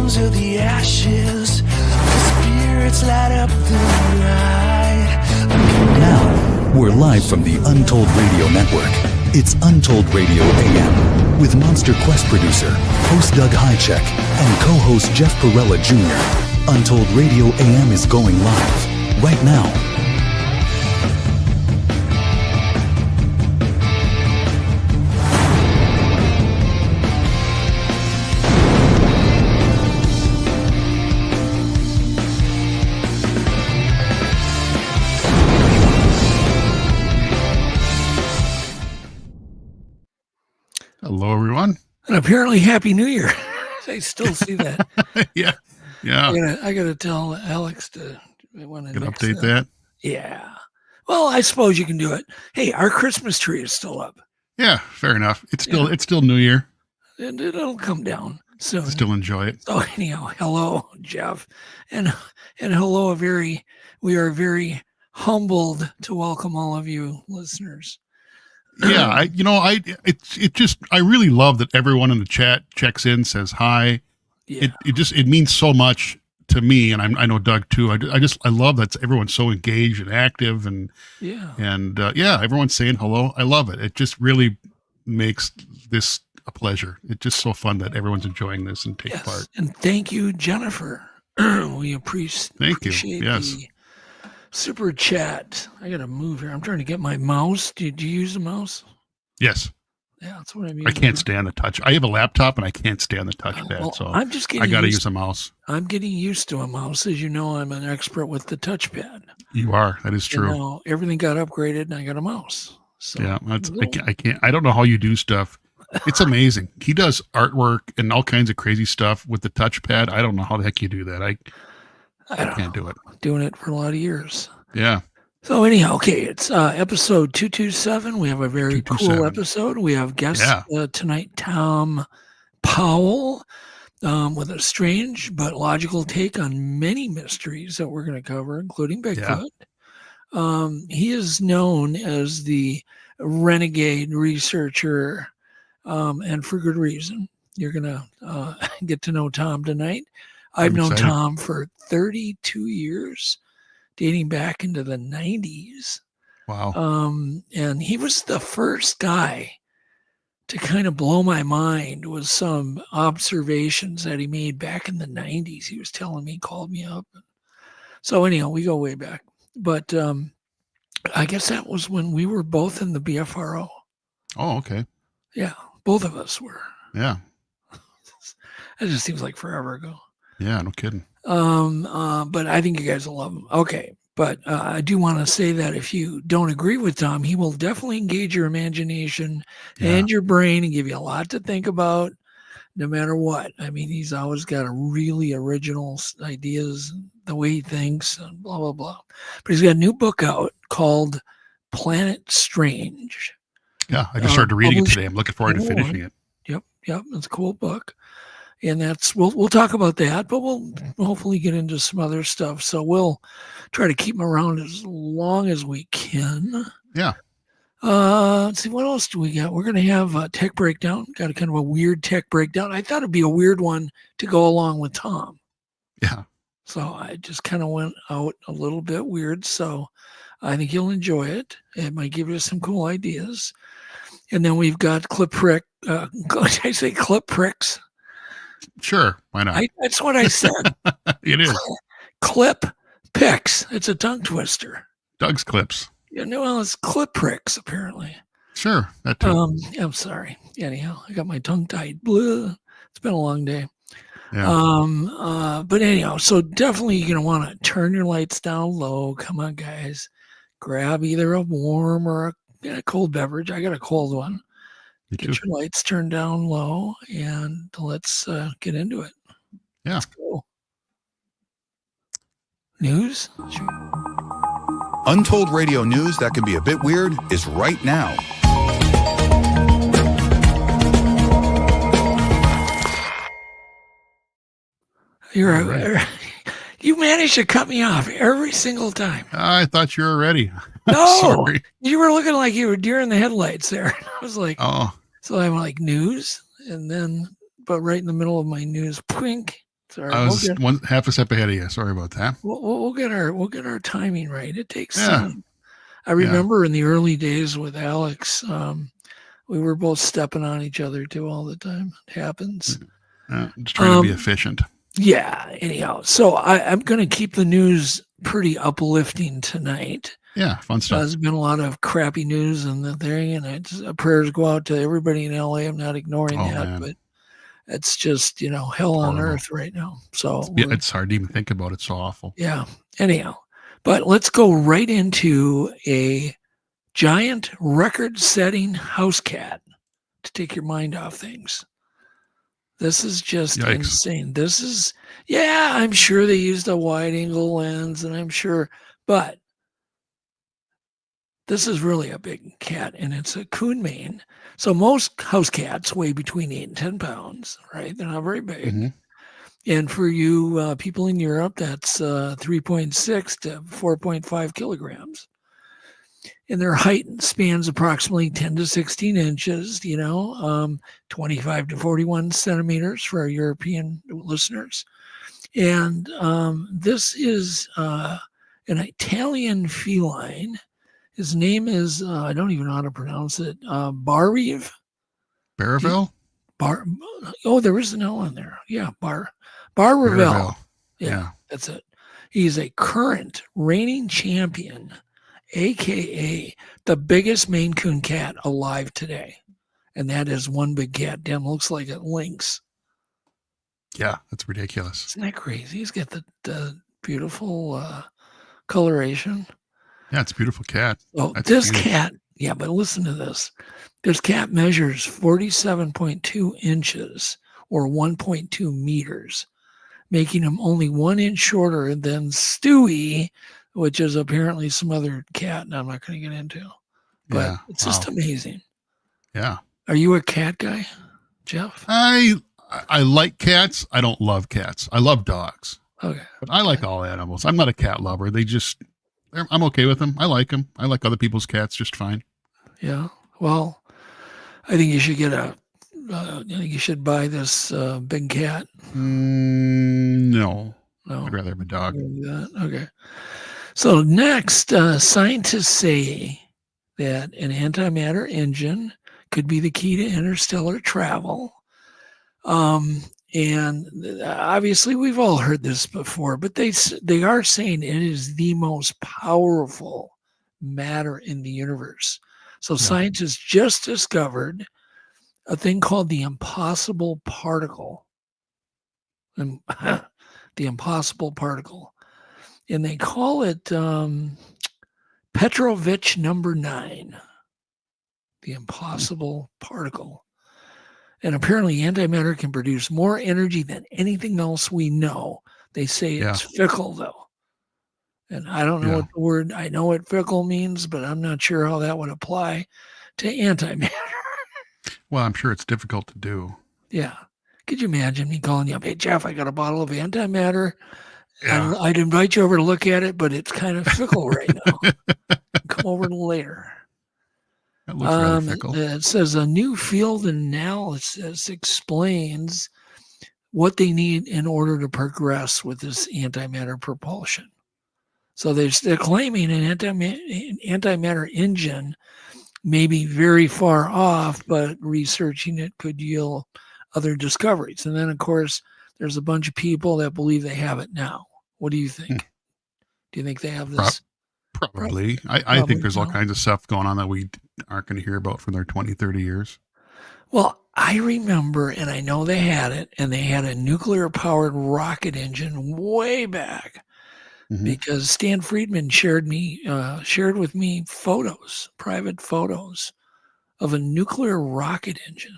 comes of the ashes, the spirits light up the night. Now, we're live from the Untold Radio Network. It's Untold Radio AM with Monster Quest producer, host Doug Hajicek, and co-host Jeff Perrella Jr. Untold Radio AM is going live right now. Hello, everyone. And apparently, Happy New Year. I still see that. Yeah. I gotta tell Alex to update that. Yeah. Well, I suppose you can do it. Hey, our Christmas tree is still up. Yeah, fair enough. It's still New Year. And it'll come down soon. Still enjoy it. So anyhow, hello, Jeff, and hello. We are very humbled to welcome all of you listeners. Yeah, I really love that everyone in the chat checks in, says hi. Yeah. It means so much to me, and I know Doug too. I love that everyone's so engaged and active, and everyone's saying hello. I love it. It just really makes this a pleasure. It's just so fun that everyone's enjoying this and take part. And thank you, Jennifer. We appreciate Yes. the super chat. I gotta move here. I'm trying to get my mouse. Did you use the mouse? Yes. Yeah, that's what I mean. I can't stand the touch. I have a laptop and I can't stand the touchpad, so I'm just getting. I got to use a mouse. I'm getting used to a mouse, as you know. I'm an expert with the touchpad. You are. That is true. Everything got upgraded, and I got a mouse. So yeah, I can't. I don't know how you do stuff. It's amazing. He does artwork and all kinds of crazy stuff with the touchpad. I don't know how the heck you do that. I can't do it. Doing it for a lot of years. Yeah. So anyhow, okay, it's episode 227. We have a very cool episode. We have guest tonight, Thom Powell, with a strange but logical take on many mysteries that we're going to cover, including Bigfoot. Yeah. He is known as the renegade researcher, and for good reason. You're going to get to know Thom tonight. I've known Thom for 32 years. Dating back into the 90s. Wow. And he was the first guy to kind of blow my mind with some observations that he made back in the 90s. He was telling me, called me up. So anyhow, we go way back. But I guess that was when we were both in the BFRO. Oh, okay. Yeah, both of us were. Yeah. That just seems like forever ago. Yeah, no kidding. But I think you guys will love him. Okay. But I do want to say that if you don't agree with Thom, he will definitely engage your imagination and your brain and give you a lot to think about no matter what. I mean, he's always got a really original ideas, the way he thinks, and blah, blah, blah. But he's got a new book out called Planet Strange. Yeah, I just started reading it today. I'm looking forward to finishing it. Yep. It's a cool book. And that's we'll talk about that, but we'll hopefully get into some other stuff. So we'll try to keep him around as long as we can. Yeah. Let's see, what else do we got? We're going to have a tech breakdown. Got a kind of a weird tech breakdown. I thought it'd be a weird one to go along with Thom. Yeah. So I just kind of went out a little bit weird. So I think you'll enjoy it. It might give you some cool ideas. And then we've got clip prick. Did I say clip pricks? Sure, why not? That's what I said. It is. Clip picks. It's a tongue twister. Doug's clips. Yeah, no, well, it's clip pricks, apparently. Sure, that too. I'm sorry. Anyhow, I got my tongue tied. Blah. It's been a long day. Yeah. But anyhow, so definitely you're going to want to turn your lights down low. Come on, guys. Grab either a warm or a cold beverage. I got a cold one. Get your lights turned down low, and let's get into it. Yeah. Let's go. News? Untold Radio news that can be a bit weird is right now. You managed to cut me off every single time. I thought you were ready. No, sorry. You were looking like you were deer in the headlights there. I was like, oh. So I'm like news, and then, but right in the middle of my news, pwink, Sorry, I was half a step ahead of you. Sorry about that. We'll get our timing right. It takes time. I remember in the early days with Alex, we were both stepping on each other too all the time. It happens. Just trying to be efficient. Yeah. Anyhow, so I'm going to keep the news pretty uplifting tonight. Yeah, fun stuff. There's been a lot of crappy news and the thing, and prayers go out to everybody in LA. I'm not ignoring that, but it's just, hell on earth right now. So it's hard to even think about. It's so awful. Yeah. Anyhow, but let's go right into a giant record-setting house cat to take your mind off things. This is just insane. This is, I'm sure they used a wide-angle lens, and I'm sure, but this is really a big cat, and it's a coon mane. So most house cats weigh between 8 and 10 pounds, right? They're not very big. Mm-hmm. And for you people in Europe, that's 3.6 to 4.5 kilograms. And their height spans approximately 10 to 16 inches, 25 to 41 centimeters for our European listeners. And this is an Italian feline. His name is, I don't even know how to pronounce it, Barreville? There is an L in there. Yeah, Barreville. Yeah, that's it. He's a current reigning champion, a.k.a. the biggest Maine Coon cat alive today. And that is one big cat. Damn, looks like it links. Yeah, that's ridiculous. Isn't that crazy? He's got the beautiful coloration. Yeah, it's a beautiful cat. Oh, this cat, but listen to this. This cat measures 47.2 inches or 1.2 meters, making him only 1 inch shorter than Stewie, which is apparently some other cat and I'm not going to get into. But it's just amazing. Yeah. Are you a cat guy, Jeff? I like cats. I don't love cats. I love dogs. Okay. But I like all animals. I'm not a cat lover. I'm okay with them. I like them. I like other people's cats just fine. Yeah. Well, I think you should get you should buy this big cat. No. I'd rather have a dog. Okay. So next, scientists say that an antimatter engine could be the key to interstellar travel. And obviously we've all heard this before, but they are saying it is the most powerful matter in the universe. So scientists just discovered a thing called the impossible particle. And the impossible particle. And they call it Petrovich number 9. The impossible particle. And apparently antimatter can produce more energy than anything else we know. They say it's fickle, though. And I don't know what the word, I know what fickle means, but I'm not sure how that would apply to antimatter. Well, I'm sure it's difficult to do. Yeah. Could you imagine me calling you up, hey, Jeff, I got a bottle of antimatter. Yeah. I'd invite you over to look at it, but it's kind of fickle right now. Come over later. That looks rather fickle. It says a new field analysis explains what they need in order to progress with this antimatter propulsion. So they're claiming an antimatter engine may be very far off, but researching it could yield other discoveries. And then, of course, there's a bunch of people that believe they have it now. What do you think? Do you think they have this? Probably. I think there's all kinds of stuff going on that we aren't going to hear about for their 20, 30 years. Well, I remember, and I know they had it, and they had a nuclear-powered rocket engine way back because Stan Friedman shared with me private photos of a nuclear rocket engine.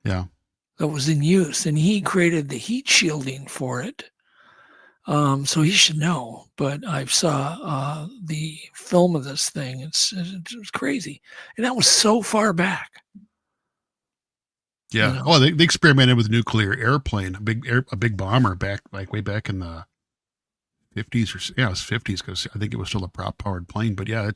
Yeah. That was in use, and he created the heat shielding for it. So he should know, but I saw the film of this thing. It's crazy. And that was so far back. Yeah. You know? Oh, they experimented with nuclear airplane, a big bomber way back in the 50s it was 50s because I think it was still a prop powered plane. But yeah,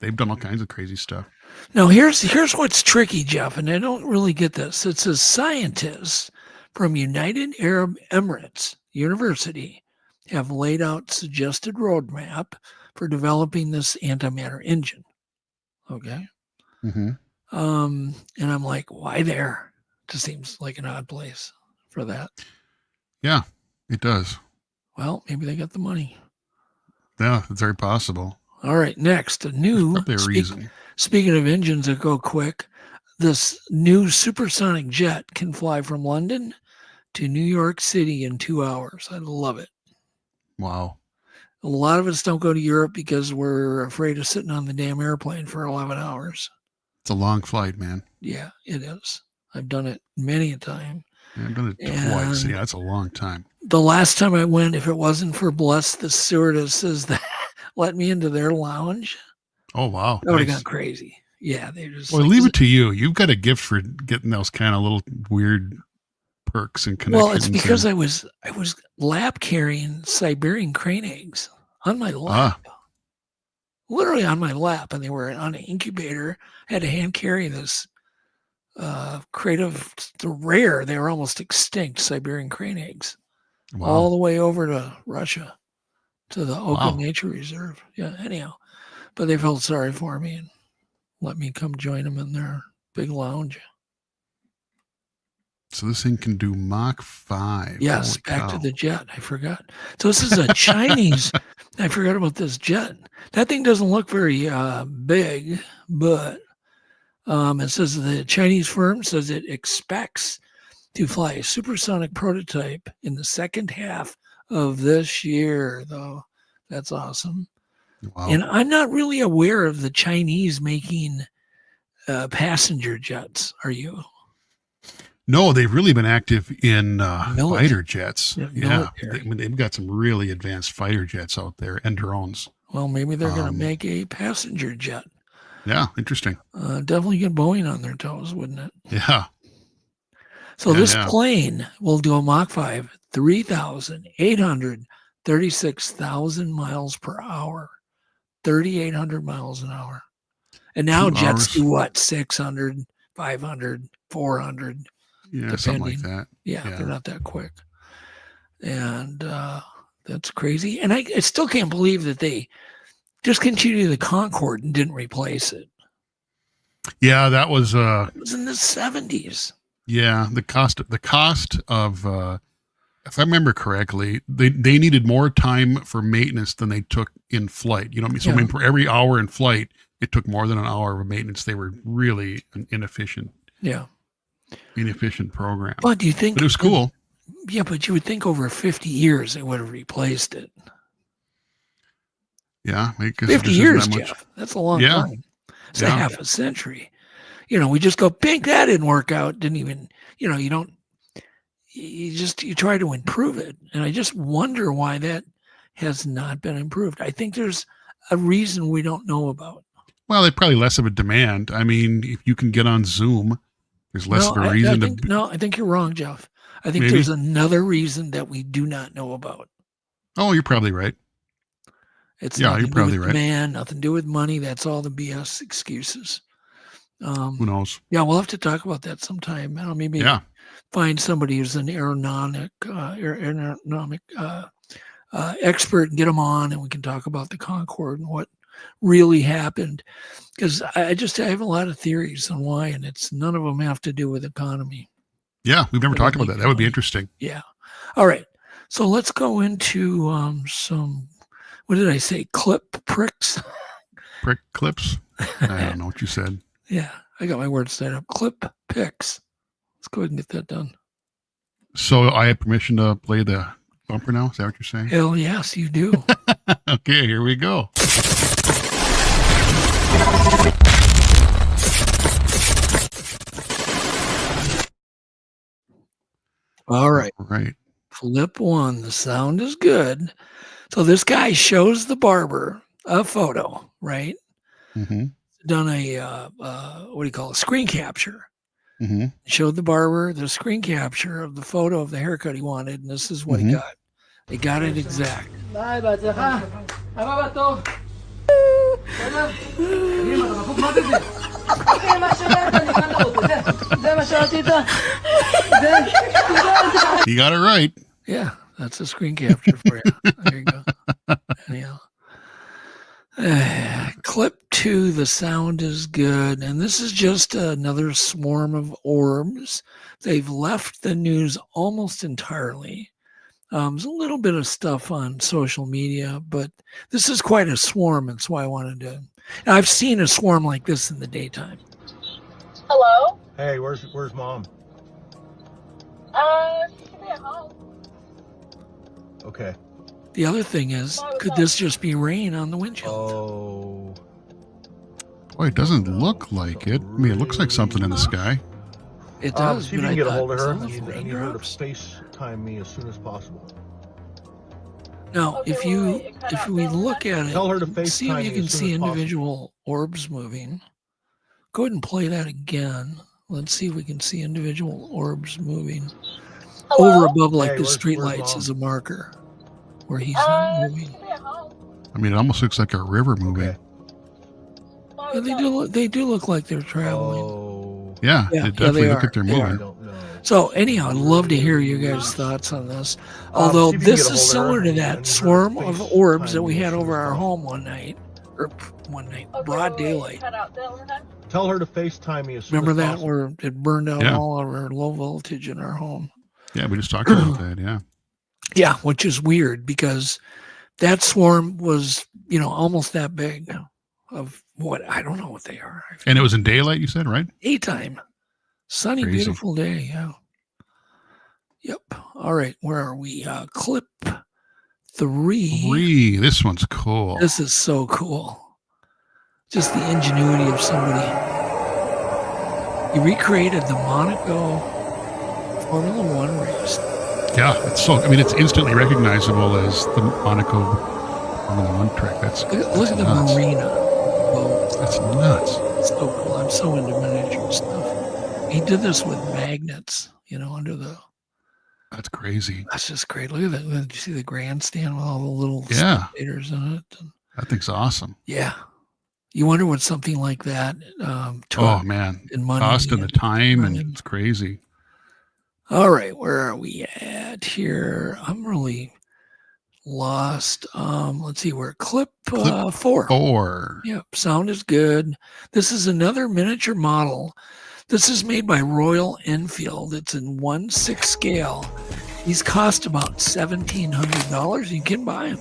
They've done all kinds of crazy stuff. Now, here's what's tricky, Jeff, and I don't really get this. It says scientists from United Arab Emirates University have laid out suggested roadmap for developing this antimatter engine. Okay. Mm-hmm. And I'm like, why there? Just seems like an odd place for that. Yeah, it does. Well, maybe they got the money. Yeah, it's very possible. All right, next, a new reason. Speaking of engines that go quick, this new supersonic jet can fly from London to New York City in 2 hours. I love it. Wow. A lot of us don't go to Europe because we're afraid of sitting on the damn airplane for 11 hours. It's a long flight, man. Yeah, it is. I've done it many a time. Yeah, I've done it twice. Yeah, it's a long time. The last time I went, if it wasn't for bless the stewardesses that let me into their lounge. Oh, wow. That would have gone crazy. Yeah, they just. Well, leave it to you. You've got a gift for getting those kind of little weird perks and connections. Well, it's because I was lap carrying Siberian crane eggs on my lap. Literally on my lap, and they were on an incubator. I had to hand carry this crate of the rare, they were almost extinct Siberian crane eggs, all the way over to Russia, to the Oakland Nature Reserve. Yeah, anyhow, but they felt sorry for me and let me come join them in their big lounge. So this thing can do Mach 5. Yes, back to the jet. I forgot. So this is a Chinese. I forgot about this jet. That thing doesn't look very big, but it says the Chinese firm says it expects to fly a supersonic prototype in the second half of this year, though. That's awesome. Wow. And I'm not really aware of the Chinese making passenger jets. Are you? No, they've really been active in fighter jets. Yeah, they've got some really advanced fighter jets out there and drones. Well, maybe they're going to make a passenger jet. Yeah, interesting. Definitely get Boeing on their toes, wouldn't it? Yeah. So this plane will do a Mach 5, 3,836,000 miles per hour, 3,800 miles an hour. And now jets do what? 600, 500, 400. Yeah, depending. something like that. Yeah, they're not that quick. And that's crazy. And I still can't believe that they discontinued the Concorde and didn't replace it. Yeah, that was it was in the 70s. Yeah, the cost of if I remember correctly, they needed more time for maintenance than they took in flight. You know what I mean? So I mean, for every hour in flight, it took more than an hour of maintenance. They were really an inefficient program. But do you think it was cool? Yeah, but you would think over 50 years they would have replaced it. Yeah, 50 years, Jeff. That's a long time. It's a half a century. You know, we just go, bink, that didn't work out. Didn't even, you know, you try to improve it. And I just wonder why that has not been improved. I think there's a reason we don't know about. Well, there's probably less of a demand. I mean, if you can get on Zoom, there's less of a reason No, I think you're wrong, Jeff. I think there's another reason that we do not know about. Oh, you're probably right. It's you're probably right. Demand, nothing to do with money. That's all the BS excuses. Who knows? Yeah, we'll have to talk about that sometime. I don't know, maybe find somebody who's an aeronautic expert and get them on, and we can talk about the Concorde and what really happened. Because I have a lot of theories on why, and none of them have to do with economy. Yeah, we've never talked about that. That would be interesting. Yeah. All right. So let's go into some, what did I say? Clips? I don't know what you said. Yeah, I got my words set up. Clip picks. Let's go ahead and get that done. So I have permission to play the bumper now? Is that what you're saying? Hell yes, you do. Okay, here we go. All right. Right. Flip one. The sound is good. So this guy shows the barber a photo, right? Mm-hmm. Done a, what do you call it? Screen capture. Mm-hmm. Showed the barber the screen capture of the photo of the haircut he wanted, and this is what he got. They got it exact. You got it right. Yeah, that's a screen capture for you. There you go. Anyhow. Clip 2, the sound is good. And this is just another swarm of orbs. They've left the news almost entirely. There's a little bit of stuff on social media, but this is quite a swarm. That's why I wanted to. I've seen a swarm like this in the daytime. Hello? Hey, where's Mom? She should be at home. Okay. The other thing is, could this just be rain on the windshield? Oh. Boy, it doesn't look like it. I mean, it looks like something in the sky. It does. See if but you can I get a thought hold of her. some I need her to raindrops. FaceTime me as soon as possible. Now, Okay, if wait, we look at it, Tell her to see FaceTime if you me can as soon see as possible. individual orbs moving. Go ahead and play that again. Let's see if we can see individual orbs moving. Hello? Over above, like Hey, the where's street lights Mom? is a marker where he's not She moving. should be at home. I mean, it almost looks like a river moving. Okay. Why But was they do look like they're traveling. Oh. Yeah, Yeah, they definitely they look like they're are. They I moving. don't know. So anyhow, I'd love to hear you guys' thoughts on this. Although see if you can this get a is hold of similar her. to I need her that to swarm of FaceTime orbs that me we as had soon over as our possible. home one night. Okay, Broad wait, daylight. cut out. Say that one more time. Tell her to FaceTime me as soon Remember as that possible. where it burned out Yeah. all of our low voltage in our home? Yeah, we just talked about that. Yeah. Yeah, which is weird because that swarm was, almost that big. Of what I don't know what they are. And it was in daylight, you said, right? Daytime, sunny, Crazy. beautiful day. Yeah. Yep. All right, where are we? Clip 3. This one's cool. This is so cool. Just the ingenuity of somebody. He recreated the Monaco Formula One race. Yeah, it's instantly recognizable as the Monaco Formula One track. Look at the nuts. marina boats. That's nuts. It's so cool. I'm so into miniature stuff. He did this with magnets, under the. That's crazy. That's just great. Look at that. Did you see the grandstand with all the little Yeah. spectators in it? That thing's awesome. Yeah. You wonder what something like that took Oh man, in money. cost and the time, and Right. it's crazy. All right, where are we at here? I'm really lost. Let's see, we're clip 4. 4. Yep, sound is good. This is another miniature model. This is made by Royal Enfield. It's in 1/6 scale. These cost about $1,700. You can buy them.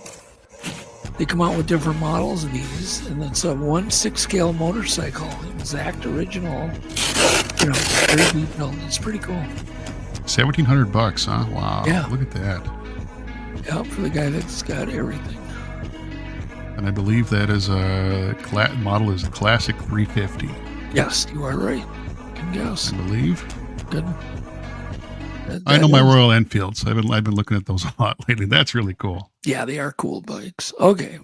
They come out with different models of these, and it's a 1/6 scale motorcycle. Exact original. Very detailed. It's pretty cool. $1,700, huh? Wow. Yeah. Look at that. Yeah, for the guy that's got everything. And I believe that is a model is a classic 350. Yes, you are right. Good guess. I believe. Good. I know my Royal Enfields. I've been looking at those a lot lately. That's really cool. Yeah, they are cool bikes. Okay.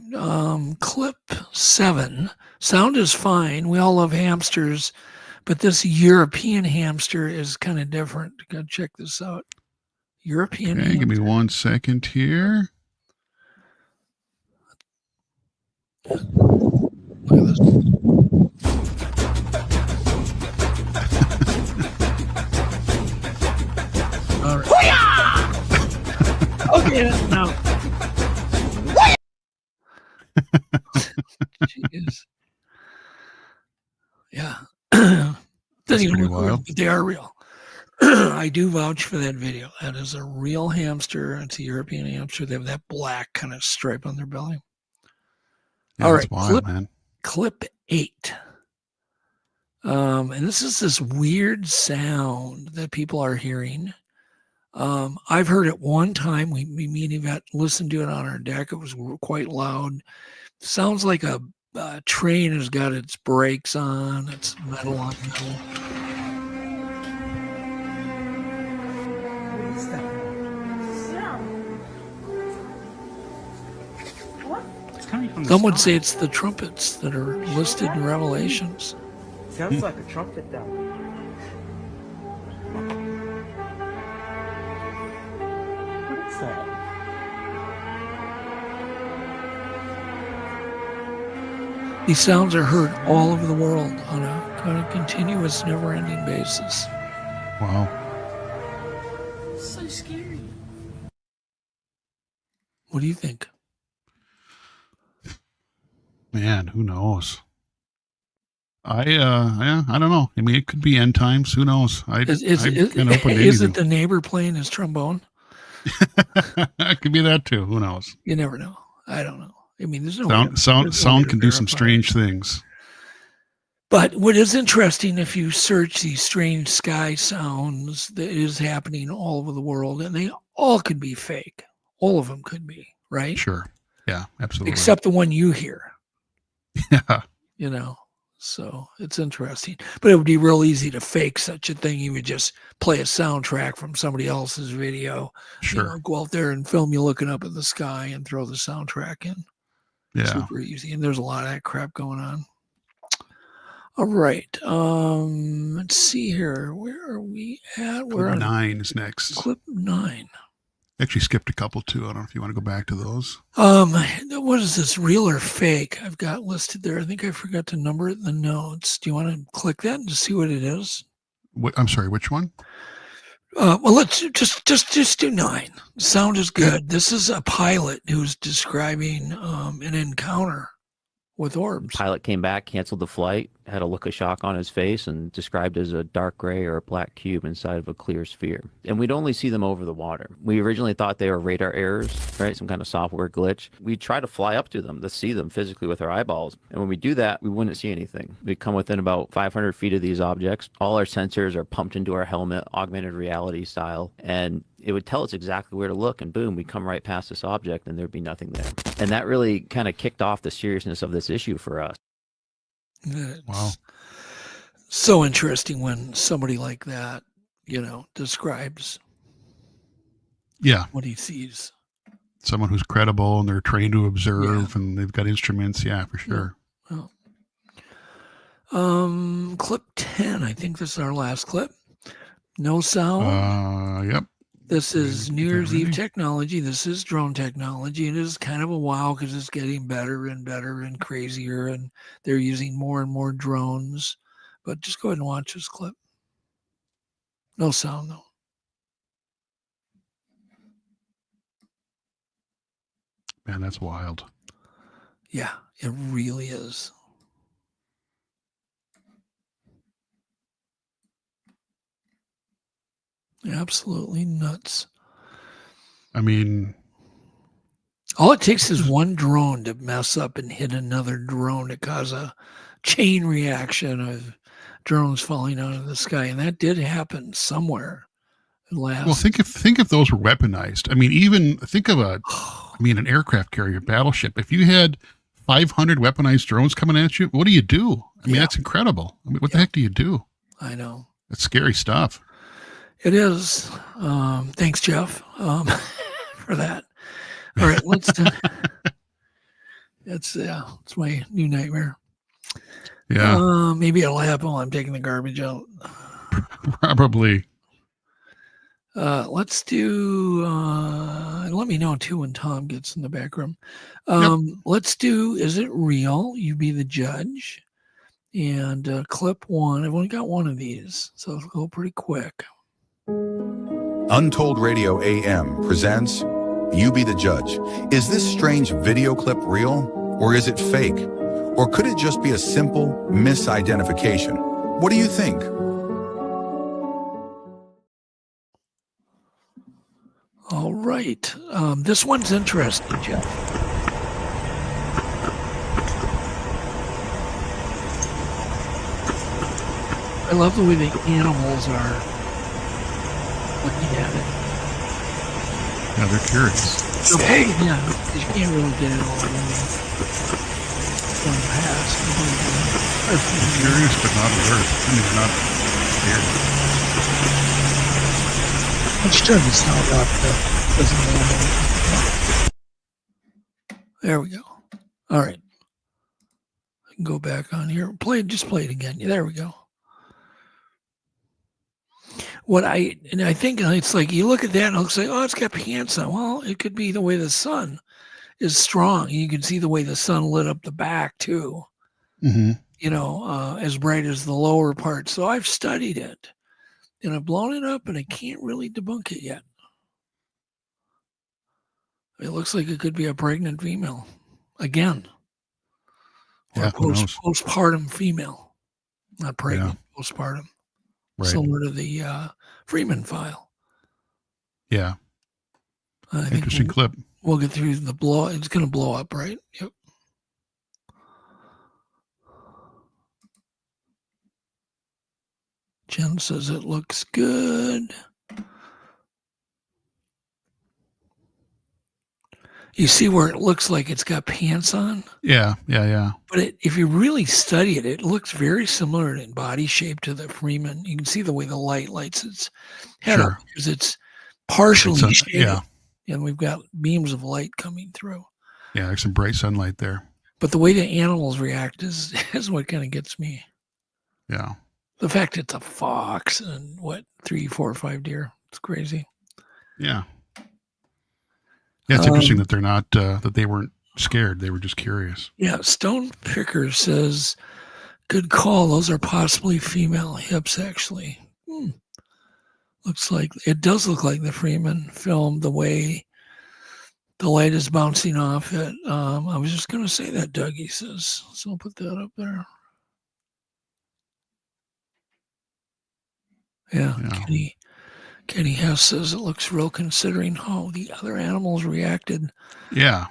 Clip 7. Sound is fine. We all love hamsters, but this European hamster is kind of different. Gotta check this out. European Okay, hamster. give me 1 second here. Look at this. All right. Okay, now. Jeez. Yeah. Doesn't even pretty look real, wild. but they are real. I do vouch for that video. That is a real hamster. It's a European hamster. They have that black kind of stripe on their belly. Yeah, All that's right, wild, man. Clip 8. And this is this weird sound that people are hearing. I've heard it one time. We meaning that listened to it on our deck. It was quite loud. Sounds like a train has got its brakes on. It's metal on metal. What is that? What? It's coming from the Some would sky. say it's the trumpets that are listed in Revelations. Sounds like a trumpet though. What is that? These sounds are heard all over the world on a kind of continuous, never-ending basis. Wow. So scary. What do you think? Man, who knows? I don't know. I mean, it could be end times. Who knows? Is it the neighbor playing his trombone? It could be that too. Who knows? You never know. I don't know. I mean, there's no sound can do some strange things. But what is interesting, if you search these strange sky sounds that is happening all over the world, and they all could be fake. All of them could be, right? Sure. Yeah, absolutely. Except the one you hear. Yeah. You know, so it's interesting. But it would be real easy to fake such a thing. You would just play a soundtrack from somebody else's video. Sure. You know, go out there and film you looking up at the sky and throw the soundtrack in. Yeah. Super easy. And there's a lot of that crap going on. All right. Let's see here. Where are we at? We're Clip on 9 is next. Clip 9. Actually skipped a couple too. I don't know if you want to go back to those. What is this, real or fake? I've got listed there. I think I forgot to number it in the notes. Do you want to click that and just see what it is? I'm sorry, which one? Well, let's just do 9. Sound is good. This is a pilot who's describing an encounter with orbs. Pilot came back, canceled the flight, had a look of shock on his face, and described as a dark gray or a black cube inside of a clear sphere. And we'd only see them over the water. We originally thought they were radar errors, right? Some kind of software glitch. We'd try to fly up to them to see them physically with our eyeballs. And when we do that, we wouldn't see anything. We'd come within about 500 feet of these objects. All our sensors are pumped into our helmet, augmented reality style, and it would tell us exactly where to look, and boom, we'd come right past this object and there'd be nothing there. And that really kind of kicked off the seriousness of this issue for us. Wow. So interesting when somebody like that, you know, describes what he sees. Someone who's credible and they're trained to observe and they've got instruments. Yeah, for sure. Yeah. Clip 10. I think this is our last clip. No sound. Yep. This is New Year's Eve technology. This is drone technology. And it is kind of a wow because it's getting better and better and crazier. And they're using more and more drones. But just go ahead and watch this clip. No sound, though. Man, that's wild. Yeah, it really is. Absolutely nuts. I mean, all it takes is one drone to mess up and hit another drone to cause a chain reaction of drones falling out of the sky, and that did happen somewhere. Well, think if those were weaponized. I mean, even think of an aircraft carrier, battleship. If you had 500 weaponized drones coming at you, what do you do? I mean, that's incredible. I mean, what the heck do you do? I know. That's scary stuff. It is. Thanks, Jeff, for that. All right, let's. It's my new nightmare. Yeah. Maybe it'll happen while I'm taking the garbage out. Probably. Let's do. Let me know too when Tom gets in the back room. Let's do. Is it real? You be the judge. And clip 1. I've only got one of these, so it'll go pretty quick. Untold Radio AM presents You Be the Judge. Is this strange video clip real, or is it fake? Or could it just be a simple misidentification? What do you think? All right. This one's interesting, Jeff. I love the way the animals are looking at it. Yeah, they're curious. Okay, yeah, because you can't really get it all going past. They're curious, but not alert. I mean, they're not scared. Let's turn the sound up. There we go. All right. I can go back on here. Just play it again. There we go. I think it's like you look at that and it looks like, oh, it's got pants on. Well, it could be the way the sun is strong. You can see the way the sun lit up the back too. as bright as the lower part. So I've studied it, and I've blown it up, and I can't really debunk it yet. It looks like it could be a pregnant female again. Or Yeah, postpartum female. Not pregnant, postpartum. Right. Similar to the Freeman file. Yeah. I think Interesting clip. We'll get through the blow. It's going to blow up, right? Yep. Jen says it looks good. You see where it looks like it's got pants on? Yeah. But if you really study it, it looks very similar in body shape to the Freeman. You can see the way the light lights its head up because it's partially shaded. Yeah. And we've got beams of light coming through. Yeah, there's some bright sunlight there. But the way the animals react is what kind of gets me. Yeah. The fact it's a fox and 3, 4, 5 deer. It's crazy. Yeah. Yeah, it's interesting that they're not, that they weren't scared. They were just curious. Yeah, Stone Picker says, good call. Those are possibly female hips, actually. It does look like the Freeman film, the way the light is bouncing off it. I was just going to say that, Doug, he says. So I'll put that up there. Yeah. Kenny Hess says it looks real considering how the other animals reacted. Yeah.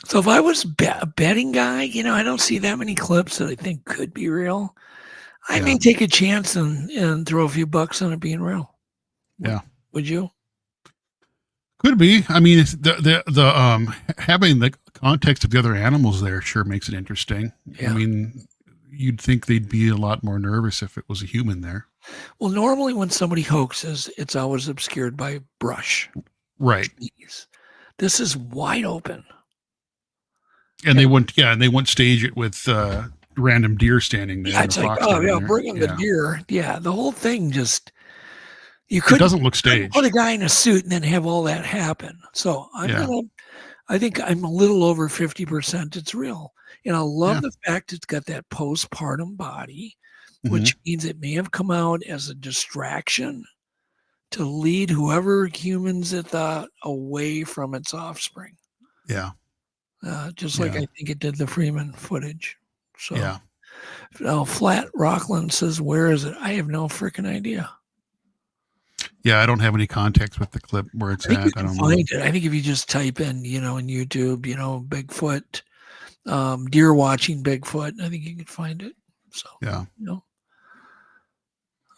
So if I was a betting guy, I don't see that many clips that I think could be real. I may take a chance and throw a few bucks on it being real. Yeah. Would you? Could be. I mean, it's the having the context of the other animals there sure makes it interesting. Yeah. I mean, you'd think they'd be a lot more nervous if it was a human there. Well, normally when somebody hoaxes, it's always obscured by brush. Right. Trees. This is wide open. And they wouldn't stage it with random deer standing there. Yeah, it's like, bring in the deer. Yeah, the whole thing just it doesn't look staged. Put a guy in a suit and then have all that happen. So I think I'm a little over 50%. It's real, and I love the fact it's got that postpartum body, which means it may have come out as a distraction to lead whoever humans it thought away from its offspring. Yeah. Just like I think it did the Freeman footage. So Flat Rockland says, where is it? I have no freaking idea. Yeah, I don't have any context with the clip where it's at. I don't find it. I think if you just type in, in YouTube, Bigfoot, deer watching Bigfoot, I think you can find it. So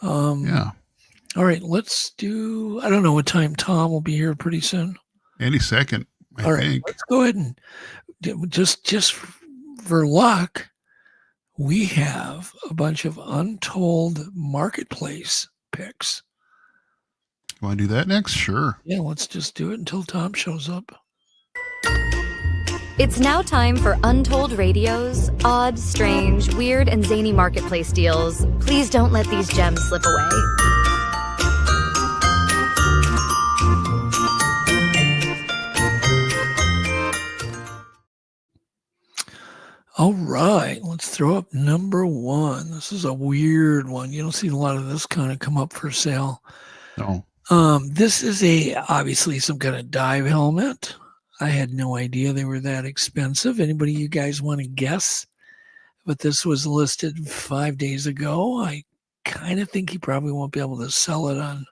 All right, let's do. I don't know what time Tom will be here pretty soon. Any second, I think. Let's go ahead and just for luck, we have a bunch of Untold Marketplace picks. You want to do that next? Sure. Yeah, let's just do it until Tom shows up. It's now time for Untold Radio's odd, strange, weird, and zany marketplace deals. Please don't let these gems slip away. All right, let's throw up number one. This is a weird one. You don't see a lot of this kind of come up for sale. No. This is obviously some kind of dive helmet. I had no idea they were that expensive. Anybody you guys want to guess? But this was listed 5 days ago. I kind of think he probably won't be able to sell it on,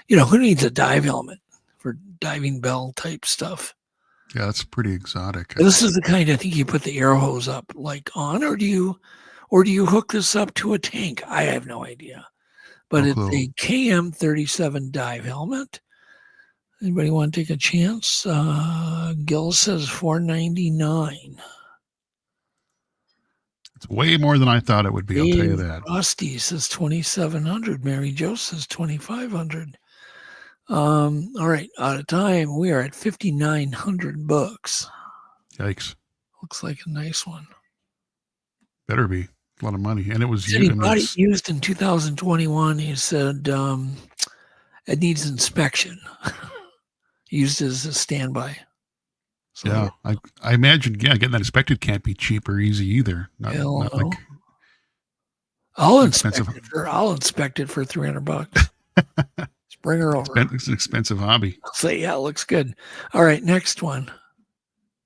who needs a dive helmet for diving bell type stuff? Yeah, that's pretty exotic. This is the kind I think you put the air hose up on, or do you hook this up to a tank? I have no idea. But it's a KM37 dive helmet. Anybody want to take a chance? Gil says $499. It's way more than I thought it would be. I'll tell you that. Rusty says $2,700. Mary Jo says $2,500. All right, out of time. We are at $5,900. Yikes! Looks like a nice one. Better be a lot of money, and it was used in 2021. He said it needs inspection. Used as a standby. So, yeah, I imagine, getting that inspected can't be cheap or easy either. Not like I'll expensive. inspect it for $300. Just bring her over. It's an expensive hobby. I'll say, yeah, it looks good. All right, next one.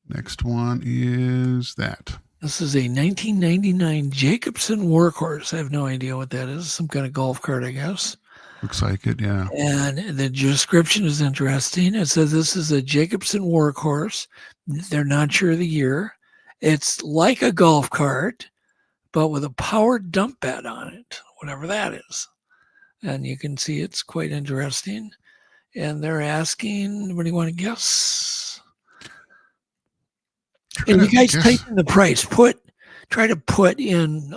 Next one is that. This is a 1999 Jacobson Workhorse. I have no idea what that is. Some kind of golf cart, I guess. Looks like it, yeah. And the description is interesting. It says this is a Jacobson Workhorse. They're not sure of the year. It's like a golf cart, but with a powered dump bed on it, whatever that is. And you can see it's quite interesting. And they're asking, what do you want to guess? And you guys type in the price. Try to put in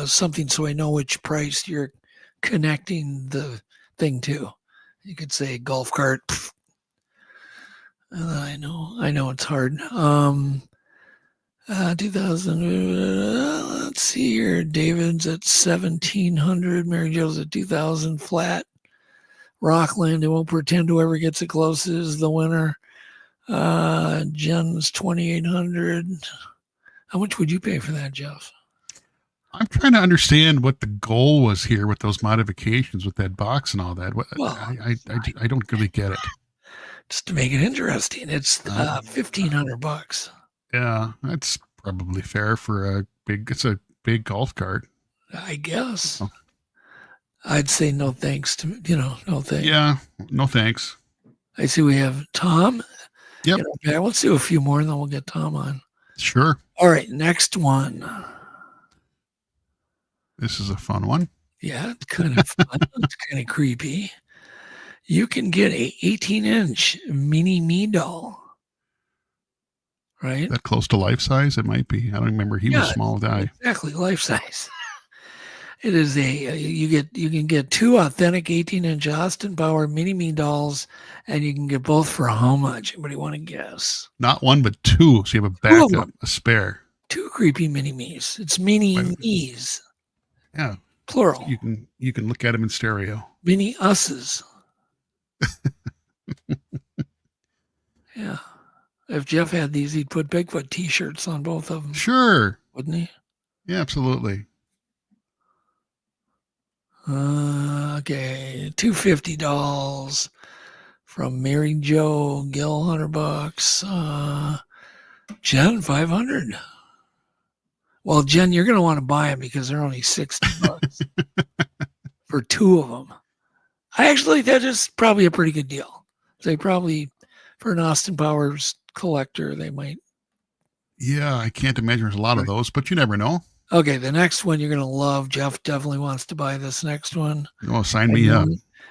something so I know which price you're connecting the thing to. You could say golf cart. I know it's hard. 2000. Let's see here. David's at 1,700. Mary Jo's at 2,000 flat. Rockland, it won't pretend whoever gets it closest is the winner. Jen's 2,800. How much would you pay for that, Jeff? I'm trying to understand what the goal was here with those modifications with that box and all that. I don't really get it. Just to make it interesting, it's $1,500. Yeah, that's probably fair for it's a big golf cart. I guess. Oh. I'd say no thanks to, no thanks. Yeah, no thanks. I see we have Tom. Yep. Okay, let's do a few more and then we'll get Tom on. Sure. All right, next one. This is a fun one. Yeah, it's kind of fun. It's kind of creepy. You can get a 18-inch mini me doll. Right? That close to life size? It might be. I don't remember. He was a small guy. Exactly, life size. It is you can get two authentic 18-inch Austin Power mini me dolls, and you can get both for how much? Anybody want to guess? Not one, but two. So you have a backup, a spare. Two creepy mini me's. It's mini me's. Yeah. Plural. You can look at them in stereo. Mini us's. Yeah. If Jeff had these, he'd put Bigfoot t-shirts on both of them. Sure. Wouldn't he? Yeah, absolutely. Okay. $250 dolls from Mary Jo. Gil, $100. Jen, $500. Well, Jen, you're going to want to buy them because they're only $60 for two of them. That is probably a pretty good deal. They probably, for an Austin Powers collector, they might. Yeah, I can't imagine there's a lot of those, but you never know. Okay, the next one you're going to love. Jeff definitely wants to buy this next one. Oh, sign me up.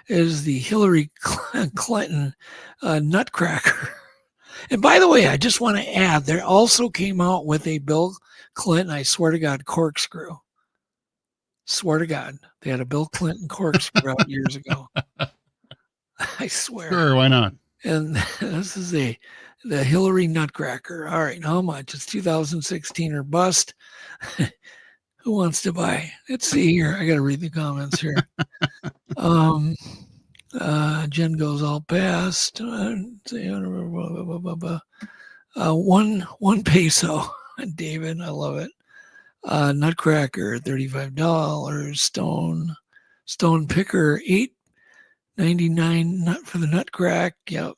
Is the Hillary Clinton Nutcracker. And by the way, I just want to add, there also came out with a Bill Clinton, I swear to God, corkscrew. Swear to God. They had a Bill Clinton corkscrew out years ago. I swear. Sure, why not? And this is the Hillary Nutcracker. All right, how much? It's 2016 or bust. Who wants to buy? Let's see here. I got to read the comments here. Jen goes all past. 1 peso. David, I love it. Nutcracker, $35. Stone picker, $8.99. Nut for the nutcrack. Yep.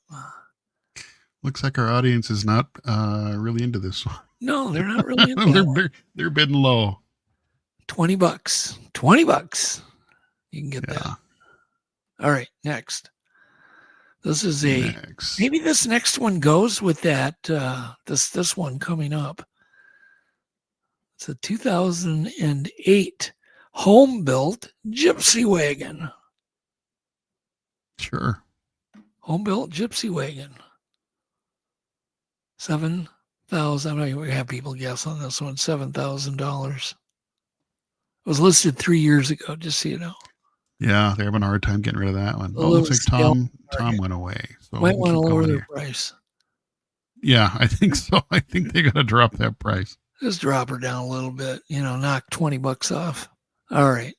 Looks like our audience is not really into this one. No, they're not really into they're bidding low. $20. $20. You can get that. All right, next. This is maybe this next one goes with that this one coming up. It's a 2008 home-built gypsy wagon. Sure. Home-built gypsy wagon. 7,000. I'm not going to have people guess on this one. $7,000. It was listed 3 years ago, just so you know. Yeah, they're having a hard time getting rid of that one. Oh, looks like Tom went away. So might want to lower their price. Yeah, I think so. I think they got to drop that price. Just drop her down a little bit. Knock $20 off. All right.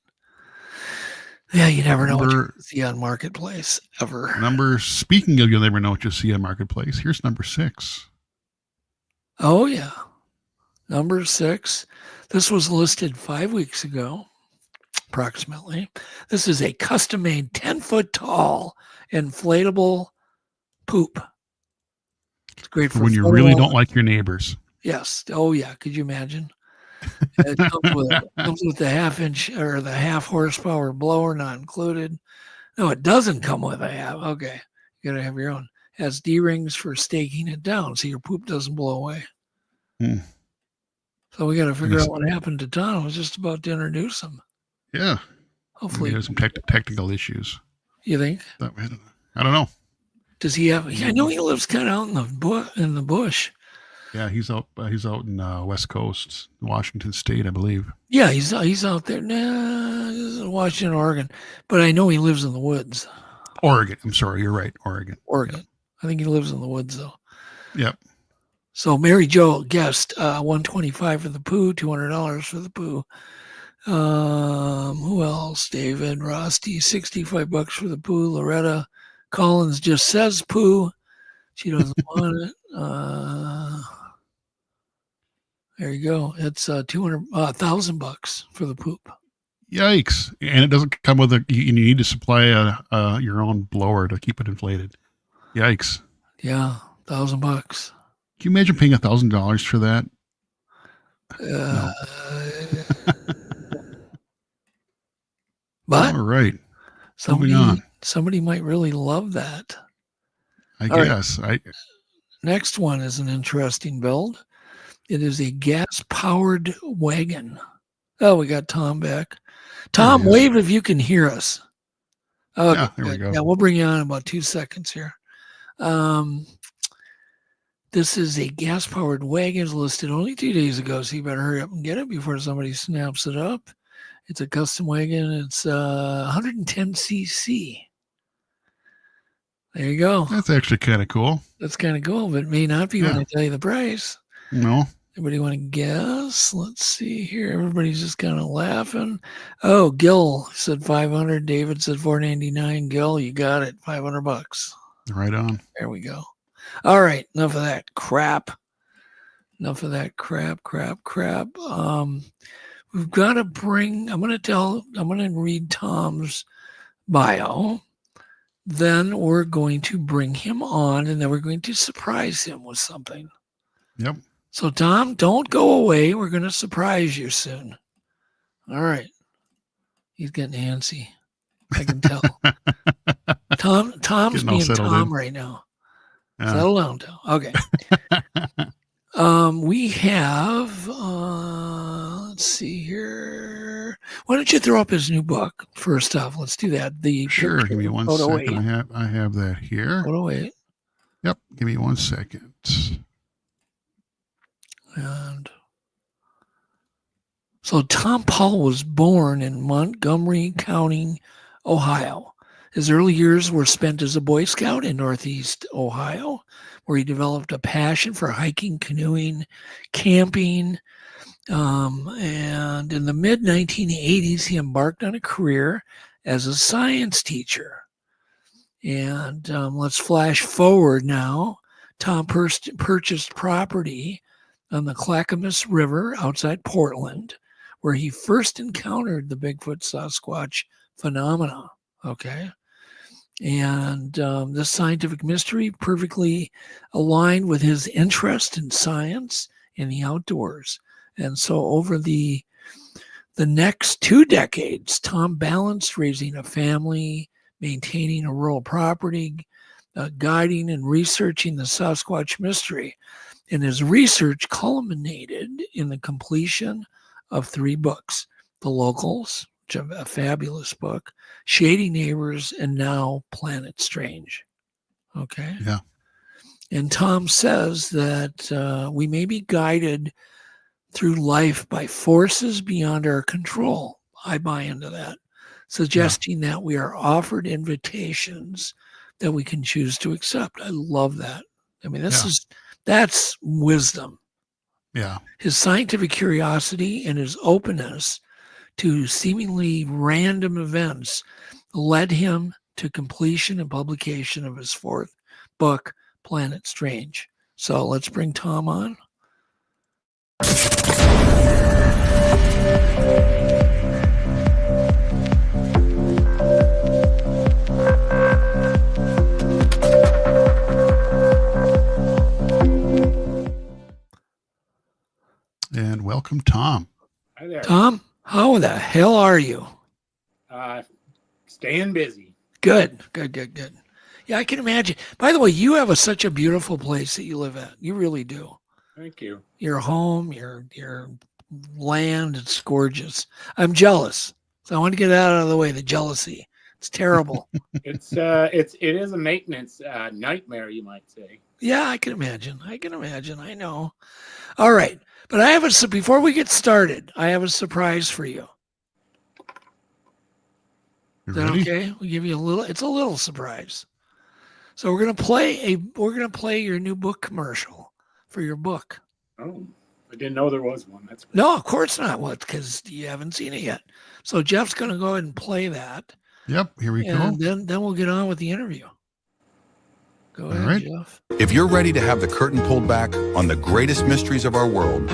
Yeah, you never know what you see on Marketplace ever. Speaking of you'll never know what you see on Marketplace, here's number 6. Oh, yeah. Number 6. This was listed 5 weeks ago, approximately. This is a custom-made 10-foot tall inflatable poop. It's great for when you really don't like your neighbors. Yes. Oh, yeah. Could you imagine? It comes with the half-inch or the half-horsepower blower, not included. No, it doesn't come with a half. Okay. You got to have your own. It has D-rings for staking it down so your poop doesn't blow away. So we got to figure out what happened to Tom. I was just about to introduce him. Yeah. Hopefully. He has some technical issues. You think? I don't know. Does he have? I know he lives kind of out in the bush. Yeah, he's out in West Coast, Washington State, I believe. Yeah, he's out there. Nah, Washington, Oregon. But I know he lives in the woods. Oregon. I'm sorry, you're right. Oregon. Yep. I think he lives in the woods though. Yep. So Mary Jo guessed $125 for the poo, $200 for the poo. Who else? David, Rusty, $65 for the poo. Loretta Collins just says poo. She doesn't want it. There you go. It's $1,000 for the poop. Yikes! And it doesn't come with you need to supply your own blower to keep it inflated. Yikes! Yeah, $1,000. Can you imagine paying $1,000 for that? No. But all right, somebody might really love that. I guess. Next one is an interesting build. It is a gas-powered wagon. Oh, we got Tom back. Tom, wave if you can hear us. Oh, yeah, there we go. Yeah, we'll bring you on in about 2 seconds here. This is a gas-powered wagon. It's listed only 2 days ago, so you better hurry up and get it before somebody snaps it up. It's a custom wagon. It's 110 cc. There you go. That's actually kind of cool. That's kind of cool, but it may not be when I tell you the price. No. Everybody want to guess? Let's see here. Everybody's just kind of laughing. Oh, Gil said 500. David said 499. Gil, you got it. $500. Right on. There we go. All right. Enough of that crap. We've got to bring, I'm going to read Tom's bio. Then we're going to bring him on, and then we're going to surprise him with something. Yep. So, Tom, don't go away. We're going to surprise you soon. All right. He's getting antsy. I can tell. Tom's being Tom right now. Yeah. Settle down, Tom. Okay. We have, let's see here. Why don't you throw up his new book first off? Let's do that. Sure. Give me 1 second. I have that here. Photo 8. Yep. Give me 1 second. And so Tom Powell was born in Montgomery County, Ohio. His early years were spent as a Boy Scout in Northeast Ohio, where he developed a passion for hiking, canoeing, camping. And in the mid-1980s, he embarked on a career as a science teacher. And let's flash forward now. Tom purchased property on the Clackamas River outside Portland, where he first encountered the Bigfoot Sasquatch phenomena. Okay. And this scientific mystery perfectly aligned with his interest in science and the outdoors. And so over the next 2 decades, Tom balanced raising a family, maintaining a rural property, guiding and researching the Sasquatch mystery. And his research culminated in the completion of 3 books: The Locals, which is a fabulous book, Shady Neighbors, and now Planet Strange. Okay. Yeah. And Tom says that we may be guided through life by forces beyond our control. I buy into that, suggesting that we are offered invitations that we can choose to accept. I love that. I mean, that's wisdom. Yeah. His scientific curiosity and his openness to seemingly random events led him to completion and publication of his 4th book, Planet Strange. So let's bring Tom on. And welcome, Tom. Hi there. Tom, how the hell are you? Staying busy. Good. Yeah, I can imagine. By the way, you have such a beautiful place that you live at. You really do. Thank you. Your home, your land, it's gorgeous. I'm jealous. So I want to get that out of the way, the jealousy. It's terrible. It is a maintenance nightmare, you might say. Yeah, I can imagine. I know. All right. But before we get started, I have a surprise for you. Is that okay? We'll give you it's a little surprise. So we're gonna play your new book commercial for your book. Oh, I didn't know there was one. That's No, of course not. What? Because you haven't seen it yet. So Jeff's gonna go ahead and play that. Yep, here we go. And then we'll get on with the interview. Go ahead, right. Jeff. If you're ready to have the curtain pulled back on the greatest mysteries of our world,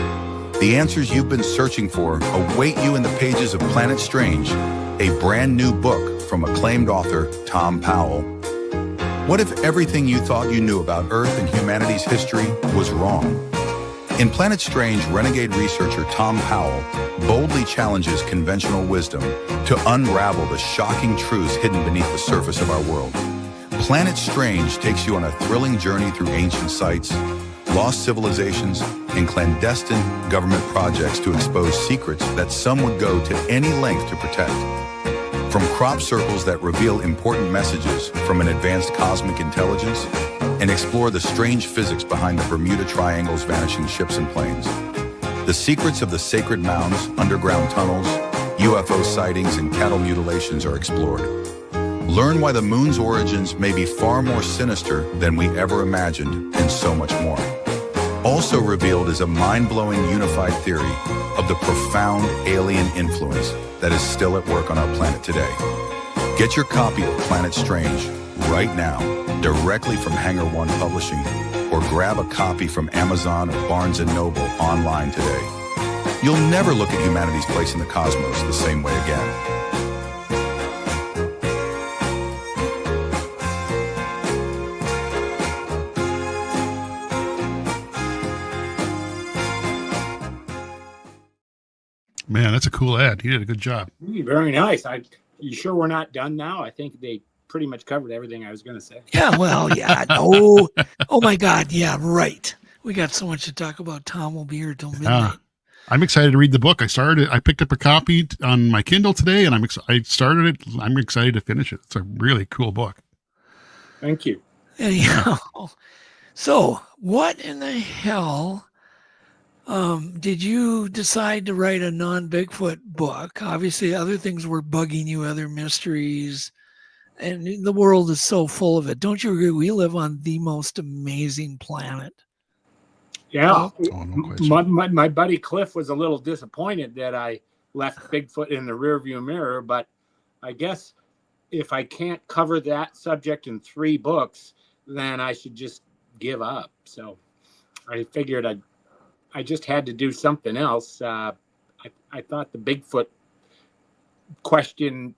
the answers you've been searching for await you in the pages of Planet Strange, a brand new book from acclaimed author Thom Powell. What if everything you thought you knew about Earth and humanity's history was wrong? In Planet Strange, renegade researcher Tom Powell boldly challenges conventional wisdom to unravel the shocking truths hidden beneath the surface of our world. Planet Strange takes you on a thrilling journey through ancient sites, lost civilizations, and clandestine government projects to expose secrets that some would go to any length to protect. From crop circles that reveal important messages from an advanced cosmic intelligence, and explore the strange physics behind the Bermuda Triangle's vanishing ships and planes. The secrets of the sacred mounds, underground tunnels, UFO sightings, and cattle mutilations are explored. Learn why the moon's origins may be far more sinister than we ever imagined, and so much more. Also revealed is a mind-blowing unified theory of the profound alien influence that is still at work on our planet today. Get your copy of Planet Strange right now, directly from Hangar One Publishing, or grab a copy from Amazon or Barnes & Noble online today. You'll never look at humanity's place in the cosmos the same way again. Man, that's a cool ad. He did a good job. Very nice. You sure we're not done now? I think they pretty much covered everything I was going to say. Yeah, well, yeah. No. Oh, my God. Yeah, right. We got so much to talk about. Tom will be here till midnight. I'm excited to read the book. I picked up a copy on my Kindle today, and I started it. I'm excited to finish it. It's a really cool book. Thank you. Anyhow, so what in the hell did you decide to write a non-Bigfoot book? Obviously, other things were bugging you, other mysteries, and the world is so full of it. Don't you agree? We live on the most amazing planet. Yeah. My buddy Cliff was a little disappointed that I left Bigfoot in the rearview mirror, but I guess if I can't cover that subject in 3 books, then I should just give up. So I figured I just had to do something else. I thought the Bigfoot question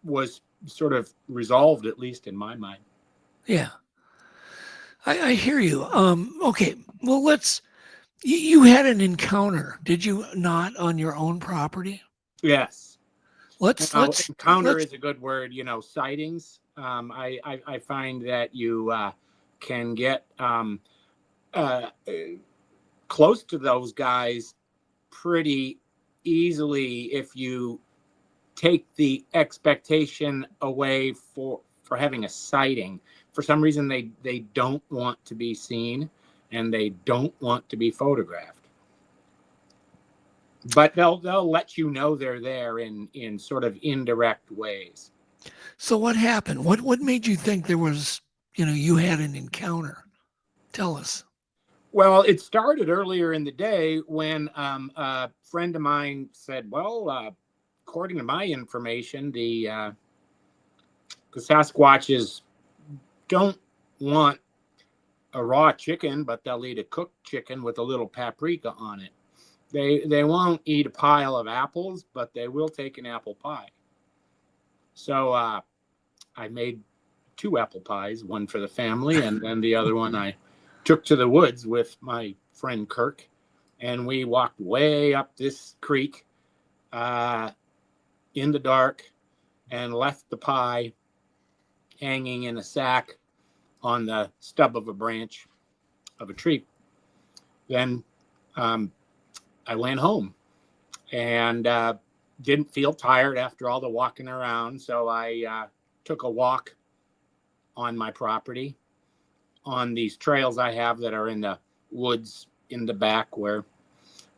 was sort of resolved, at least in my mind. Yeah. I hear you. Okay. Well, you had an encounter, did you not, on your own property? Yes. Encounter is a good word, sightings. I find that you can get close to those guys pretty easily if you take the expectation away for having a sighting. For some reason, they don't want to be seen and they don't want to be photographed. But they'll let you know they're there in sort of indirect ways. So what happened? What made you think there was, you had an encounter? Tell us. Well, it started earlier in the day when a friend of mine said, well, according to my information, the Sasquatches don't want a raw chicken, but they'll eat a cooked chicken with a little paprika on it. They won't eat a pile of apples, but they will take an apple pie. So I made 2 apple pies, one for the family, and then the other one I took to the woods with my friend Kirk, and we walked way up this creek in the dark and left the pie hanging in a sack on the stub of a branch of a tree. Then I went home and didn't feel tired after all the walking around. So I took a walk on my property on these trails I have that are in the woods in the back where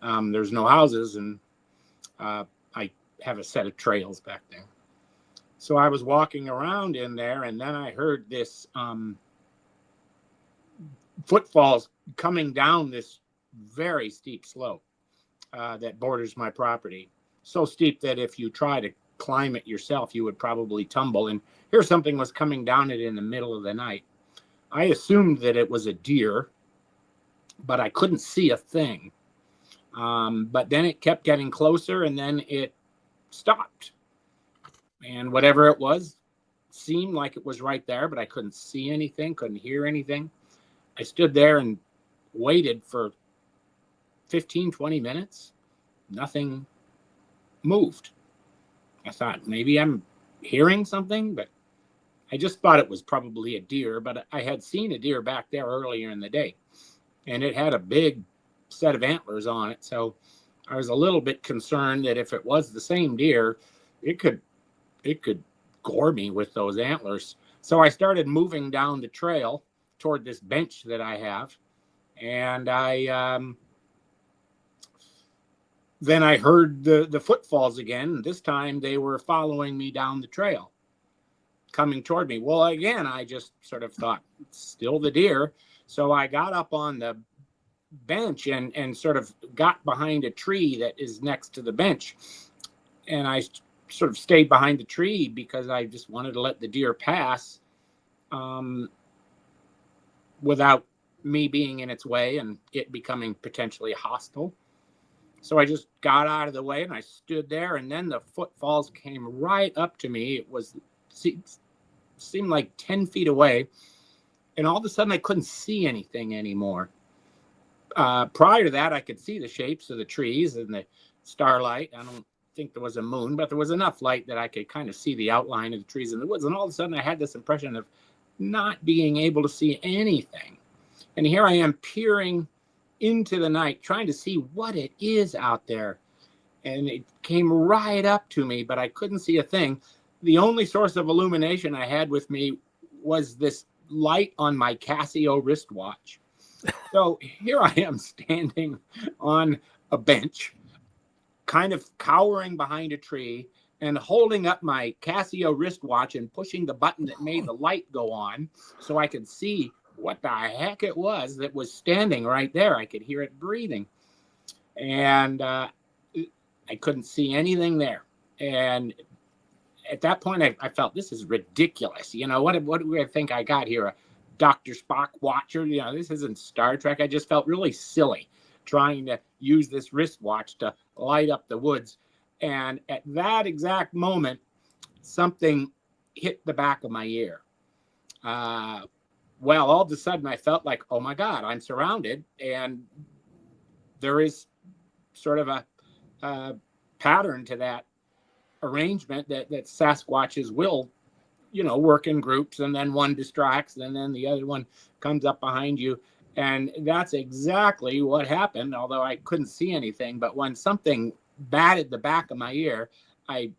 there's no houses. And I have a set of trails back there. So I was walking around in there, and then I heard this footfalls coming down this very steep slope that borders my property. So steep that if you try to climb it yourself, you would probably tumble. And here something was coming down it in the middle of the night. I assumed that it was a deer, but I couldn't see a thing. But then it kept getting closer, and then it stopped. And whatever it was seemed like it was right there, but I couldn't see anything, couldn't hear anything. I stood there and waited for 15, 20 minutes. Nothing moved. I thought maybe I'm hearing something, but I just thought it was probably a deer. But I had seen a deer back there earlier in the day, and it had a big set of antlers on it. So I was a little bit concerned that if it was the same deer, it could gore me with those antlers. So I started moving down the trail toward this bench that I have. And then I heard the footfalls again. This time they were following me down the trail, coming toward me. Well, again, I just sort of thought, it's still the deer. So I got up on the bench and sort of got behind a tree that is next to the bench. And I sort of stayed behind the tree because I just wanted to let the deer pass without me being in its way and it becoming potentially hostile. So I just got out of the way and I stood there, and then the footfalls came right up to me. It seemed like 10 feet away, and all of a sudden I couldn't see anything anymore. Prior to that, I could see the shapes of the trees and the starlight. I don't think there was a moon, but there was enough light that I could kind of see the outline of the trees in the woods. And all of a sudden I had this impression of not being able to see anything. And here I am peering into the night, trying to see what it is out there. And it came right up to me, but I couldn't see a thing. The only source of illumination I had with me was this light on my Casio wristwatch. So here I am standing on a bench, kind of cowering behind a tree and holding up my Casio wristwatch and pushing the button that made the light go on so I could see what the heck it was that was standing right there. I could hear it breathing. And I couldn't see anything there. And at that point, I felt this is ridiculous. You know, what do I think I got here? A Dr. Spock watcher? You know, this isn't Star Trek. I just felt really silly trying to use this wristwatch to light up the woods. And at that exact moment, something hit the back of my ear. Well, all of a sudden I felt like, oh my God, I'm surrounded. And there is sort of a pattern to that arrangement that Sasquatches will, you know, work in groups, and then one distracts and then the other one comes up behind you. And that's exactly what happened, although I couldn't see anything. But when something batted the back of my ear, I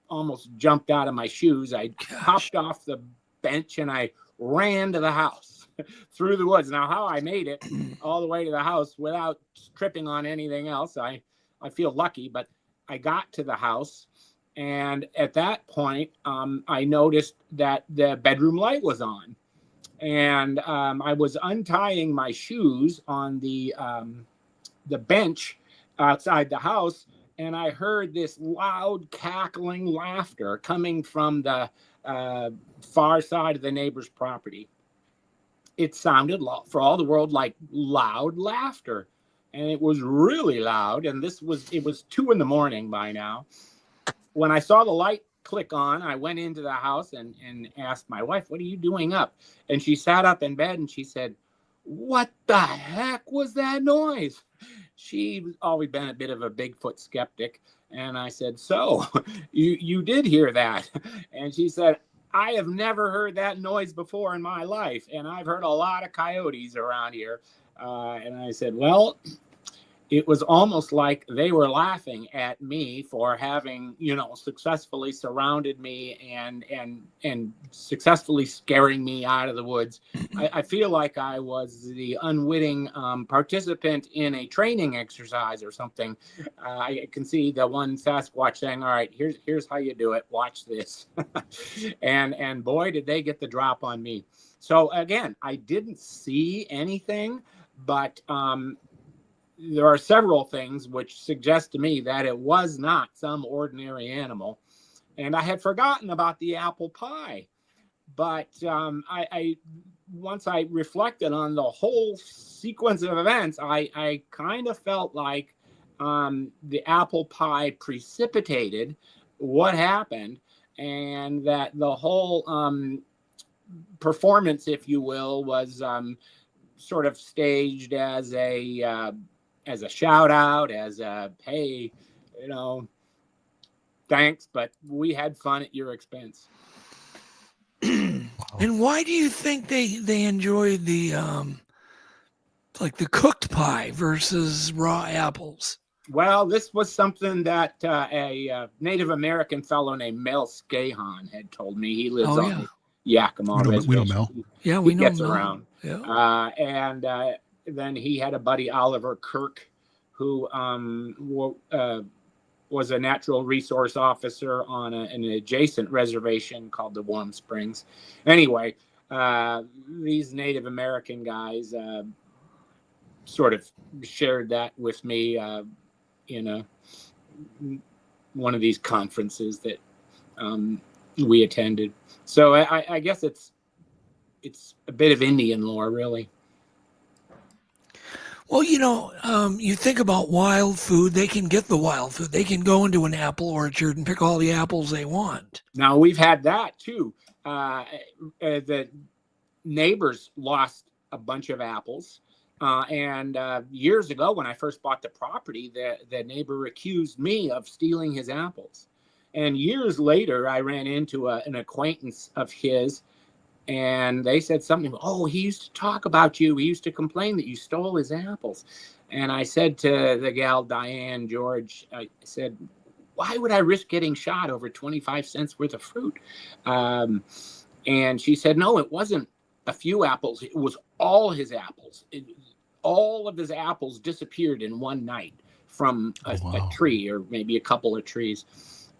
almost jumped out of my shoes. I hopped off the bench and I ran to the house through the woods. Now, how I made it all the way to the house without tripping on anything else, I feel lucky, but I got to the house. And at that point, I noticed that the bedroom light was on. And I was untying my shoes on the bench outside the house, and I heard this loud cackling laughter coming from the far side of the neighbor's property. It sounded for all the world like loud laughter. and it was really loud. And it was 2 a.m. by now. When I saw the light click on, I went into the house and asked my wife, "What are you doing up?" And she sat up in bed and she said, "What the heck was that noise?" She's always been a bit of a Bigfoot skeptic. And I said, "So you did hear that?" And she said, "I have never heard that noise before in my life. And I've heard a lot of coyotes around here." And I said, "Well, it was almost like they were laughing at me for having, successfully surrounded me and successfully scaring me out of the woods." I feel like I was the unwitting participant in a training exercise or something. I can see the one Sasquatch saying, "All right, here's how you do it. Watch this." and boy, did they get the drop on me. So again, I didn't see anything, but there are several things which suggest to me that it was not some ordinary animal. And I had forgotten about the apple pie. But I once I reflected on the whole sequence of events, I kind of felt like the apple pie precipitated what happened, and that the whole performance, if you will, was sort of staged as a shout out, as a, "Hey, thanks, but we had fun at your expense." And why do you think they enjoyed the cooked pie versus raw apples? Well, this was something that a Native American fellow named Mel Scahan had told me. He lives on the Yakima Reservation. We know Mel. Yeah, we know gets Mel. around. Yeah. And then he had a buddy, Oliver Kirk, who was a natural resource officer on an adjacent reservation called the Warm Springs. Anyway, these Native American guys sort of shared that with me in one of these conferences that we attended. So I guess it's a bit of Indian lore, really. Well, you think about wild food. They can get the wild food. They can go into an apple orchard and pick all the apples they want. Now, we've had that, too. The neighbors lost a bunch of apples. And years ago, when I first bought the property, the neighbor accused me of stealing his apples. And years later, I ran into an acquaintance of his, and they said something, "Oh, he used to talk about you. He used to complain that you stole his apples." And I said to the gal, Diane George, I said, "Why would I risk getting shot over 25 cents worth of fruit?" And she said, "No, it wasn't a few apples. It was all his apples. All of his apples disappeared in one night from a tree, or maybe a couple of trees."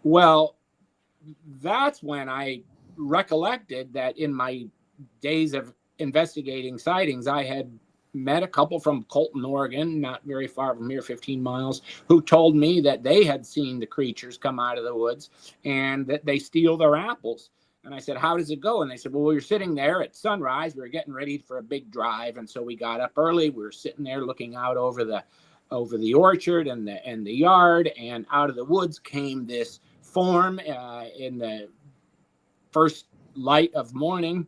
Well, that's when I recollected that in my days of investigating sightings, I had met a couple from Colton, Oregon, not very far from here, 15 miles, who told me that they had seen the creatures come out of the woods and that they steal their apples. And I said, "How does it go?" And they said, "Well, we were sitting there at sunrise. We were getting ready for a big drive. And so we got up early. We were sitting there looking out over the orchard and the yard. And out of the woods came this form in the first light of morning.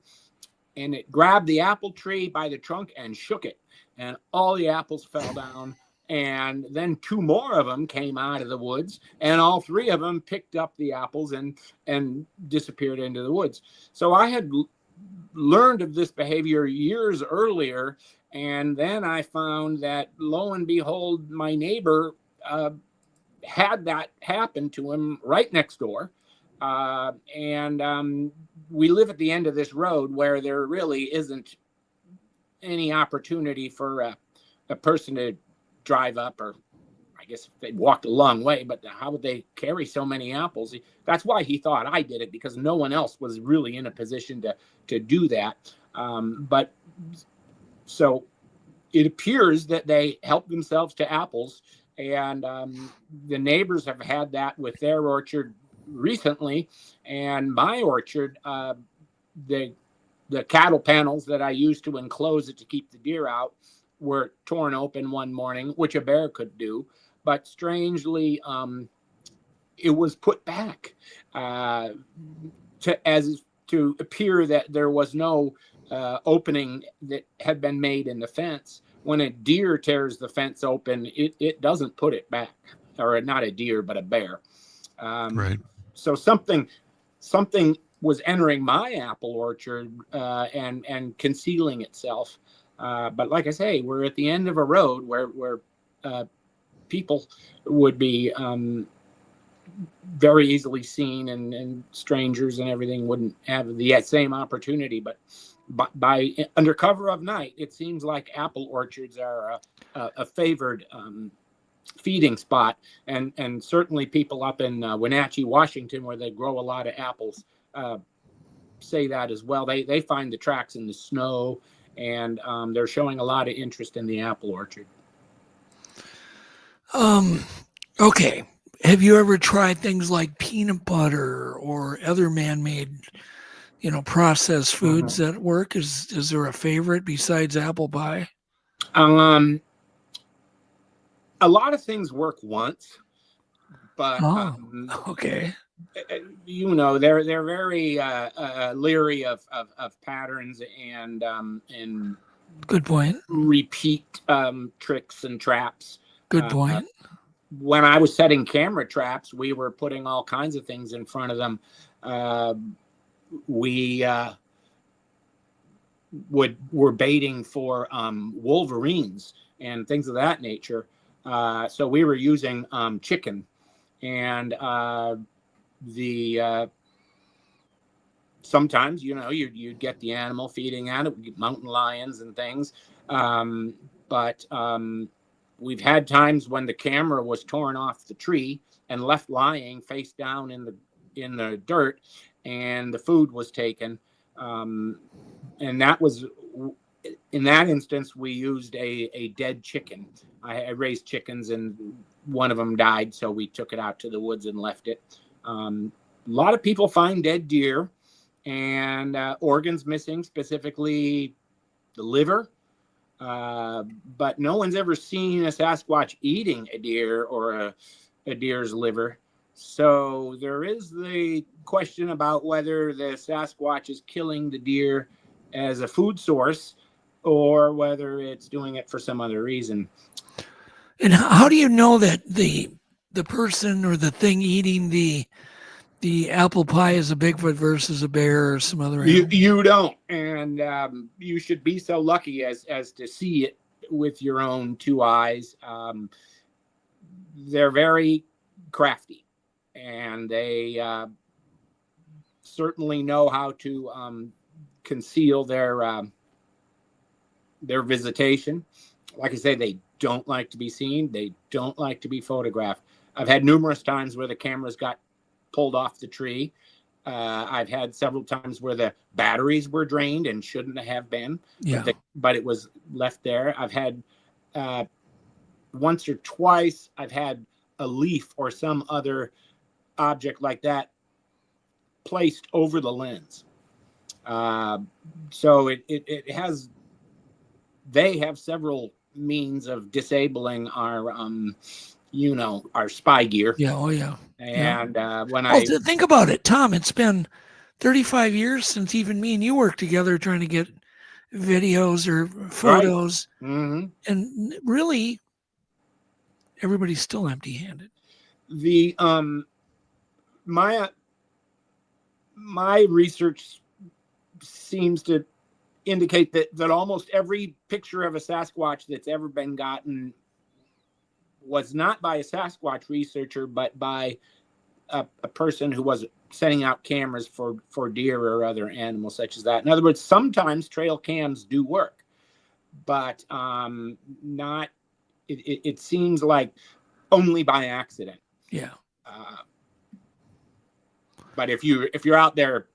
And it grabbed the apple tree by the trunk and shook it. And all the apples fell down. And then 2 more of them came out of the woods, and all 3 of them picked up the apples and disappeared into the woods. So I had learned of this behavior years earlier, and then I found that, lo and behold, my neighbor had that happen to him right next door. And we live at the end of this road where there really isn't any opportunity for a person to drive up, or I guess if they walked a long way, but how would they carry so many apples? That's why he thought I did it, because no one else was really in a position to do that. But so it appears that they helped themselves to apples, and the neighbors have had that with their orchard recently. And my orchard, the cattle panels that I use to enclose it to keep the deer out, were torn open one morning, which a bear could do, but strangely, it was put back to appear that there was no opening that had been made in the fence. When a deer tears the fence open, it doesn't put it back, or not a deer, but a bear. Right. So something was entering my apple orchard and concealing itself. But like I say, we're at the end of a road where people would be very easily seen, and strangers and everything wouldn't have the same opportunity. But by under cover of night, it seems like apple orchards are a favored feeding spot, and certainly people up in Wenatchee, Washington, where they grow a lot of apples, say that as well. They find the tracks in the snow, and they're showing a lot of interest in the apple orchard. Okay. Have you ever tried things like peanut butter or other man-made, processed foods that work? Is there a favorite besides apple pie? A lot of things work once, but okay. They're very leery of patterns and good point. Repeat tricks and traps. Good point. When I was setting camera traps, we were putting all kinds of things in front of them. We were baiting for wolverines and things of that nature. So we were using chicken, and sometimes you'd get the animal feeding on it, mountain lions and things, but we've had times when the camera was torn off the tree and left lying face down in the dirt, and the food was taken. And that was, in that instance, we used a dead chicken. I raised chickens, and one of them died, so we took it out to the woods and left it. A lot of people find dead deer and organs missing, specifically the liver. But no one's ever seen a Sasquatch eating a deer or a deer's liver. So there is the question about whether the Sasquatch is killing the deer as a food source or whether it's doing it for some other reason. And how do you know that the person or the thing eating the apple pie is a Bigfoot versus a bear or some other animal? You don't, and you should be so lucky as to see it with your own two eyes. They're very crafty, and they certainly know how to conceal their visitation. Like I say, they don't like to be seen. They don't like to be photographed. I've had numerous times where the cameras got pulled off the tree. I've had several times where the batteries were drained and shouldn't have been, but it was left there. I've had once or twice, I've had a leaf or some other object like that placed over the lens. So it has, they have several means of disabling our our spy gear. Yeah. Oh yeah. And think about it, Tom, it's been 35 years since even me and you worked together trying to get videos or photos. Right. Mm-hmm. And really everybody's still empty-handed. The my research seems to indicate that almost every picture of a Sasquatch that's ever been gotten was not by a Sasquatch researcher, but by a person who was setting out cameras for deer or other animals such as that. In other words, sometimes trail cams do work, but not. It seems like only by accident. Yeah. But if you're out there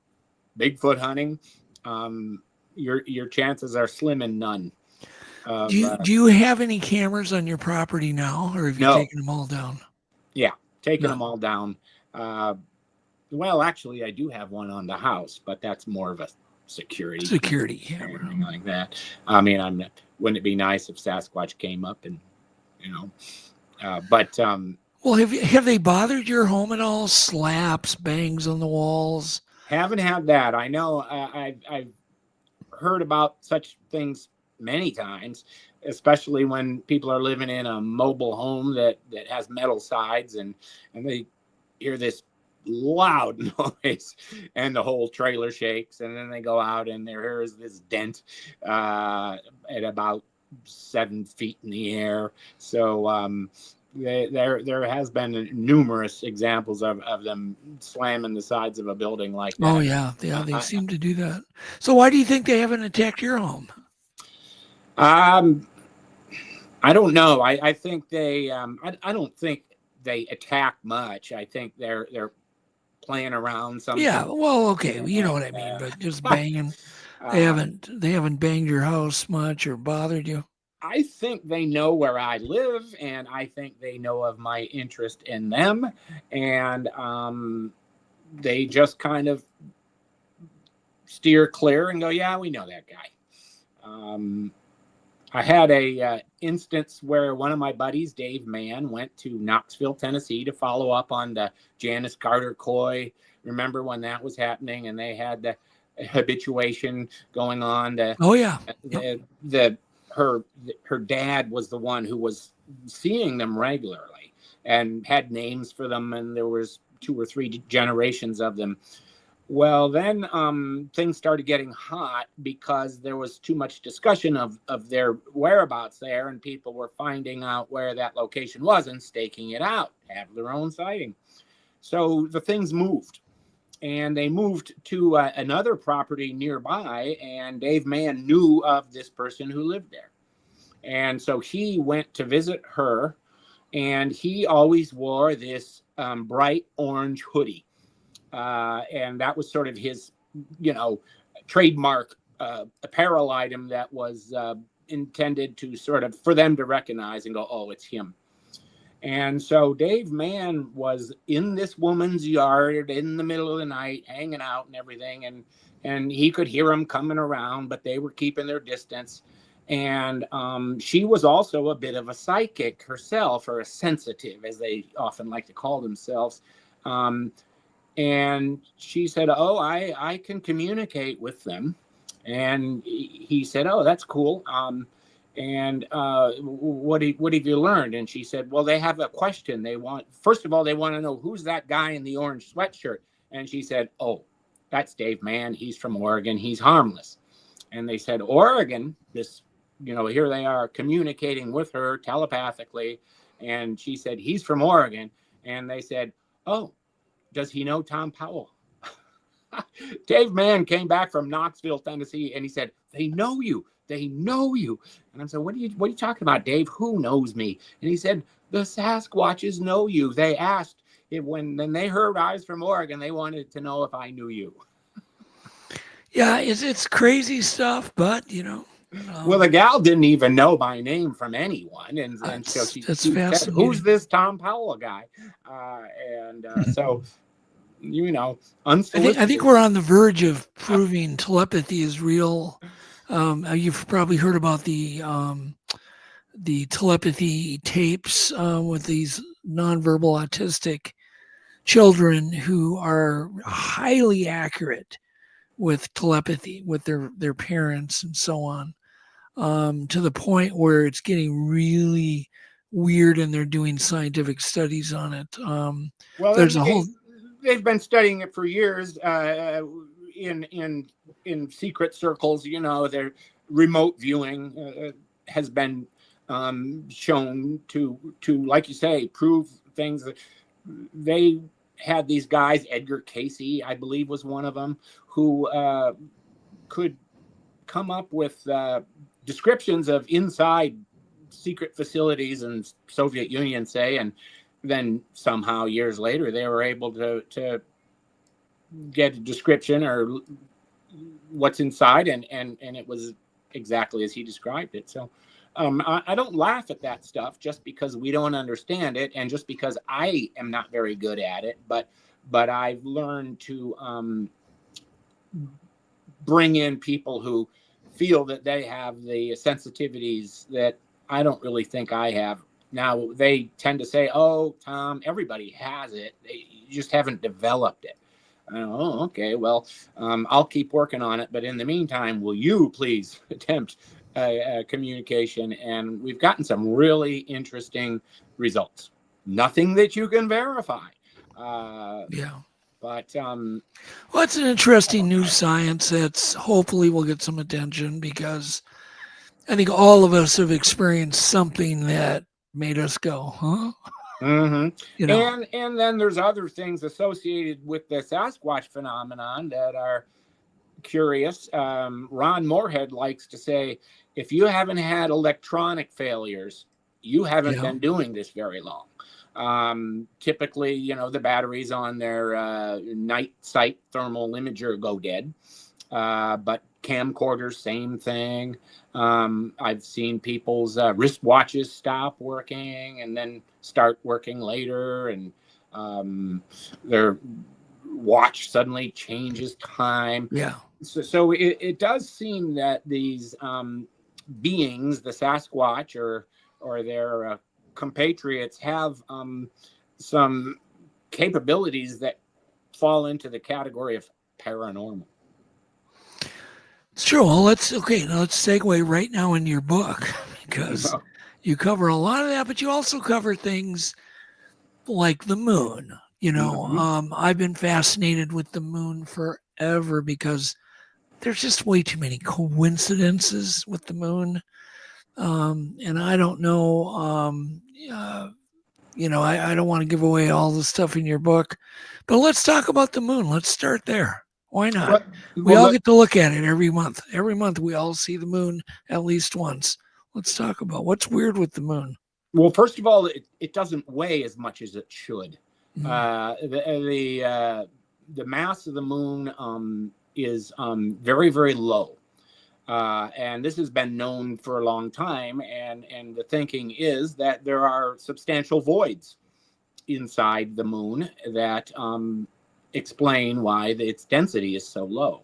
Bigfoot hunting, your chances are slim and none. Do you have any cameras on your property now, or have you taken them all down? Yeah, taken them all down. Well, actually, I do have one on the house, but that's more of a security camera, anything like that. I mean, wouldn't it be nice if Sasquatch came up and, well, have they bothered your home at all? Slaps, bangs on the walls? Haven't had that. I know I've heard about such things many times, especially when people are living in a mobile home that has metal sides and they hear this loud noise and the whole trailer shakes, and then they go out and there is this dent at about 7 feet in the air. So there has been numerous examples of them slamming the sides of a building like that. Oh yeah, they seem to do that. So why do you think they haven't attacked your home? I don't know. I think they I don't think they attack much. I think they're playing around something. Yeah, well, okay, you know what I mean, but just banging. They haven't banged your house much or bothered you. I think they know where I live, and I think they know of my interest in them, and they just kind of steer clear and go, yeah, we know that guy. I had a instance where one of my buddies, Dave Mann, went to Knoxville, Tennessee to follow up on the Janice Carter Coy. Remember when that was happening and they had the habituation going on? Oh yeah. Her dad was the one who was seeing them regularly and had names for them, and there was 2 or 3 generations of them. Well, then things started getting hot because there was too much discussion of their whereabouts there, and people were finding out where that location was and staking it out, have their own sighting. So the things moved, and they moved to another property nearby, and Dave Mann knew of this person who lived there. And so he went to visit her, and he always wore this bright orange hoodie. And that was sort of his, trademark apparel item that was intended to sort of, for them to recognize and go, oh, it's him. And so Dave Mann was in this woman's yard in the middle of the night, hanging out and everything. And he could hear them coming around, but they were keeping their distance. And she was also a bit of a psychic herself, or a sensitive, as they often like to call themselves. And she said, oh, I can communicate with them. And he said, oh, that's cool. And what have you learned? And she said, well, they have a question. First of all, they want to know, who's that guy in the orange sweatshirt? And she said, oh, that's Dave Mann. He's from Oregon. He's harmless. And they said, Oregon, here they are communicating with her telepathically. And she said, he's from Oregon. And they said, oh, does he know Thom Powell? Dave Mann came back from Knoxville, Tennessee, and he said, they know you. They know you. And I said, what are you talking about, Dave? Who knows me? And he said, the Sasquatches know you. They asked when they heard I was from Oregon, they wanted to know if I knew you. Yeah, it's crazy stuff, but well, the gal didn't even know my name from anyone, and so she said, "Who's this Tom Powell guy?" So, unsolicited. I think we're on the verge of proving telepathy is real. You've probably heard about the telepathy tapes with these nonverbal autistic children who are highly accurate with telepathy with their parents and so on, to the point where it's getting really weird, and they're doing scientific studies on it. Well, they've been studying it for years in secret circles. Their remote viewing has been shown to, like you say, prove things. They had these guys, Edgar Casey, I believe, was one of them, who could come up with descriptions of inside secret facilities in Soviet Union, say, and then somehow years later they were able to get a description or what's inside, and it was exactly as he described it. So I don't laugh at that stuff just because we don't understand it, and just because I am not very good at it, but I've learned to bring in people who feel that they have the sensitivities that I don't really think I have. Now, they tend to say, oh, Tom, everybody has it. You just haven't developed it. Oh, okay. Well, I'll keep working on it. But in the meantime, will you please attempt communication? And we've gotten some really interesting results. Nothing that you can verify. Yeah. But well, it's an interesting new science that's hopefully will get some attention, because I think all of us have experienced something that made us go, huh? Mm-hmm. You know? And then there's other things associated with the Sasquatch phenomenon that are curious. Ron Moorhead likes to say, if you haven't had electronic failures, you haven't been doing this very long. Typically, you know, the batteries on their night sight thermal imager go dead, but camcorders, same thing. I've seen people's wristwatches stop working and then start working later, and their watch suddenly changes time. Yeah. So it does seem that these beings, the Sasquatch or their compatriots, have some capabilities that fall into the category of paranormal. It's true. Well, let's segue right now into your book, because you cover a lot of that, but you also cover things like the moon. You know, I've been fascinated with the moon forever because there's just way too many coincidences with the moon. And I don't know, you know, I don't want to give away all the stuff in your book, but let's talk about the moon. Let's start there. Why not? We all get to look at it every month. Every month we all see the moon at least once. Let's talk about what's weird with the moon. Well, first of all, it doesn't weigh as much as it should. The mass of the moon is very, very low. And this has been known for a long time. And the thinking is that there are substantial voids inside the moon that explain why its density is so low.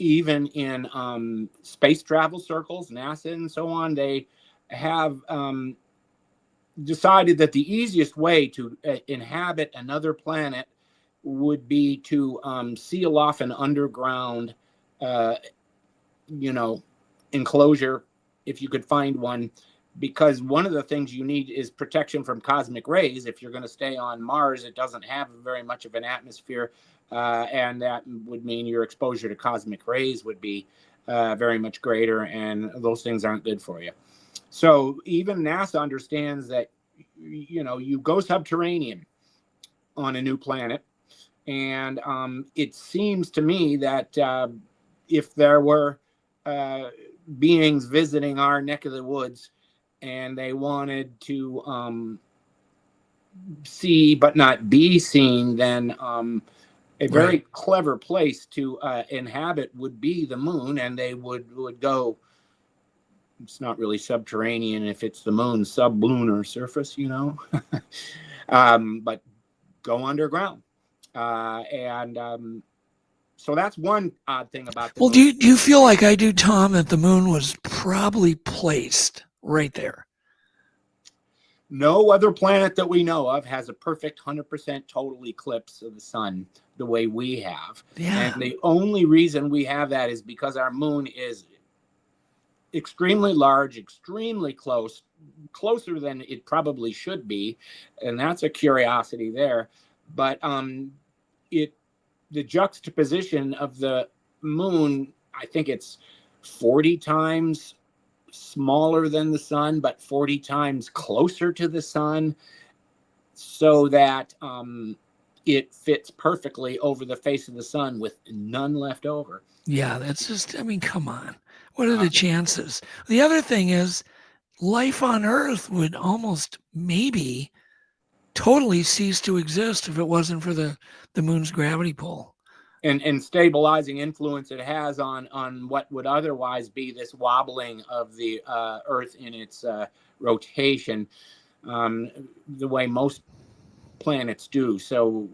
Even in space travel circles, NASA and so on, they have decided that the easiest way to inhabit another planet would be to seal off an underground enclosure, if you could find one, because one of the things you need is protection from cosmic rays. If you're going to stay on Mars, it doesn't have very much of an atmosphere, and that would mean your exposure to cosmic rays would be very much greater, and those things aren't good for you. So even NASA understands that, you know, you go subterranean on a new planet, and it seems to me that if there were beings visiting our neck of the woods and they wanted to see but not be seen, then a very clever place to inhabit would be the moon, and they would go, it's not really subterranean if it's the moon's sublunar surface, you know, but go underground. So that's one odd thing about the moon. Do you feel like I do, Tom, that the moon was probably placed right there? No other planet that we know of has a perfect 100% total eclipse of the sun the way we have. Yeah. And the only reason we have that is because our moon is extremely large, extremely close, closer than it probably should be. And that's a curiosity there. But the juxtaposition of the moon, I think it's 40 times smaller than the sun, but 40 times closer to the sun, so that it fits perfectly over the face of the sun with none left over. Yeah, that's just, I mean, come on. What are the chances? The other thing is, life on Earth would almost maybe totally cease to exist if it wasn't for the moon's gravity pull. And stabilizing influence it has on what would otherwise be this wobbling of the Earth in its rotation, the way most planets do. So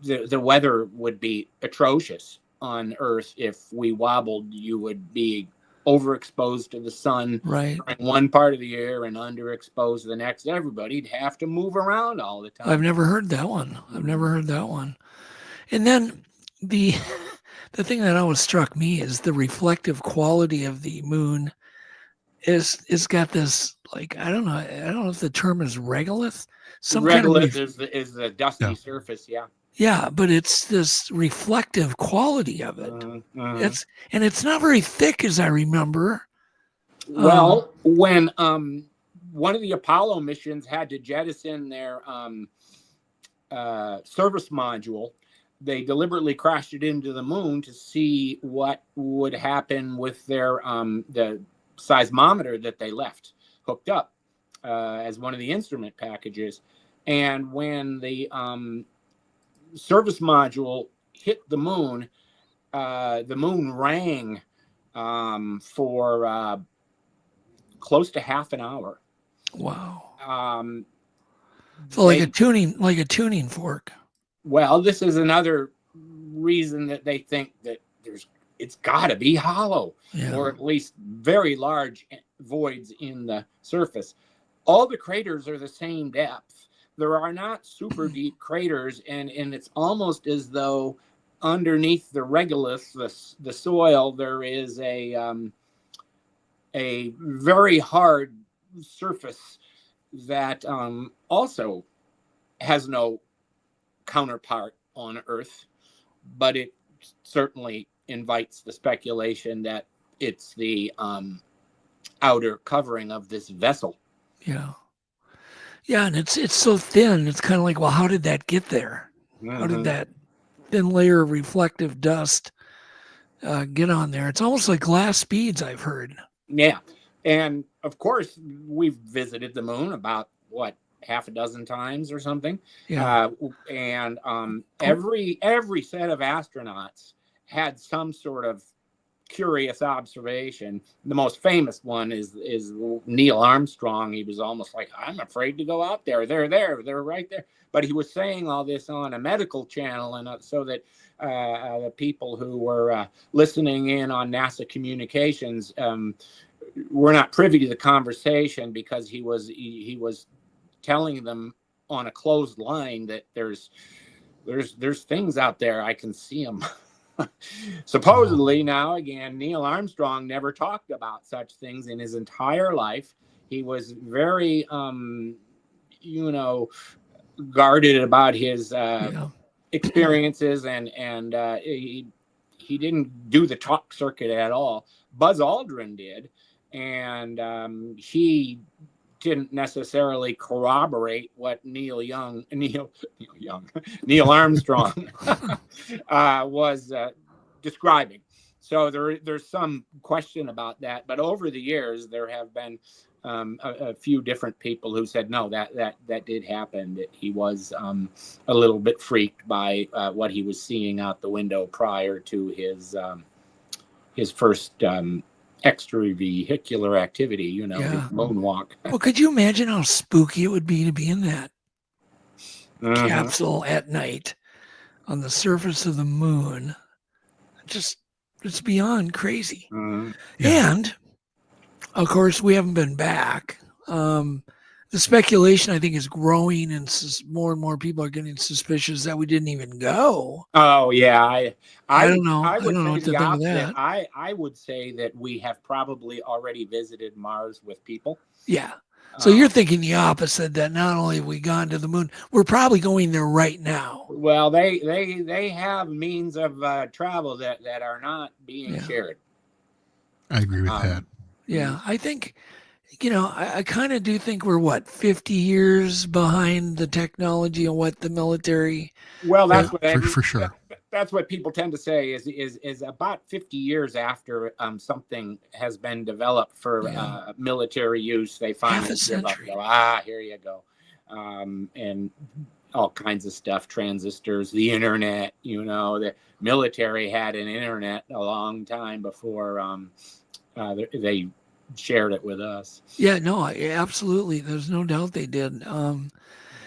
the weather would be atrocious on Earth, if we wobbled, you would be overexposed to the sun right during one part of the year and underexposed the next. Everybody'd have to move around all the time. I've never heard that one. And then the thing that always struck me is the reflective quality of the moon is got this, like, I don't know if the term is regolith. Regolith is the dusty surface, yeah, but it's this reflective quality of it. It's not very thick, as I remember. Well, when one of the Apollo missions had to jettison their service module, they deliberately crashed it into the moon to see what would happen with their the seismometer that they left hooked up as one of the instrument packages. And when the service module hit the moon rang for close to half an hour. Wow. So like a tuning fork. Well, this is another reason that they think that it's got to be hollow, or at least very large voids in the surface. All the craters are the same depth. There are not super deep craters, and it's almost as though underneath the regolith, the soil, there is a very hard surface that also has no counterpart on Earth, but it certainly invites the speculation that it's the outer covering of this vessel. Yeah, and it's so thin. It's kind of like, well, how did that get there? How did that thin layer of reflective dust get on there? It's almost like glass beads, I've heard. Yeah, and of course, we've visited the moon about, half a dozen times or something. And every set of astronauts had some sort of curious observation. The most famous one is Neil Armstrong. He was almost like, I'm afraid to go out there. They're right there. But he was saying all this on a medical channel, and so that the people who were listening in on NASA communications were not privy to the conversation, because he was telling them on a closed line that there's things out there. I can see them. Supposedly, now again, Neil Armstrong never talked about such things in his entire life. He was very, guarded about his experiences, and he didn't do the talk circuit at all. Buzz Aldrin did, and he didn't necessarily corroborate what Neil Armstrong was describing. So there's some question about that. But over the years, there have been a few different people who said, no, that did happen. That he was a little bit freaked by what he was seeing out the window prior to his first extravehicular activity, his moonwalk. Well, could you imagine how spooky it would be to be in that capsule at night on the surface of the moon? It's beyond crazy. And of course, we haven't been back. The speculation, I think, is growing, and more and more people are getting suspicious that we didn't even go. Oh yeah, I don't know. I don't know what to think of that. I would say that we have probably already visited Mars with people. Yeah. So you're thinking the opposite, that not only have we gone to the moon, we're probably going there right now. Well, they have means of travel that are not being shared. I agree with that. Yeah, I think, I kind of do think we're 50 years behind the technology and what the military. Well, that's for sure. That's what people tend to say is about 50 years after something has been developed for military use, they finally give up. Here you go, and all kinds of stuff, transistors, the internet. The military had an internet a long time before they shared it with us. Yeah, no, absolutely. There's no doubt they did.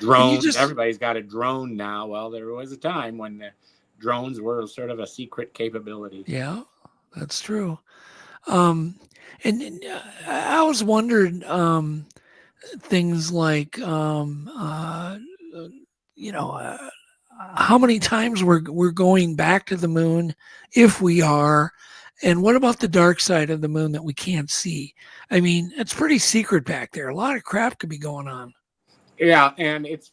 Drones. Everybody's got a drone now. Well, there was a time when drones were sort of a secret capability. Yeah, that's true. And I was wondering things like, how many times we're going back to the moon, if we are, and what about the dark side of the moon that we can't see? I mean, it's pretty secret back there. A lot of crap could be going on. Yeah, and it's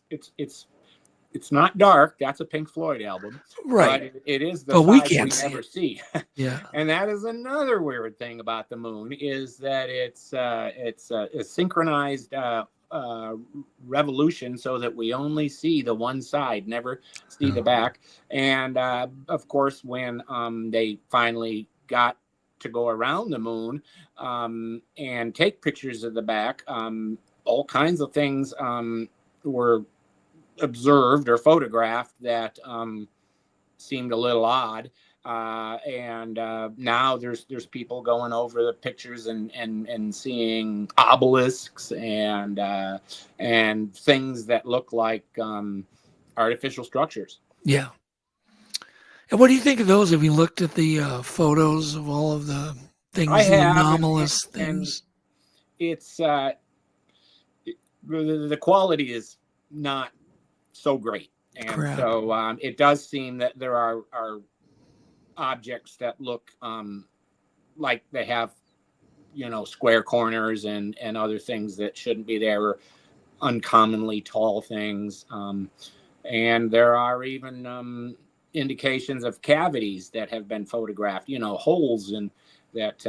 not dark. That's a Pink Floyd album, right? But it is the but we side can't we never see. Yeah, and that is another weird thing about the moon is that it's a synchronized revolution, so that we only see the one side, never see the back. And of course, when they finally got to go around the moon and take pictures of the back, all kinds of things were observed or photographed that seemed a little odd. And now there's people going over the pictures and seeing obelisks and things that look like artificial structures. Yeah. And what do you think of those? Have you looked at the photos of all of the things, anomalous things? And it's the quality is not so great, and Correct. So it does seem that there are objects that look like they have, square corners and other things that shouldn't be there, or uncommonly tall things. And there are even indications of cavities that have been photographed, holes in that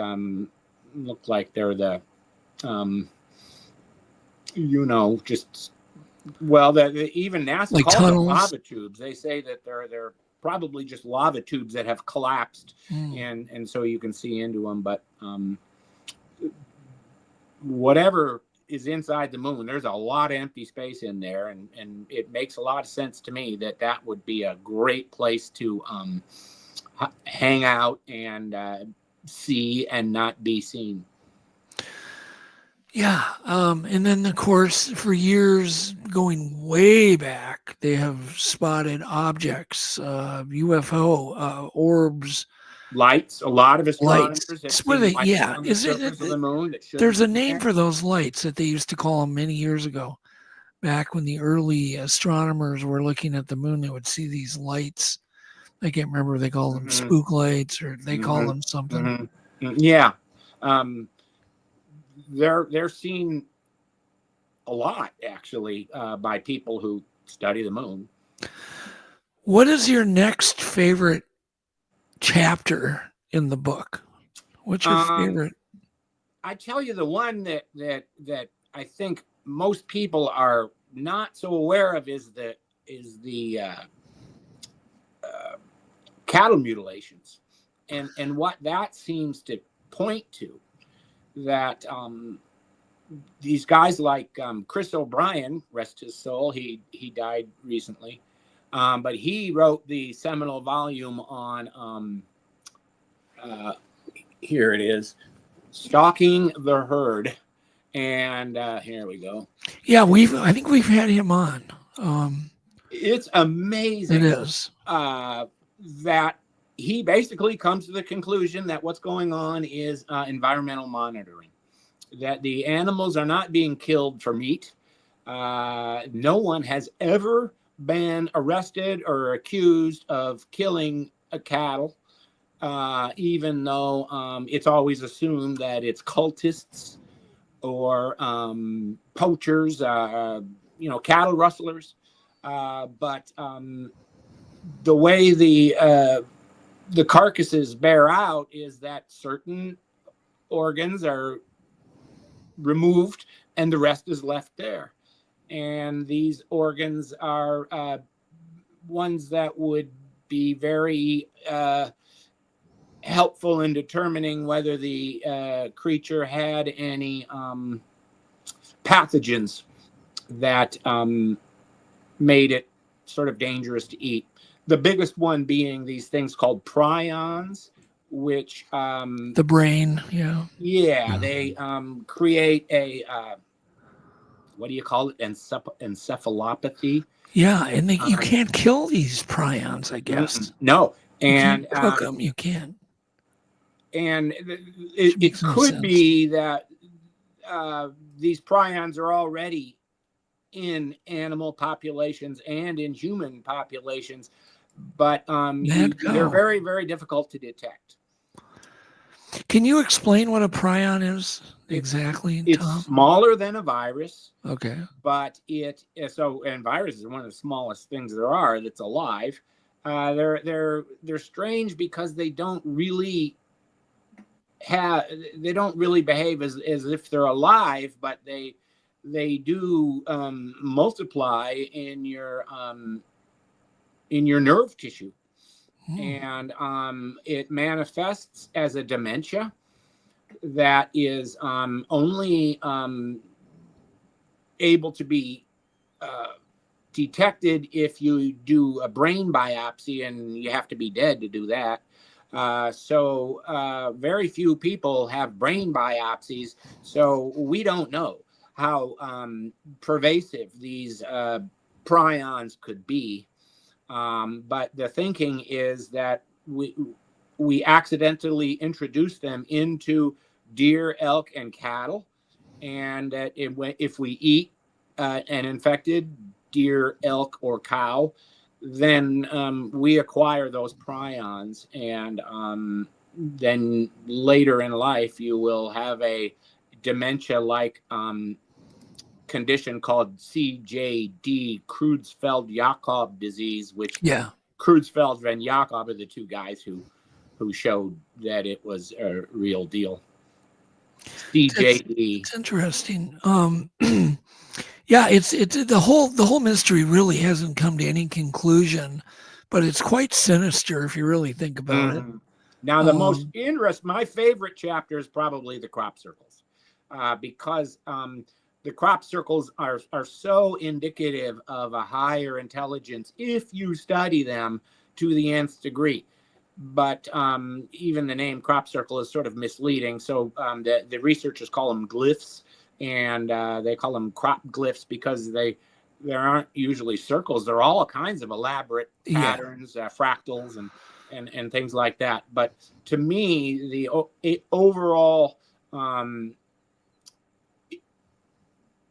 look like they're the, just, well, even NASA like calls them tunnels? lava tubes. They say that they're probably just lava tubes that have collapsed, and so you can see into them. But whatever is inside the moon, there's a lot of empty space in there, and it makes a lot of sense to me that would be a great place to hang out and see and not be seen. Yeah. And then, of course, for years, going way back, they have spotted objects, UFO, orbs. Lights. A lot of astronomers lights. have It's where seen they, lights yeah. on the Is it, surface of the moon that shouldn't there's a be name there. for those lights that they used to call them many years ago. Back when the early astronomers were looking at the moon, they would see these lights. I can't remember if they call them spook lights or they call them something. Yeah. They're seen a lot, actually, by people who study the moon. What is your next favorite chapter in the book? What's your favorite? I tell you, the one that I think most people are not so aware of is the cattle mutilations, and what that seems to point to, that these guys like Chris O'Brien, rest his soul, he died recently, but he wrote the seminal volume on here it is, Stalking the Herd. And here we go. Yeah, I think we've had him on. It's amazing. It is. That he basically comes to the conclusion that what's going on is environmental monitoring, that the animals are not being killed for meat. No one has ever been arrested or accused of killing a cattle, even though it's always assumed that it's cultists or poachers, cattle rustlers. But the way the carcasses bear out is that certain organs are removed and the rest is left there. And these organs are ones that would be very helpful in determining whether the creature had any pathogens that made it sort of dangerous to eat. The biggest one being these things called prions, which the brain, they create a what do you call it, encephalopathy, Yeah, and you can't kill these prions, I guess. No, and you cook them. You can't. And it could be that these prions are already in animal populations and in human populations, but they're very, very difficult to detect. Can you explain what a prion is exactly, It's Tom? smaller than a virus. Okay. But and viruses are one of the smallest things there are that's alive. They're strange because they don't really behave as if they're alive, but they do multiply in your nerve tissue. And it manifests as a dementia that is only able to be detected if you do a brain biopsy, and you have to be dead to do that. So very few people have brain biopsies, so we don't know how pervasive these prions could be. But the thinking is that we accidentally introduced them into deer, elk, and cattle, and that if we eat an infected deer, elk, or cow, then we acquire those prions, and then later in life you will have a dementia-like condition called CJD, Creutzfeldt-Jakob disease, which Creutzfeldt and Jakob are the two guys who showed that it was a real deal. CJD. It's interesting. Yeah, it's the whole mystery really hasn't come to any conclusion, but it's quite sinister if you really think about it. Now, the most my favorite chapter is probably the crop circles, because the crop circles are so indicative of a higher intelligence if you study them to the nth degree. But even the name crop circle is sort of misleading. So the researchers call them glyphs, and they call them crop glyphs because there aren't usually circles. They're all kinds of elaborate patterns, fractals, and things like that. But to me, the overall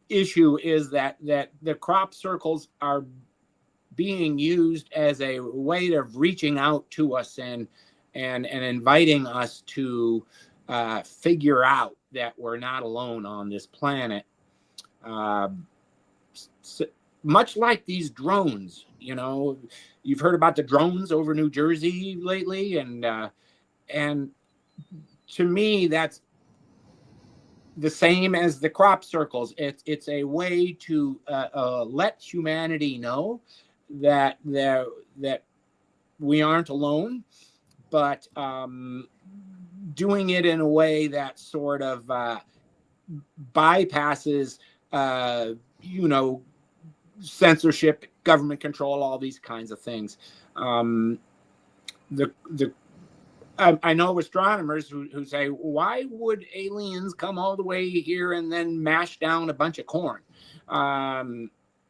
issue is that the crop circles are being used as a way of reaching out to us and inviting us to figure out that we're not alone on this planet. Much like these drones, you've heard about the drones over New Jersey lately, and to me, that's the same as the crop circles. It's a way to let humanity know that we aren't alone, but doing it in a way that sort of bypasses, censorship, government control, all these kinds of things. I know astronomers who say, why would aliens come all the way here and then mash down a bunch of corn?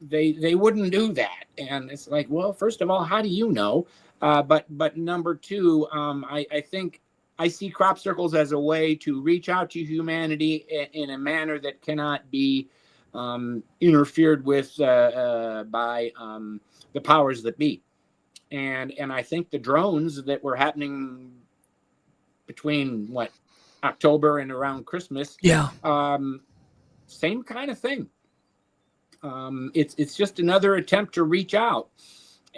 They wouldn't do that. And it's like, well, first of all, how do you know? But number two, I think I see crop circles as a way to reach out to humanity in a manner that cannot be interfered with by the powers that be. And I think the drones that were happening between October and around Christmas, same kind of thing. It's just another attempt to reach out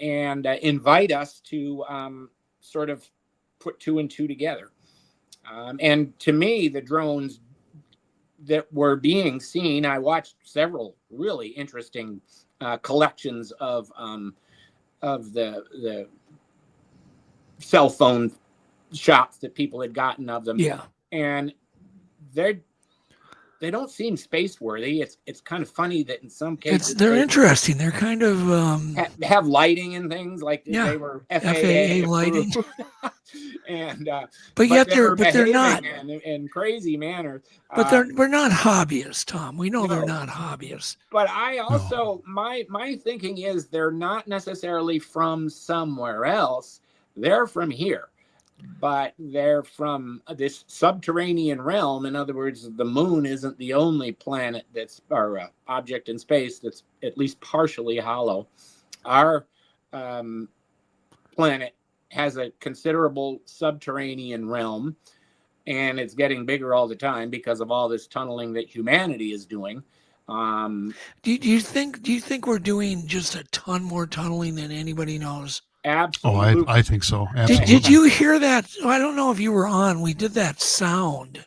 and invite us to sort of put two and two together. And to me, the drones that were being seen, I watched several really interesting collections of the cell phone shots that people had gotten of them. Yeah. And they don't seem space worthy. It's kind of funny that in some cases they're interesting. They're kind of have lighting and things like they were FAA lighting, and but yet they're not in crazy manner. But we're not hobbyists, Tom. We know they're not hobbyists. But I also my thinking is they're not necessarily from somewhere else. They're from here. But they're from this subterranean realm. In other words, the moon isn't the only planet or object in space that's at least partially hollow. Our planet has a considerable subterranean realm, and it's getting bigger all the time because of all this tunneling that humanity is doing. Do you think we're doing just a ton more tunneling than anybody knows? Absolutely. Oh, I think so. Did you hear that? I don't know if you were on. We did that sound.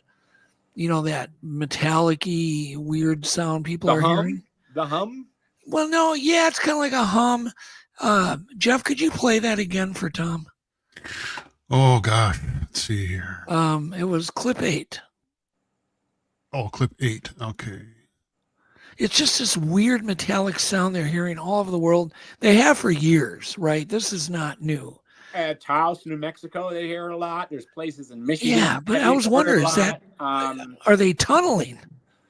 That metallic-y, weird sound people are hearing. The hum? Well, no, yeah, it's kind of like a hum. Jeff, could you play that again for Tom? Oh gosh, let's see here. It was clip 8. Oh, clip 8. Okay. It's just this weird metallic sound they're hearing all over the world. They have for years, right? This is not new. At Taos, New Mexico, they hear a lot. There's places in Michigan. Yeah, but I was wondering, are they tunneling?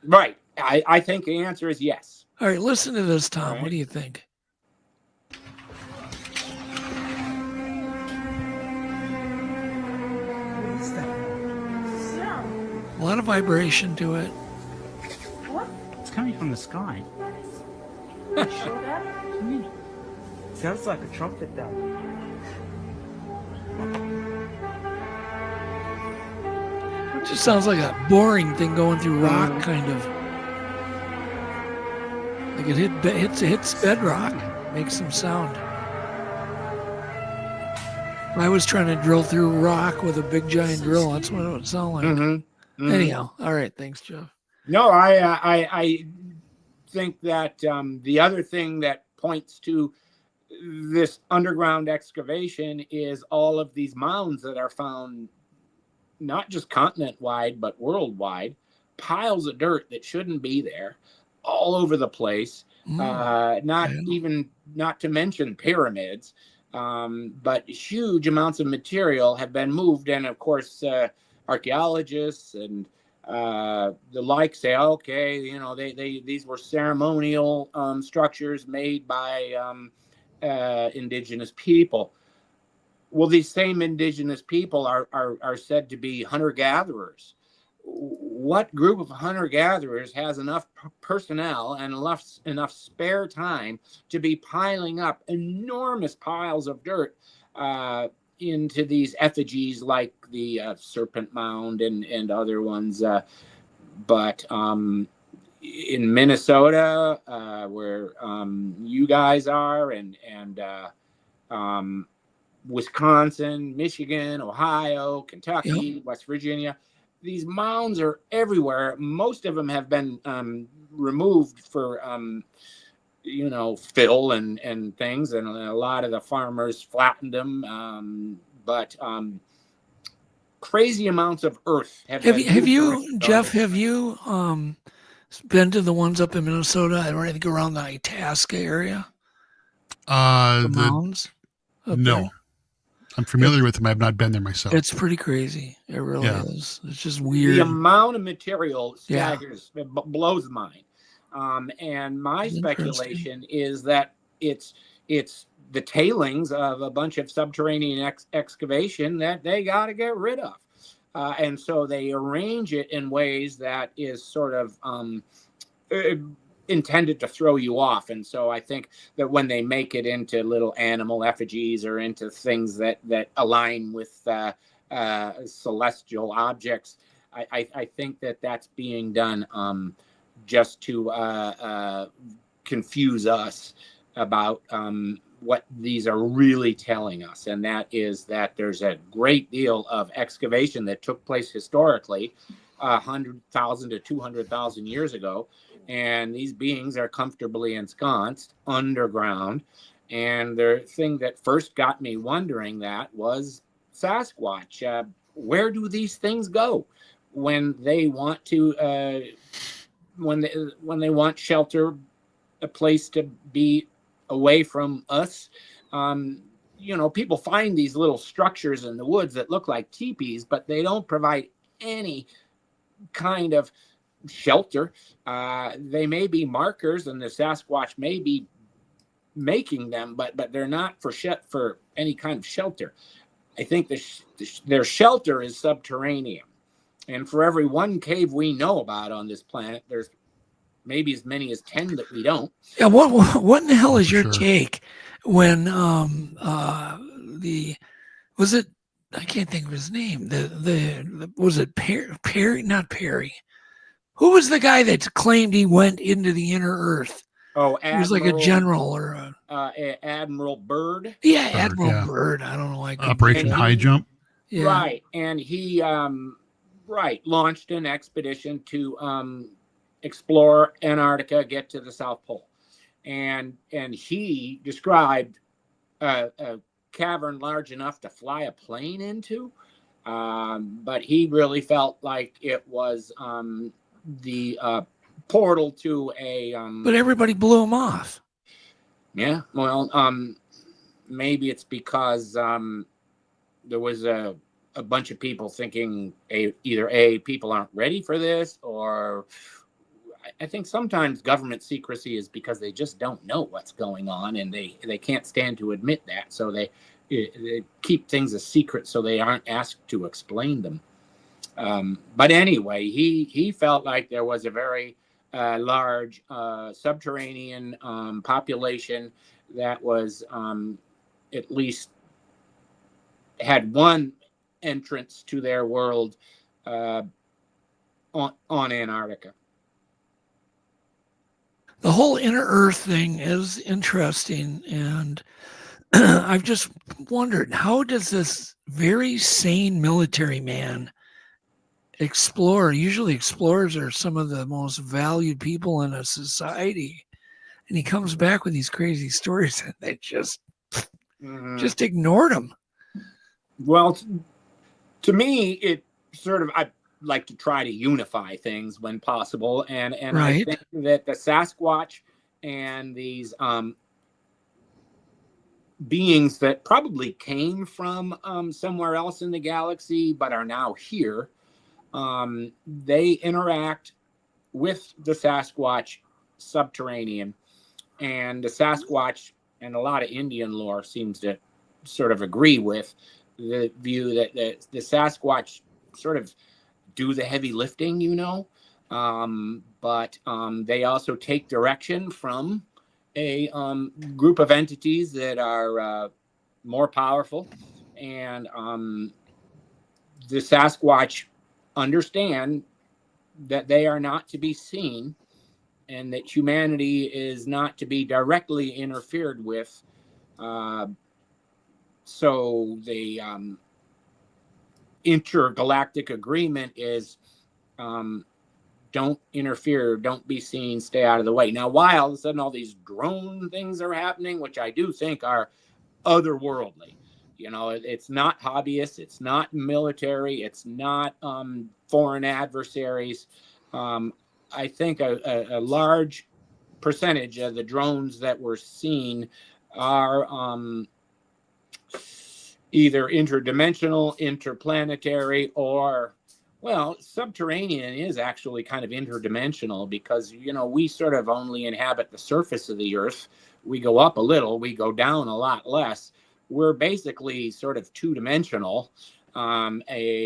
Right. I think the answer is yes. All right, listen to this, Tom. Right. What do you think? What is that? Sound. A lot of vibration to it. What? It's coming from the sky. Show that to me. Sounds like a trumpet down there. It just sounds like a boring thing going through rock, kind of. Like it hits bedrock, makes some sound. I was trying to drill through rock with a big giant drill. That's what it would sound like. Mm-hmm. Anyhow, all right, thanks, Jeff. No, I think that the other thing that points to this underground excavation is all of these mounds that are found not just continent-wide, but worldwide, piles of dirt that shouldn't be there all over the place. Not to mention pyramids, but huge amounts of material have been moved. And of course, archaeologists and the like say, okay, these were ceremonial structures made by indigenous people. Well, these same indigenous people are said to be hunter-gatherers. What group of hunter-gatherers has enough personnel and enough spare time to be piling up enormous piles of dirt into these effigies like the Serpent Mound and other ones? But in Minnesota, where you guys are, and Wisconsin, Michigan, Ohio, Kentucky, West Virginia, these mounds are everywhere. Most of them have been removed for, fill and things, and a lot of the farmers flattened them. But crazy amounts of earth have you, Jeff? Have you been to the ones up in Minnesota or anything around the Itasca area? The mounds? No. There? I'm familiar with them. I've not been there myself. It's pretty crazy. It really is. It's just weird. The amount of material staggers, blows mine. And my speculation is that it's the tailings of a bunch of subterranean excavation that they got to get rid of. And so they arrange it in ways that is sort of intended to throw you off. And so I think that when they make it into little animal effigies or into things that align with celestial objects, I think that that's being done just to confuse us about what these are really telling us. And that is that there's a great deal of excavation that took place historically 100,000 to 200,000 years ago. And these beings are comfortably ensconced underground. And the thing that first got me wondering that was Sasquatch. Where do these things go when they want to when they want shelter, a place to be away from us. People find these little structures in the woods that look like teepees, but they don't provide any kind of shelter. They may be markers, and the Sasquatch may be making them, but they're not for any kind of shelter. I think their shelter is subterranean. And for every one cave we know about on this planet, there's maybe as many as 10 that we don't. Yeah, what in the hell is your take when was it, I can't think of his name. Was it Perry? Not Perry. Who was the guy that claimed he went into the inner earth? Oh, he was like a general or Admiral Byrd. Yeah, Admiral Byrd. I don't know why. Operation High Jump. Yeah. Right, and he launched an expedition to explore Antarctica, get to the South Pole, and he described a cavern large enough to fly a plane into, but he really felt like it was the portal to a. But everybody blew him off. Yeah, well, maybe it's because there was a bunch of people thinking either people aren't ready for this, or I think sometimes government secrecy is because they just don't know what's going on, and they can't stand to admit that, so they keep things a secret so they aren't asked to explain them. But anyway, he felt like there was a very large subterranean population that was at least had one entrance to their world on Antarctica. The whole inner Earth thing is interesting, and I've just wondered, how does this very sane military man explore? Usually explorers are some of the most valued people in a society, and he comes back with these crazy stories and they just ignored him. Well, to me, it sort of, I like to try to unify things when possible, and right. I think that the Sasquatch and these beings that probably came from somewhere else in the galaxy but are now here, they interact with the Sasquatch subterranean, and the Sasquatch, and a lot of Indian lore seems to sort of agree with the view that the Sasquatch sort of do the heavy lifting, but they also take direction from a group of entities that are more powerful, and the Sasquatch understand that they are not to be seen, and that humanity is not to be directly interfered with. So the intergalactic agreement is don't interfere, don't be seen, stay out of the way. Now, why all of a sudden all these drone things are happening, which I do think are otherworldly. It's not hobbyists, it's not military, it's not foreign adversaries. I think a large percentage of the drones that were seen are either interdimensional, interplanetary, or, well, subterranean is actually kind of interdimensional, because, we sort of only inhabit the surface of the Earth. We go up a little, we go down a lot less. We're basically sort of two-dimensional. I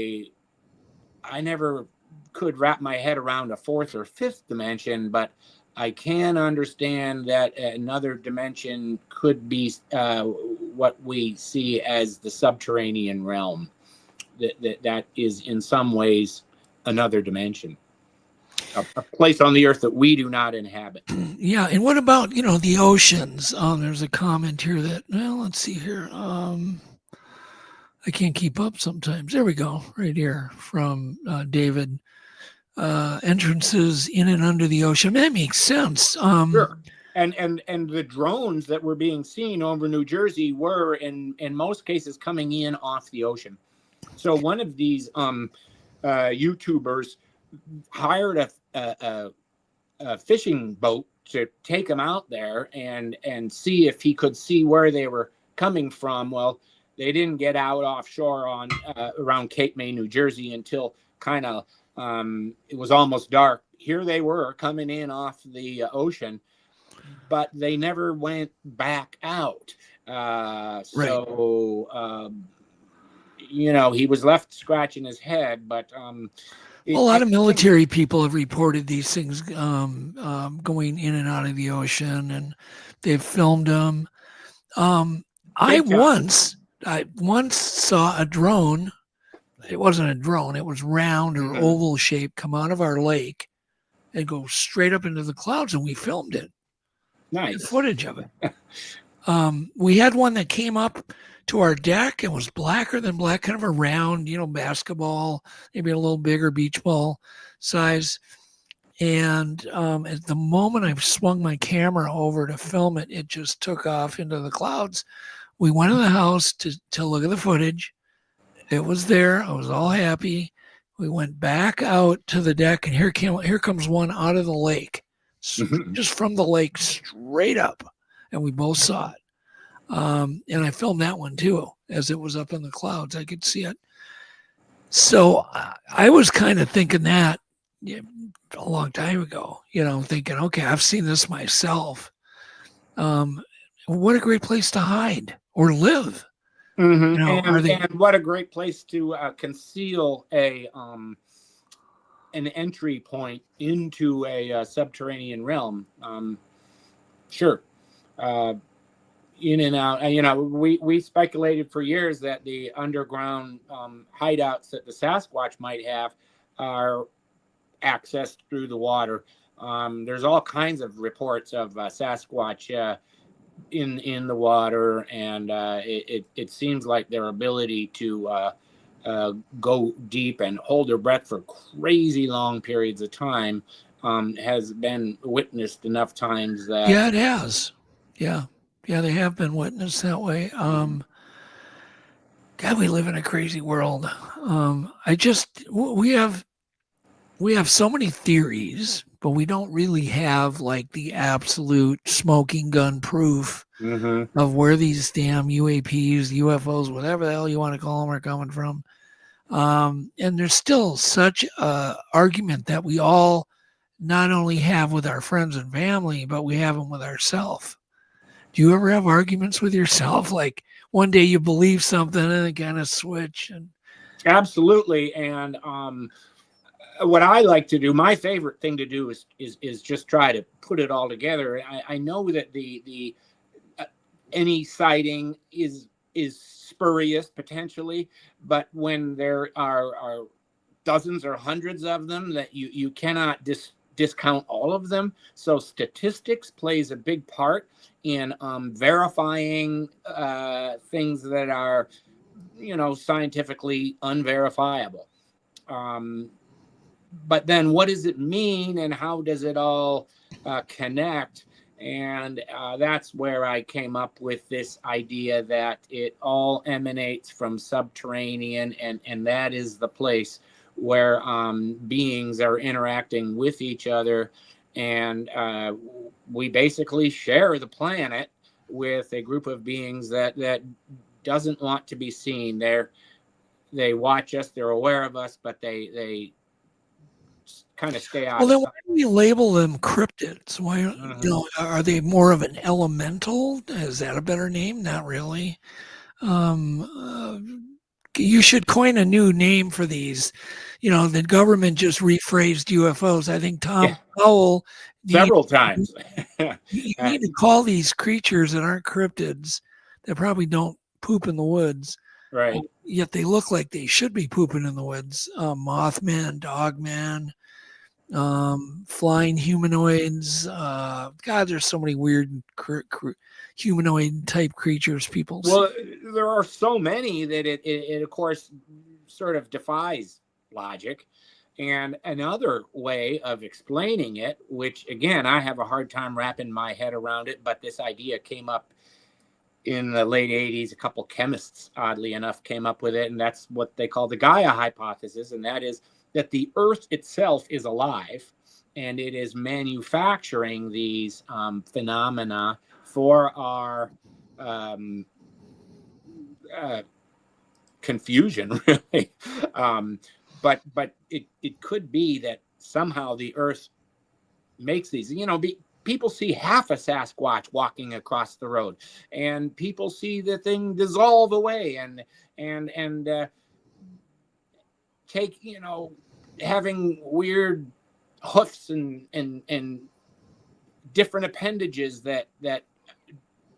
never could wrap my head around a fourth or fifth dimension, but I can understand that another dimension could be what we see as the subterranean realm. That is in some ways another dimension, a place on the Earth that we do not inhabit. Yeah, and what about the oceans? There's a comment here that, well, let's see here. I can't keep up sometimes. There we go, right here from David. Entrances in and under the ocean. That makes sense. Sure. And the drones that were being seen over New Jersey were in most cases coming in off the ocean. So one of these YouTubers hired a fishing boat to take him out there and see if he could see where they were coming from. Well, they didn't get out offshore on around Cape May, New Jersey until kind of it was almost dark. Here they were coming in off the ocean, but they never went back out. So, you know, he was left scratching his head, but a lot of military people have reported these things going in and out of the ocean, and they've filmed them. I once saw a drone. It wasn't a drone. It was round or oval shaped, come out of our lake and go straight up into the clouds, and we filmed it. Nice. The footage of it. We had one that came up to our deck and was blacker than black, kind of a round, you know, basketball, maybe a little bigger beach ball size. And at the moment I swung my camera over to film it, it just took off into the clouds. We went to the house to look at the footage. It was there. I was all happy. We went back out to the deck, and here comes one out of the lake, just from the lake straight up, and we both saw it. And I filmed that one too, as it was up in the clouds. I could see it. So I was kind of thinking that a long time ago, you know, thinking, okay, I've seen this myself. What a great place to hide or live. Mm-hmm. You know, and what a great place to conceal an entry point into a subterranean realm. Sure. In and out. You know, we speculated for years that the underground hideouts that the Sasquatch might have are accessed through the water. There's all kinds of reports of Sasquatch in the water, and it seems like their ability to go deep and hold their breath for crazy long periods of time has been witnessed enough times that it has. Yeah, they have been witnessed that way. God, we live in a crazy world. We have so many theories, but we don't really have like the absolute smoking gun proof of where these damn UAPs, UFOs, whatever the hell you want to call them, are coming from. And there's still such a argument that we all not only have with our friends and family, but we have them with ourselves. Do you ever have arguments with yourself? Like one day you believe something and then kind of switch? And absolutely. And what I like to do, my favorite thing to do is just try to put it all together. I know that the any sighting is spurious potentially, but when there are dozens or hundreds of them, that you cannot discount all of them. So statistics plays a big part in verifying things that are, you know, scientifically unverifiable. But then what does it mean, and how does it all connect? And that's where I came up with this idea that it all emanates from Subterranean, and that is the place where beings are interacting with each other. And we basically share the planet with a group of beings that doesn't want to be seen. They watch us, they're aware of us, but they kind of stay out. Well, then why do we label them cryptids? Why, you know, are they more of an elemental? Is that a better name? Not really. You should coin a new name for these. You know, the government just rephrased UFOs. I think Thom Powell several times. You need to call these creatures that aren't cryptids, that probably don't poop in the woods. Right. Yet they look like they should be pooping in the woods. Mothman, Dogman, flying humanoids. God, there's so many weird humanoid type creatures people see. Well, there are so many that it of course sort of defies logic. And another way of explaining it, which again I have a hard time wrapping my head around it, but this idea came up in the late 80s. A couple chemists, oddly enough, came up with it, and that's what they call the Gaia hypothesis, and that is that the Earth itself is alive, and it is manufacturing these phenomena for our confusion, really. But it could be that somehow the Earth makes these. People see half a Sasquatch walking across the road, and people see the thing dissolve away, and take, having weird hoofs and different appendages that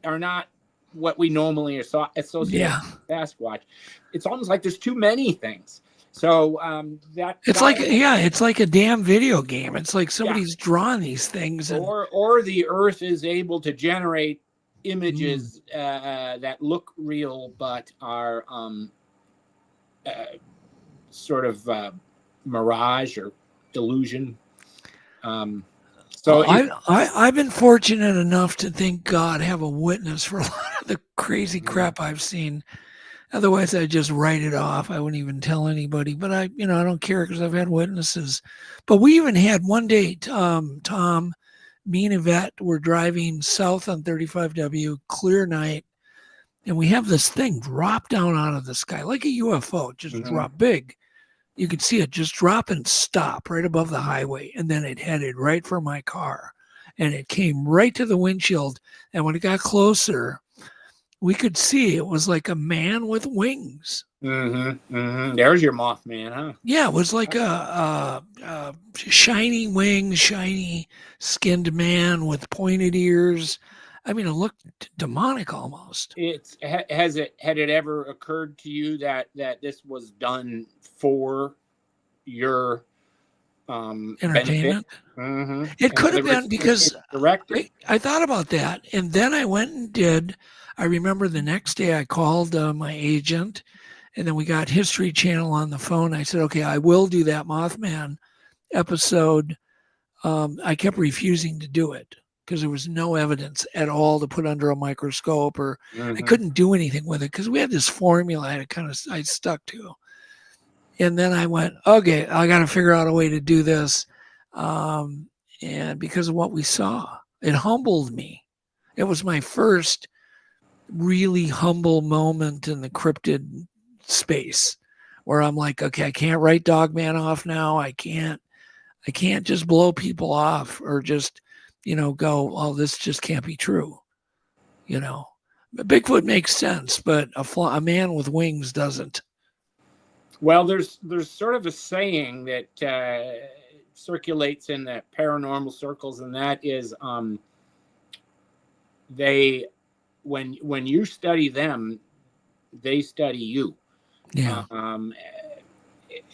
are not what we normally associate with Sasquatch. It's almost like there's too many things. So it's like a damn video game. It's like somebody's drawn these things, or the Earth is able to generate images that look real but are sort of mirage or illusion. I've been fortunate enough to, thank God, have a witness for a lot of the crazy crap I've seen. Otherwise, I just write it off. I wouldn't even tell anybody. But I don't care because I've had witnesses. But we even had one day, Tom, me and Yvette were driving south on 35W, clear night, and we have this thing drop down out of the sky like a UFO, just drop big. You could see it just drop and stop right above the highway, and then it headed right for my car, and it came right to the windshield. And when it got closer, we could see it was like a man with wings. There's your Mothman, huh? Yeah, it was like a shiny wings, shiny skinned man with pointed ears. I mean, it looked demonic almost. Had it ever occurred to you that this was done for your entertainment? It could have been, because I thought about that, and then I went and did. I remember the next day I called my agent, and then we got History Channel on the phone. I said, okay, I will do that Mothman episode. I kept refusing to do it because there was no evidence at all to put under a microscope, or I couldn't do anything with it because we had this formula I stuck to. And then I went, okay, I got to figure out a way to do this. And because of what we saw, it humbled me. It was my first really humble moment in the cryptid space where I'm like, okay, I can't write Dogman off now. I can't just blow people off or just, go, oh, this just can't be true. Bigfoot makes sense, but a man with wings doesn't. Well, there's sort of a saying that circulates in the paranormal circles, and that is when you study them, they study you. Yeah.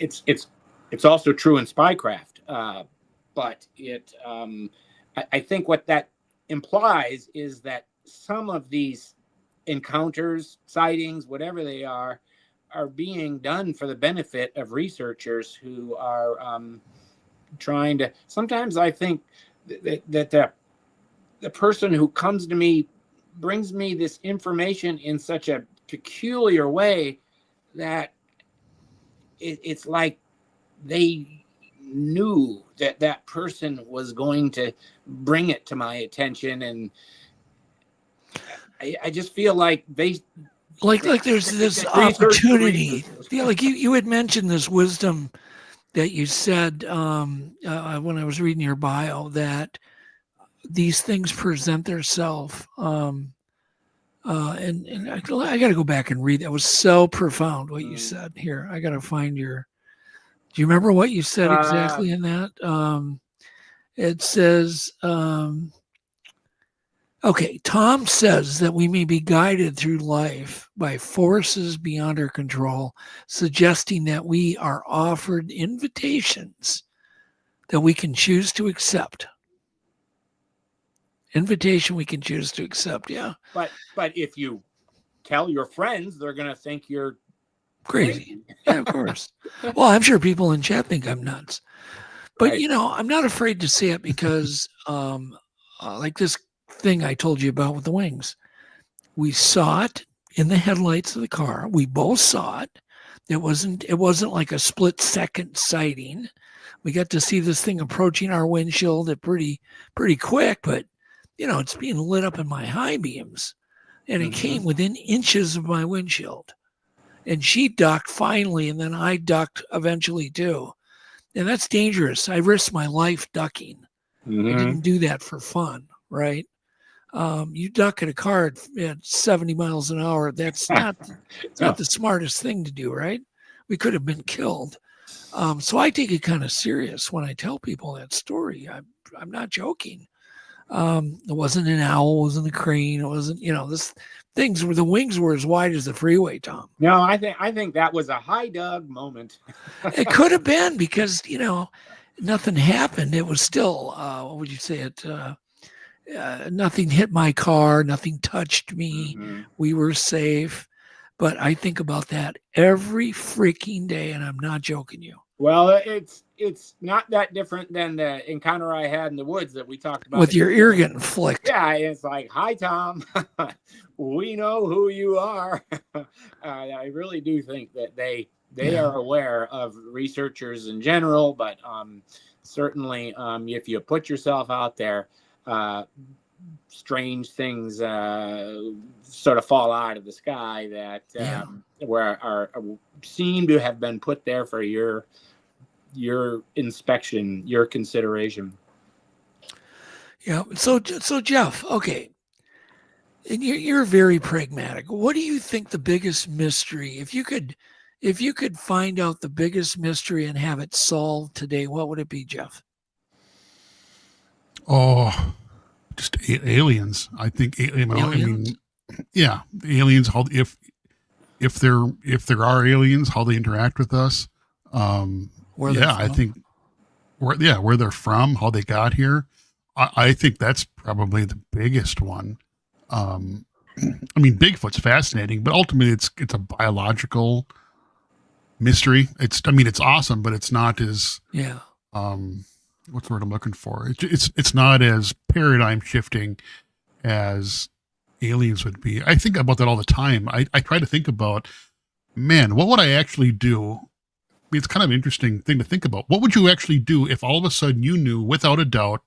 It's also true in spycraft, but I think what that implies is that some of these encounters, sightings, whatever they are being done for the benefit of researchers who are trying to. Sometimes I think that the person who comes to me brings me this information in such a peculiar way that it's like they knew that person was going to bring it to my attention, and I just feel like there's this opportunity. Yeah, like you had mentioned this wisdom that you said when I was reading your bio, that these things present themselves. And I got to go back and read. That was so profound what you said. Here, I got to find your. Do you remember what you said exactly in that? It says, okay, Tom says that we may be guided through life by forces beyond our control, suggesting that we are offered invitations that we can choose to accept. Invitation we can choose to accept, yeah. But if you tell your friends, they're going to think you're crazy. Yeah, of course. Well, I'm sure people in chat think I'm nuts. But, right. I'm not afraid to say it because like this thing I told you about with the wings. We saw it in the headlights of the car. We both saw it. It wasn't like a split second sighting. We got to see this thing approaching our windshield at pretty quick, but it's being lit up in my high beams, and it came within inches of my windshield. And she ducked finally, and then I ducked eventually too. And that's dangerous. I risked my life ducking. I didn't do that for fun, right? You duck at a car at 70 miles an hour. That's not the smartest thing to do, right? We could have been killed. So I take it kind of serious when I tell people that story. I'm not joking. It wasn't an owl, it wasn't a crane, it wasn't, the wings were as wide as the freeway, Tom. No, I think that was a high Doug moment. It could have been because, nothing happened. It was still, what would you say it? Nothing hit my car, nothing touched me. We were safe. But I think about that every freaking day, and I'm not joking you. Well, it's not that different than the encounter I had in the woods that we talked about. With your ear getting flicked. Yeah, it's like, hi, Tom. We know who you are. I really do think that they are aware of researchers in general, but certainly if you put yourself out there, strange things sort of fall out of the sky that seem to have been put there for your inspection, your consideration. Yeah. So Jeff, okay, and you're very pragmatic. What do you think the biggest mystery? If you could find out the biggest mystery and have it solved today, what would it be, Jeff? Oh, just aliens. I think aliens? I mean, yeah, aliens. How if there are aliens, how they interact with us. I think where they're from, how they got here. I think that's probably the biggest one. I mean, Bigfoot's fascinating, but ultimately it's a biological mystery. It's awesome, but it's not as what's the word I'm looking for? It's not as paradigm shifting as aliens would be. I think about that all the time. I try to think about, man, what would I actually do? I mean, it's kind of an interesting thing to think about. What would you actually do if all of a sudden you knew without a doubt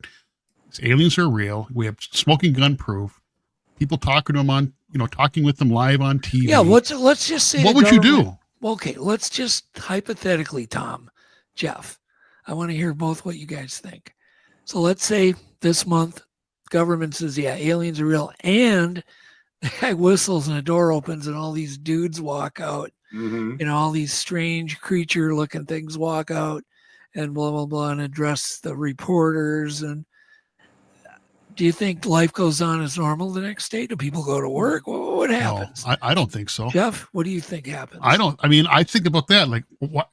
these aliens are real? We have smoking gun proof. People talking to them on, talking with them live on TV. Yeah, let's just say. What would you do? Okay, let's just hypothetically, Tom, Jeff, I want to hear both what you guys think. So let's say this month, government says, yeah, aliens are real, and the guy whistles and a door opens and all these dudes walk out. All these strange creature-looking things walk out and blah, blah, blah, and address the reporters. And do you think life goes on as normal the next day? Do people go to work? What happens? No, I don't think so. Jeff, what do you think happens? I think about that. Like, what?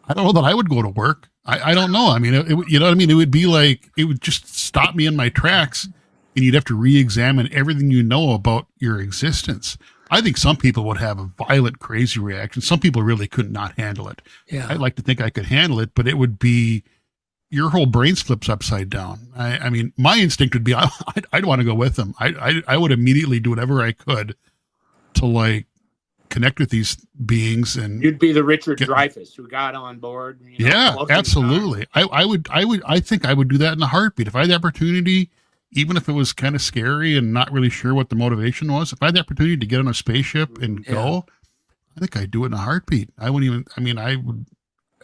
I don't know that I would go to work. I don't know. I mean, you know what I mean? It would be like, it would just stop me in my tracks and you'd have to re-examine everything you know about your existence. I think some people would have a violent, crazy reaction. Some people really could not handle it. Yeah. I'd like to think I could handle it, but it would be, your whole brain flips upside down. I mean, my instinct would be, I'd want to go with them. I would immediately do whatever I could to connect with these beings. And you'd be the Richard Dreyfuss who got on board. Yeah, absolutely. I think I would do that in a heartbeat. If I had the opportunity, even if it was kind of scary and not really sure what the motivation was, if I had the opportunity to get on a spaceship and go, I think I'd do it in a heartbeat. I would,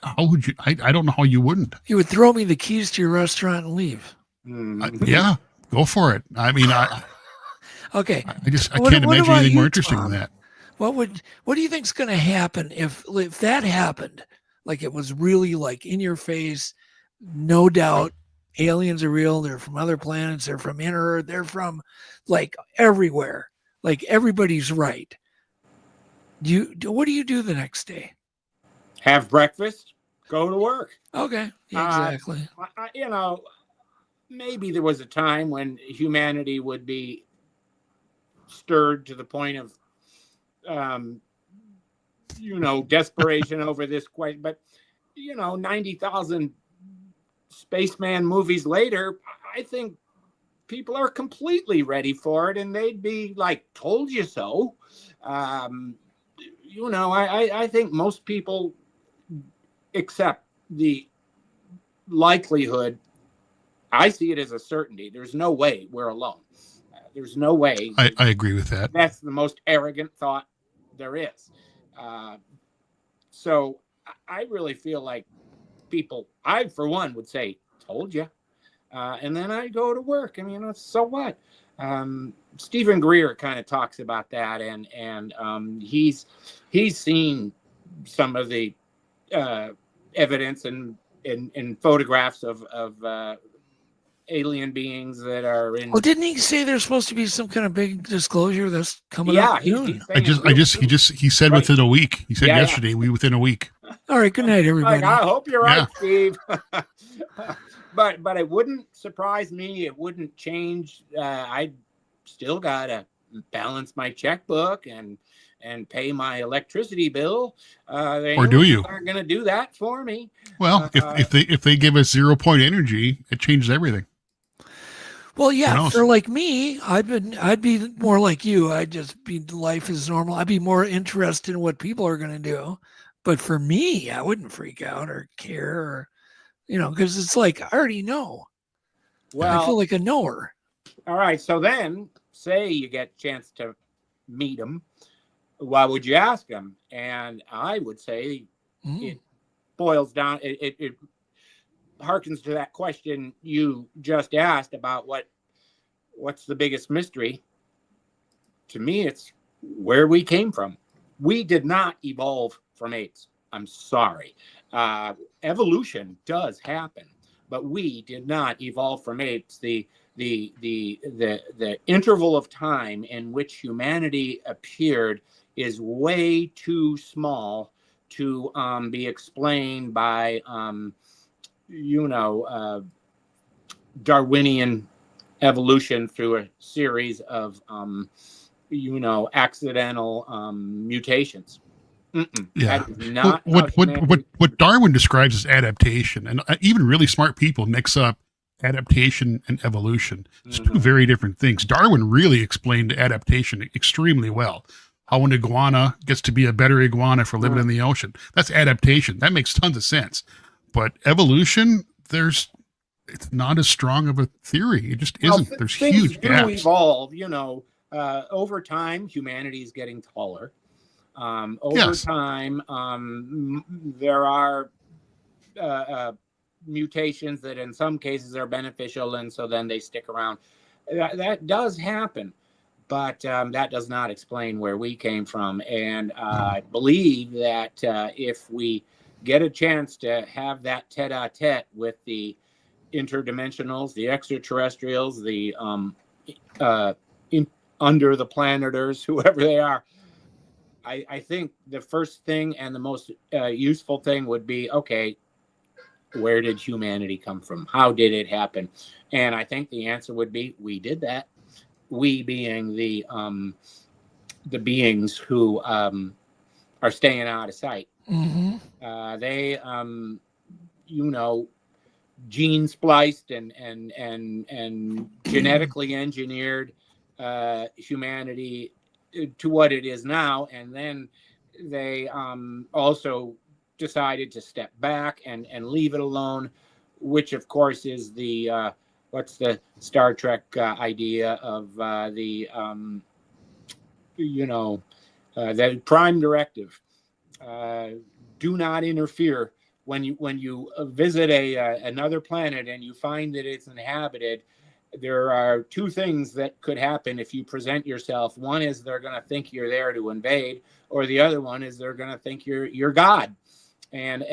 how would you, I don't know how you wouldn't. You would throw me the keys to your restaurant and leave. Yeah, go for it. Okay. I can't imagine anything more interesting than that. What do you think's going to happen if that happened? Like it was really in your face, no doubt. Aliens are real. They're from other planets. They're from inner Earth. They're from everywhere. Everybody's right. What do you do the next day? Have breakfast, go to work. Okay, exactly. Maybe there was a time when humanity would be stirred to the point of, desperation over this question. But, 90,000 spaceman movies later, I think people are completely ready for it, and they'd be like, told you so. I think most people accept the likelihood. I see it as a certainty. There's no way we're alone. There's no way. I agree with that. That's the most arrogant thought there is. So I really feel like people, I, for one, would say, told you. And then I go to work. I mean, so what? Stephen Greer kind of talks about that. And he's seen some of the evidence and photographs of alien beings that are in. Well, didn't he say there's supposed to be some kind of big disclosure that's coming up soon? He said within a week. He said yesterday, within a week. All right. Good night, everybody. I hope you're right, Steve. But it wouldn't surprise me. It wouldn't change. I still gotta balance my checkbook and pay my electricity bill. Or do you? Aren't going to do that for me. Well, if they give us 0 point energy, it changes everything. Well, yeah, for like me, I'd be more like you. I'd just be life is normal. I'd be more interested in what people are going to do. But for me, I wouldn't freak out or care, or, because it's like, I already know. Well, I feel like a knower. All right. So then say you get a chance to meet them. Why would you ask them? And I would say it boils down. It harkens to that question you just asked about what's the biggest mystery. To me, it's where we came from. We did not evolve from apes. I'm sorry. Evolution does happen, but we did not evolve from apes. The interval of time in which humanity appeared is way too small to be explained by Darwinian evolution through a series of accidental mutations. Yeah. What Darwin describes as adaptation, and even really smart people mix up adaptation and evolution. It's two very different things. Darwin really explained adaptation extremely well. How an iguana gets to be a better iguana for living in the ocean. That's adaptation. That makes tons of sense. But evolution, it's not as strong of a theory. It just isn't. There's huge gaps. Evolve, over time, humanity is getting taller. Over time, there are mutations that in some cases are beneficial, and so then they stick around. That does happen, but that does not explain where we came from. And I believe that if we get a chance to have that tete-a-tete with the interdimensionals, the extraterrestrials, the under the planeters, whoever they are, I think the first thing and the most useful thing would be, okay, where did humanity come from? How did it happen? And I think the answer would be, we did that. We being the beings who are staying out of sight. They, gene spliced and genetically engineered humanity to what it is now, and then they also decided to step back and leave it alone, which of course is the what's the Star Trek idea of the prime directive. Do not interfere. When you visit another planet and you find that it's inhabited, there are two things that could happen if you present yourself. One is they're going to think you're there to invade, or the other one is they're going to think you're God. And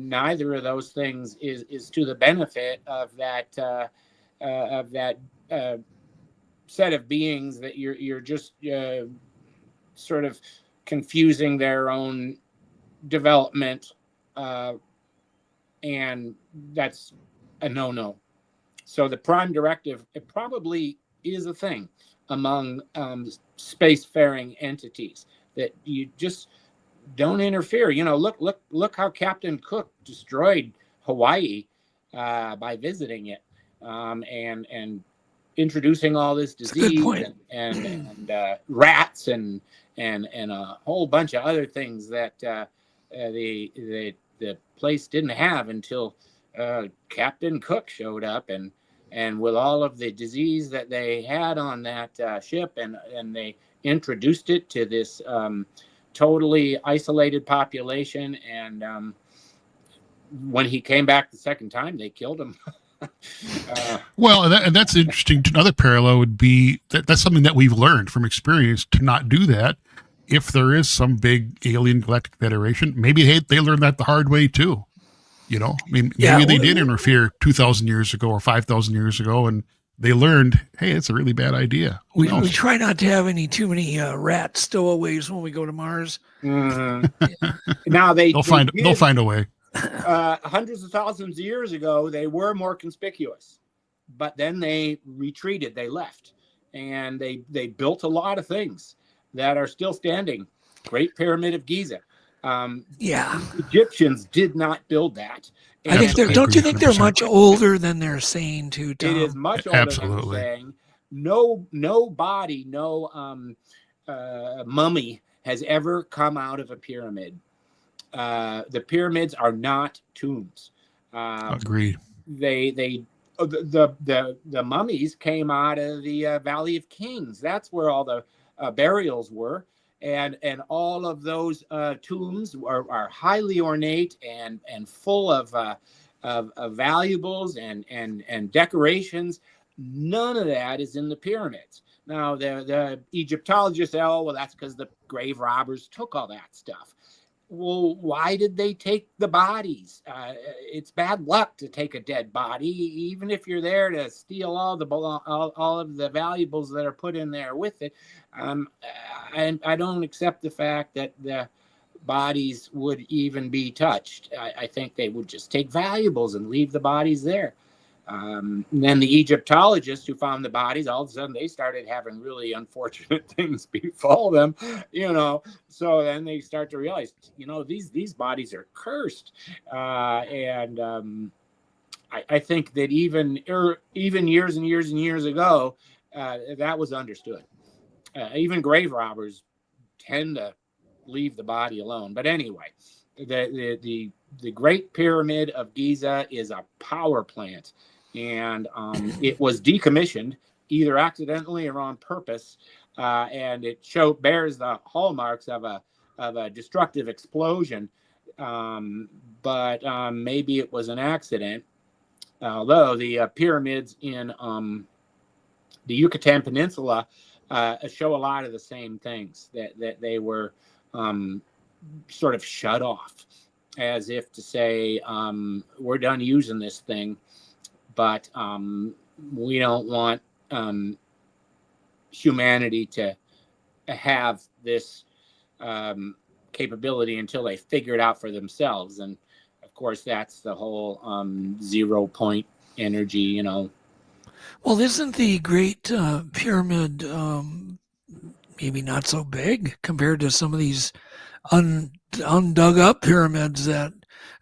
neither of those things is to the benefit of that set of beings that you're just sort of confusing their own development, and that's a no-no. So the prime directive, it probably is a thing among spacefaring entities, that you just don't interfere. Look how Captain Cook destroyed Hawaii by visiting it, and introducing all this disease and rats and a whole bunch of other things that the place didn't have until Captain Cook showed up, and with all of the disease that they had on that ship, and they introduced it to this totally isolated population, and when he came back the second time, they killed him. Well, and that's interesting. Another parallel would be that's something that we've learned from experience to not do that. If there is some big alien galactic federation, maybe they learned that the hard way too. You know, I mean, maybe they did interfere 2,000 years ago or 5,000 years ago, and they learned, hey, it's a really bad idea. We try not to have too many rat stowaways when we go to Mars. Mm-hmm. Now they'll find a way. Hundreds of thousands of years ago, they were more conspicuous, but then they retreated. They left, and they built a lot of things that are still standing. Great Pyramid of Giza. Egyptians did not build that. I think don't you think they're much older than they're saying too, Tom? It is much older than they're saying. No body, no mummy has ever come out of a pyramid. The pyramids are not tombs. Agreed. The mummies came out of the Valley of Kings. That's where all the burials were, and all of those tombs are highly ornate and full of valuables and decorations. None of that is in the pyramids. Now the Egyptologists say, oh well, that's because the grave robbers took all that stuff. Well, why did they take the bodies? It's bad luck to take a dead body, even if you're there to steal all of the valuables that are put in there with it. And I don't accept the fact that the bodies would even be touched. I think they would just take valuables and leave the bodies there. And then the Egyptologists who found the bodies, all of a sudden they started having really unfortunate things befall them, so then they start to realize, these bodies are cursed. And I think that even years and years and years ago, that was understood. Even grave robbers tend to leave the body alone. But anyway, the Great Pyramid of Giza is a power plant. And it was decommissioned either accidentally or on purpose, and it bears the hallmarks of a destructive explosion. But maybe it was an accident. Although the pyramids in the Yucatan Peninsula show a lot of the same things, that they were sort of shut off, as if to say, we're done using this thing. But we don't want humanity to have this capability until they figure it out for themselves. And of course, that's the whole 0 point energy, Well, isn't the Great Pyramid maybe not so big compared to some of these undug up pyramids that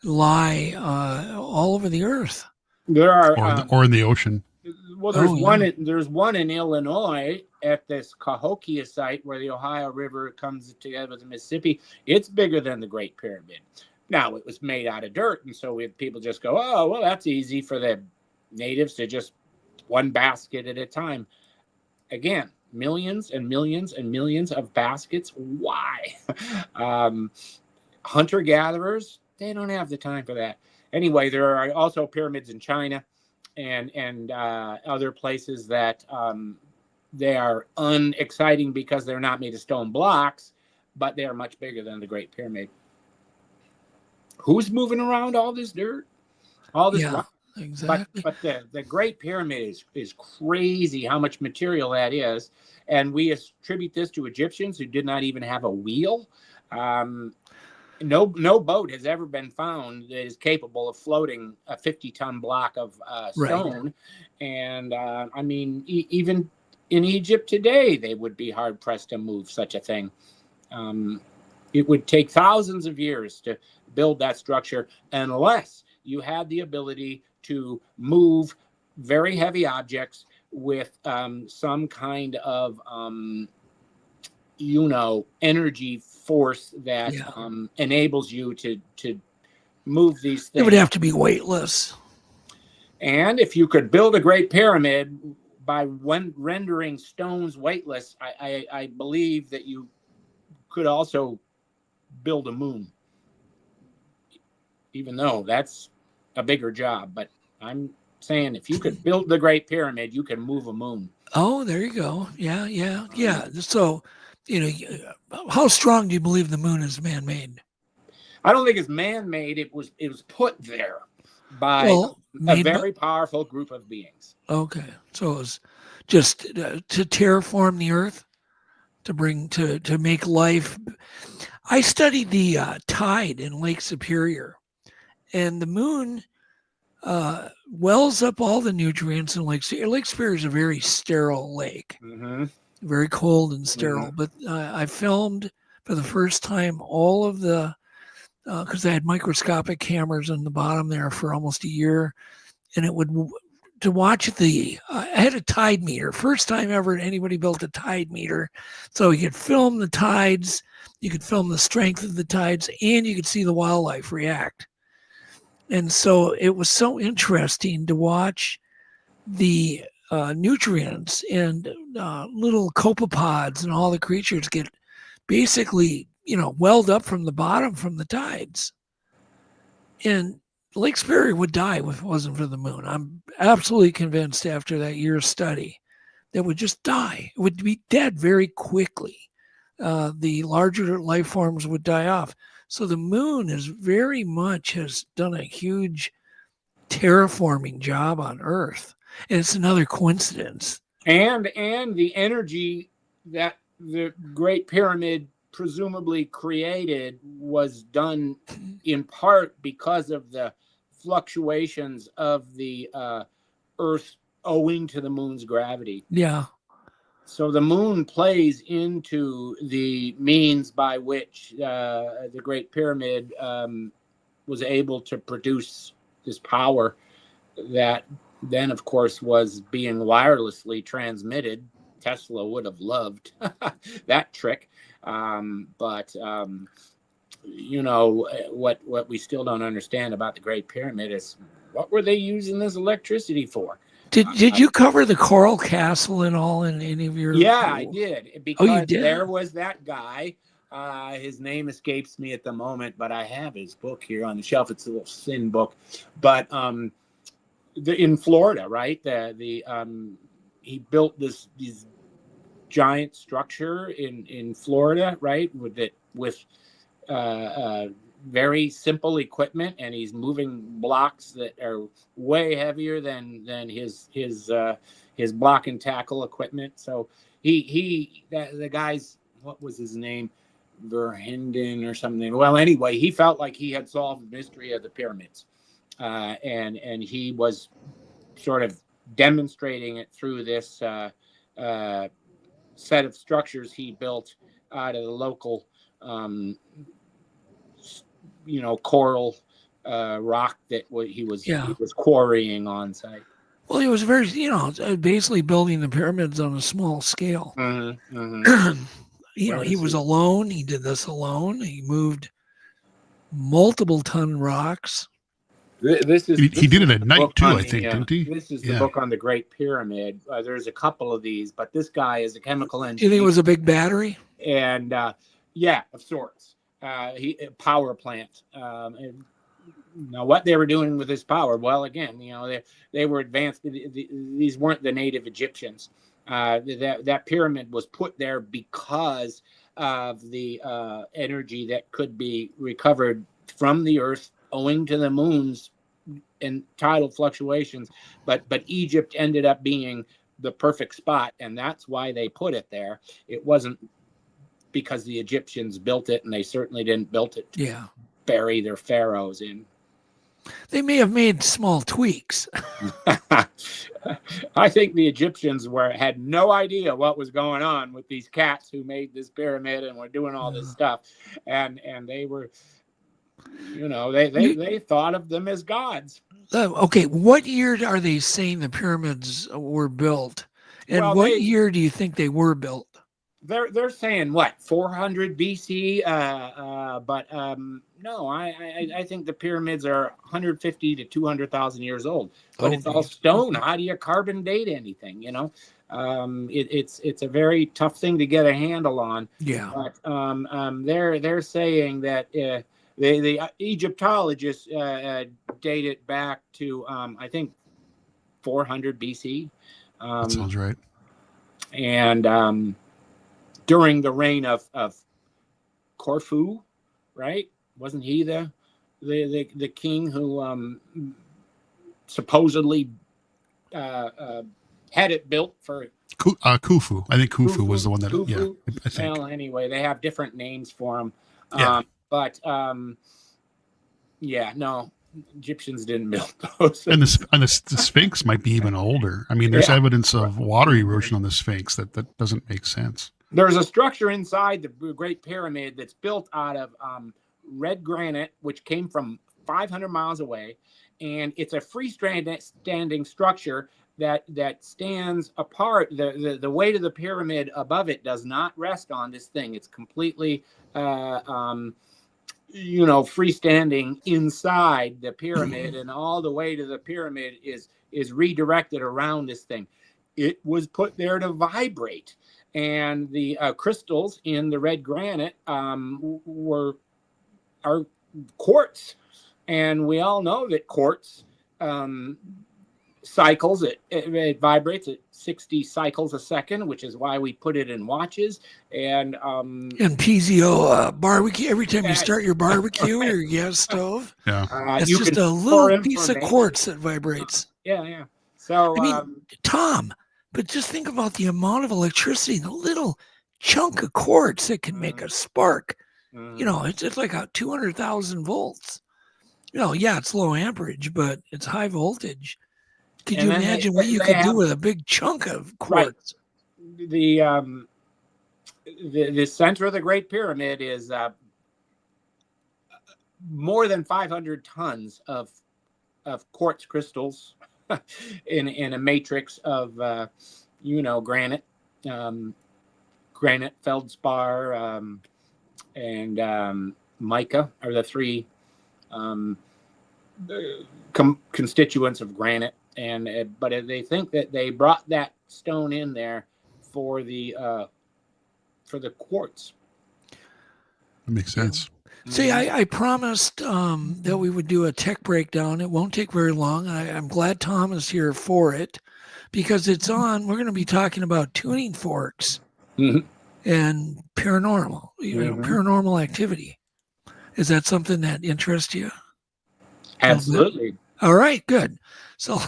lie all over the earth? There are, or in the ocean. Well, there's one in Illinois at this Cahokia site where the Ohio River comes together with the Mississippi. It's bigger than the Great Pyramid. Now, it was made out of dirt, and so people just go, oh, well, that's easy for the natives to just one basket at a time. Again, millions and millions and millions of baskets. Why? Hunter-gatherers, they don't have the time for that. Anyway, there are also pyramids in China and other places that they are unexciting because they're not made of stone blocks, but they are much bigger than the Great Pyramid. Who's moving around all this dirt? All this rock? Exactly. But the Great Pyramid is crazy how much material that is. And we attribute this to Egyptians who did not even have a wheel. No boat has ever been found that is capable of floating a 50-ton block of stone. Right. And I mean, even in Egypt today, they would be hard-pressed to move such a thing. It would take thousands of years to build that structure unless you had the ability to move very heavy objects with some kind of energy force that enables you to move these things. It would have to be weightless. And if you could build a great pyramid by rendering stones weightless, I believe that you could also build a moon, even though that's a bigger job. But I'm saying if you could build the Great Pyramid, you can move a moon. Oh, there you go. Yeah. So, how strong do you believe the moon is man-made? I don't think it's man-made. It was put there by a very powerful group of beings. Okay, so it was just to terraform the Earth, to make life. I studied the tide in Lake Superior, and the moon wells up all the nutrients in Lake Superior. Lake Superior is a very sterile lake, very cold and sterile. But I filmed for the first time all of the, because I had microscopic cameras on the bottom there for almost a year, and it would, to watch I had a tide meter, first time ever anybody built a tide meter, so you could film the tides, you could film the strength of the tides, and you could see the wildlife react. And so it was so interesting to watch the nutrients and little copepods and all the creatures get basically, welled up from the bottom from the tides. And Lake Superior would die if it wasn't for the moon. I'm absolutely convinced after that year's study that would just die. It would be dead very quickly. The larger life forms would die off. So the moon has done a huge terraforming job on Earth. And it's another coincidence. And the energy that the Great Pyramid presumably created was done in part because of the fluctuations of the Earth owing to the moon's gravity. Yeah. So the moon plays into the means by which the Great Pyramid was able to produce this power that then, of course, was being wirelessly transmitted. Tesla would have loved that trick. But what we still don't understand about the Great Pyramid is what were they using this electricity for? Did you cover the Coral Castle and all in any of your? Yeah, I did. Because you did? There was that guy. His name escapes me at the moment, but I have his book here on the shelf. It's a little thin book, but in Florida, right? He built this giant structure in Florida, right? With very simple equipment, and he's moving blocks that are way heavier than his block and tackle equipment. So the guy's, what was his name? Verhinden or something. Well, anyway, he felt like he had solved the mystery of the pyramids, and he was sort of demonstrating it through this set of structures he built out of the local coral rock that he was quarrying on site. Well, he was very, basically building the pyramids on a small scale. He was alone. He did this alone. He moved multiple ton rocks. He did it at night too, I think, didn't he? This is the book on the Great Pyramid. There's a couple of these, but this guy is a chemical engineer. Do you think it was a big battery? And of sorts. Power plant. Now, what they were doing with this power? Well, again, they were advanced. These weren't the native Egyptians. That pyramid was put there because of the energy that could be recovered from the Earth owing to the moon's and tidal fluctuations. But Egypt ended up being the perfect spot, and that's why they put it there. It wasn't because the Egyptians built it, and they certainly didn't build it to bury their pharaohs in. They may have made small tweaks. I think the Egyptians had no idea what was going on with these cats who made this pyramid and were doing all this stuff, and they were, they thought of them as gods. Okay, what year are they saying the pyramids were built? And Well, what year do you think they were built? They're saying what, 400 BC? But no, I think the pyramids are 150 to 200,000 years old. But it's all stone. How do you carbon date anything? You know, it's a very tough thing to get a handle on. Yeah. But they're saying that the Egyptologists date it back to I think 400 BC. That sounds right. And during the reign of Corfu, right? Wasn't he the king who supposedly had it built for Khufu? I think Khufu was the one that. Khufu? Yeah, I think. Well, anyway, they have different names for him. Yeah. But yeah, no, Egyptians didn't build those. And the Sphinx might be even older. I mean, there's evidence of water erosion on the Sphinx that doesn't make sense. There's a structure inside the Great Pyramid that's built out of red granite, which came from 500 miles away, and it's a freestanding structure that stands apart. The weight of the pyramid above it does not rest on this thing. It's completely freestanding inside the pyramid, and all the weight of the pyramid is redirected around this thing. It was put there to vibrate, and the crystals in the red granite are quartz, and we all know that quartz cycles. It vibrates at 60 cycles a second, which is why we put it in watches. And piezo barbecue. Every time you start your barbecue or your gas stove, it's just a little piece of quartz that vibrates. Yeah. So I mean, Tom, but just think about the amount of electricity, the little chunk of quartz that can make a spark. You know, it's like a 200,000 volts. You know, yeah, it's low amperage, but it's high voltage. Could you imagine what you could do with a big chunk of quartz? Right. The center of the Great Pyramid is more than 500 tons of quartz crystals in a matrix of granite, granite, feldspar, and mica are the three constituents of granite. But they think that they brought that stone in there for the quartz. That makes sense. See, I promised that we would do a tech breakdown. It won't take very long. I'm glad Tom is here for it, because it's on. We're going to be talking about tuning forks and paranormal, paranormal activity. Is that something that interests you? Absolutely. All right, good. So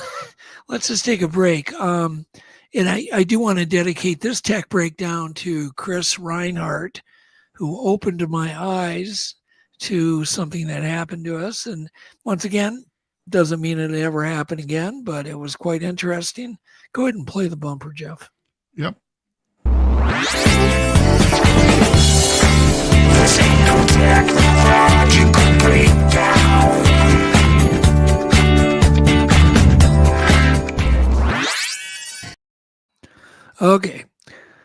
let's just take a break. And I do want to dedicate this tech breakdown to Chris Reinhardt, who opened my eyes to something that happened to us. And once again, doesn't mean it'll ever happen again, but it was quite interesting. Go ahead and play the bumper, Jeff. Yep. Okay,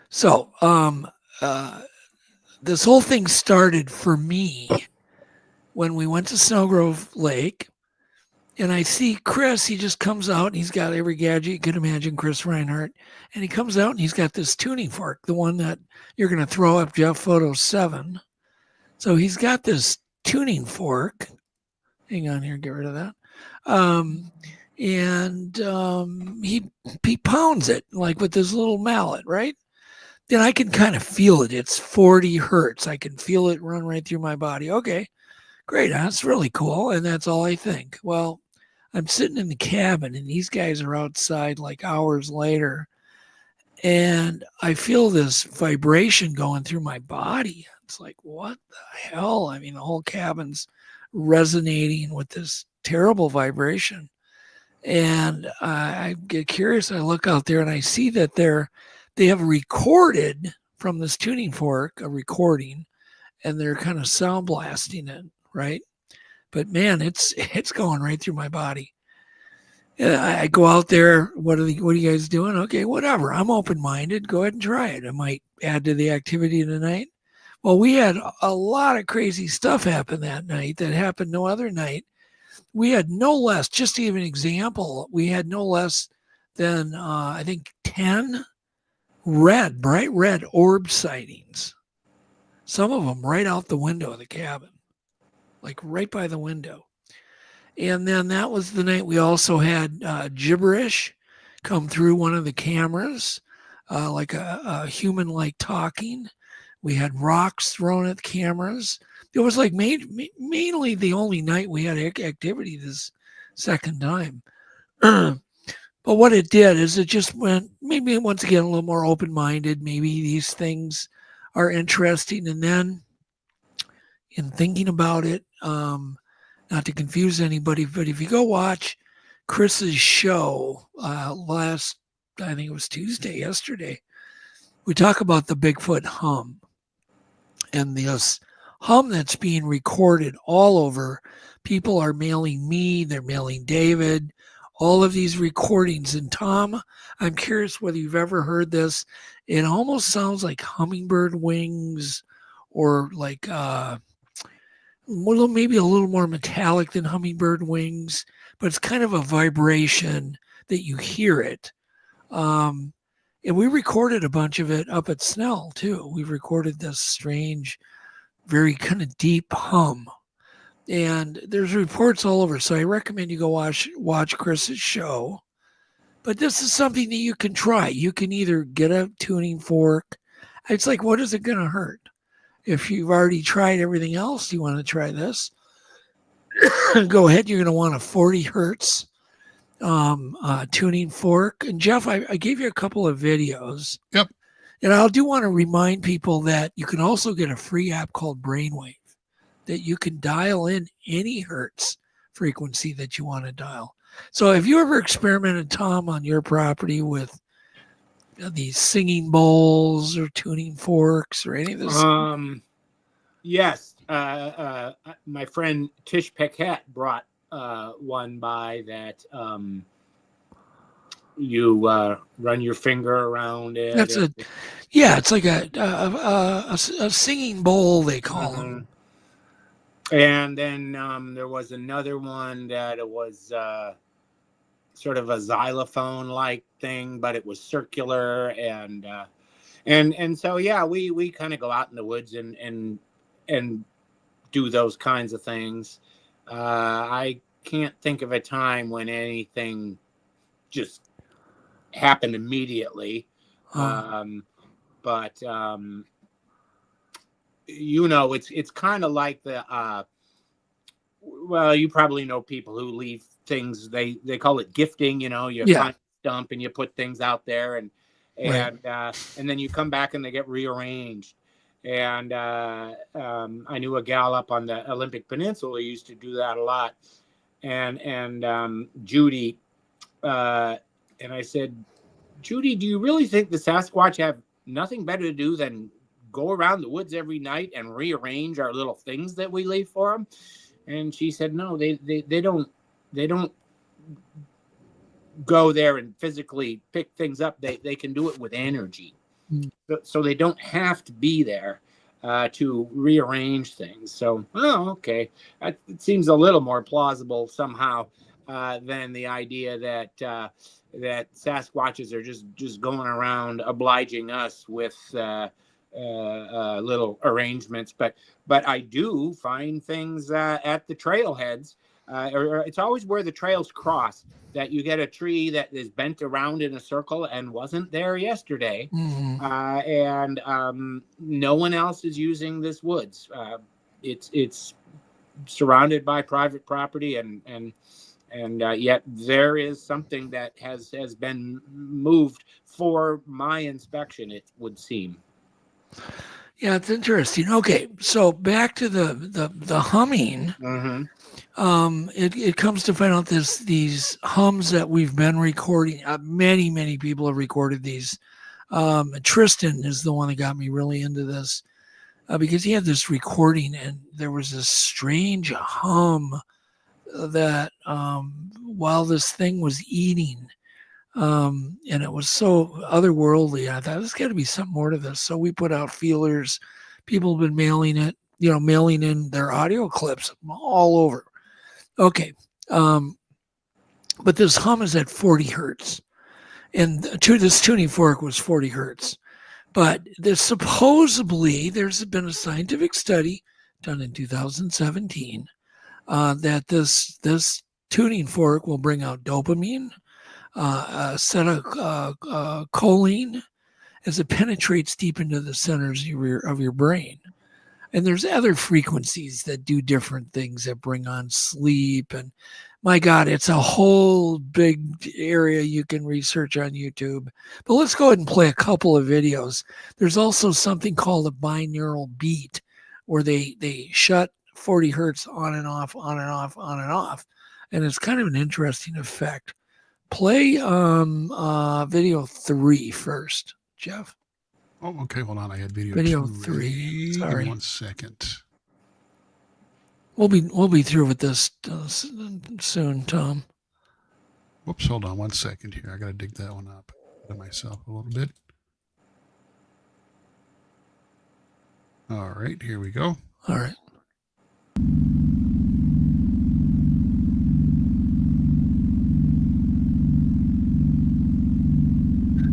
so this whole thing started for me when we went to Snowgrove Lake, and I see Chris. He just comes out and he's got every gadget you can imagine, Chris Reinhardt, and he comes out and he's got this tuning fork, the one that you're going to throw up, Jeff, photo 7. So he's got this tuning fork. Hang on here, get rid of that. And he pounds it like with this little mallet, right? Then I can kind of feel it. It's 40 hertz. I can feel it run right through my body. Okay, great. That's really cool. And that's all I think. Well, I'm sitting in the cabin and these guys are outside like hours later. And I feel this vibration going through my body. It's like, what the hell? I mean, the whole cabin's resonating with this terrible vibration. And I get curious. I look out there and I see that they have recorded from this tuning fork a recording, and they're kind of sound blasting it, right? But man, it's going right through my body. I go out there. What are you guys doing? Okay, whatever. I'm open-minded. Go ahead and try it. I might add to the activity tonight. Well, we had a lot of crazy stuff happen that night that happened no other night. We had no less, just to give an example, we had no less than, I think, 10 bright red orb sightings. Some of them right out the window of the cabin, like right by the window. And then that was the night we also had gibberish come through one of the cameras, like a human-like talking. We had rocks thrown at the cameras. It was like mainly the only night we had activity this second time. But what it did is it just went, maybe once again, a little more open-minded. Maybe these things are interesting. And then in thinking about it, not to confuse anybody, but if you go watch Chris's show I think it was Tuesday, yesterday, we talk about the Bigfoot hum. And this hum that's being recorded all over. People are mailing me, they're mailing David, all of these recordings. And Tom, I'm curious whether you've ever heard this. It almost sounds like hummingbird wings, or like maybe a little more metallic than hummingbird wings, but it's kind of a vibration that you hear it. And we recorded a bunch of it up at Snell too. We recorded this strange, very kind of deep hum. And there's reports all over. So I recommend you go watch Chris's show. But this is something that you can try. You can either get a tuning fork. It's like, what is it going to hurt? If you've already tried everything else, you want to try this. Go ahead. You're going to want a 40 hertz tuning fork. And Jeff, I gave you a couple of videos. Yep. And I do want to remind people that you can also get a free app called Brainwave that you can dial in any hertz frequency that you want to dial. So have you ever experimented, Tom, on your property with these singing bowls or tuning forks or any of this? Yes. My friend Tish Paquette brought one by that you run your finger around it. It's like a singing bowl, they call them. And then there was another one that it was sort of a xylophone like thing, but it was circular. And so yeah, we kind of go out in the woods and do those kinds of things. I can't think of a time when anything just happened immediately. But it's kind of like the well, you probably know people who leave things, they call it gifting, you find a stump and you put things out there and then you come back and they get rearranged. And I knew a gal up on the Olympic Peninsula who used to do that a lot. And Judy, and I said, Judy, do you really think the Sasquatch have nothing better to do than go around the woods every night and rearrange our little things that we leave for them? And she said, no, they don't go there and physically pick things up. They can do it with energy. So they don't have to be there to rearrange things. So, okay. It seems a little more plausible somehow than the idea that Sasquatches are just going around obliging us with little arrangements. But I do find things at the trailheads. Or it's always where the trails cross that you get a tree that is bent around in a circle and wasn't there yesterday. And no one else is using this woods. It's surrounded by private property and yet there is something that has been moved for my inspection, it would seem. Yeah, it's interesting. Okay, so back to the humming. It comes to find out these hums that we've been recording. Many people have recorded these. Tristan is the one that got me really into this because he had this recording and there was this strange hum that while this thing was eating, and it was so otherworldly, I thought there's got to be something more to this. So we put out feelers. People have been mailing in their audio clips all over. Okay. But this hum is at 40 hertz. And this tuning fork was 40 hertz. But supposedly there's been a scientific study done in 2017 that this tuning fork will bring out dopamine, choline, as it penetrates deep into the centers of your brain. And there's other frequencies that do different things that bring on sleep. And my God, it's a whole big area you can research on YouTube. But let's go ahead and play a couple of videos. There's also something called a binaural beat, where they shut 40 hertz on and off, on and off, on and off. And it's kind of an interesting effect. Play video 3 first, Jeff. Oh, okay. Hold on. I had video 3. Sorry. Give me 1 second. We'll be through with this soon, Tom. Whoops. Hold on 1 second here. I got to dig that one up to myself a little bit. All right. Here we go. All right.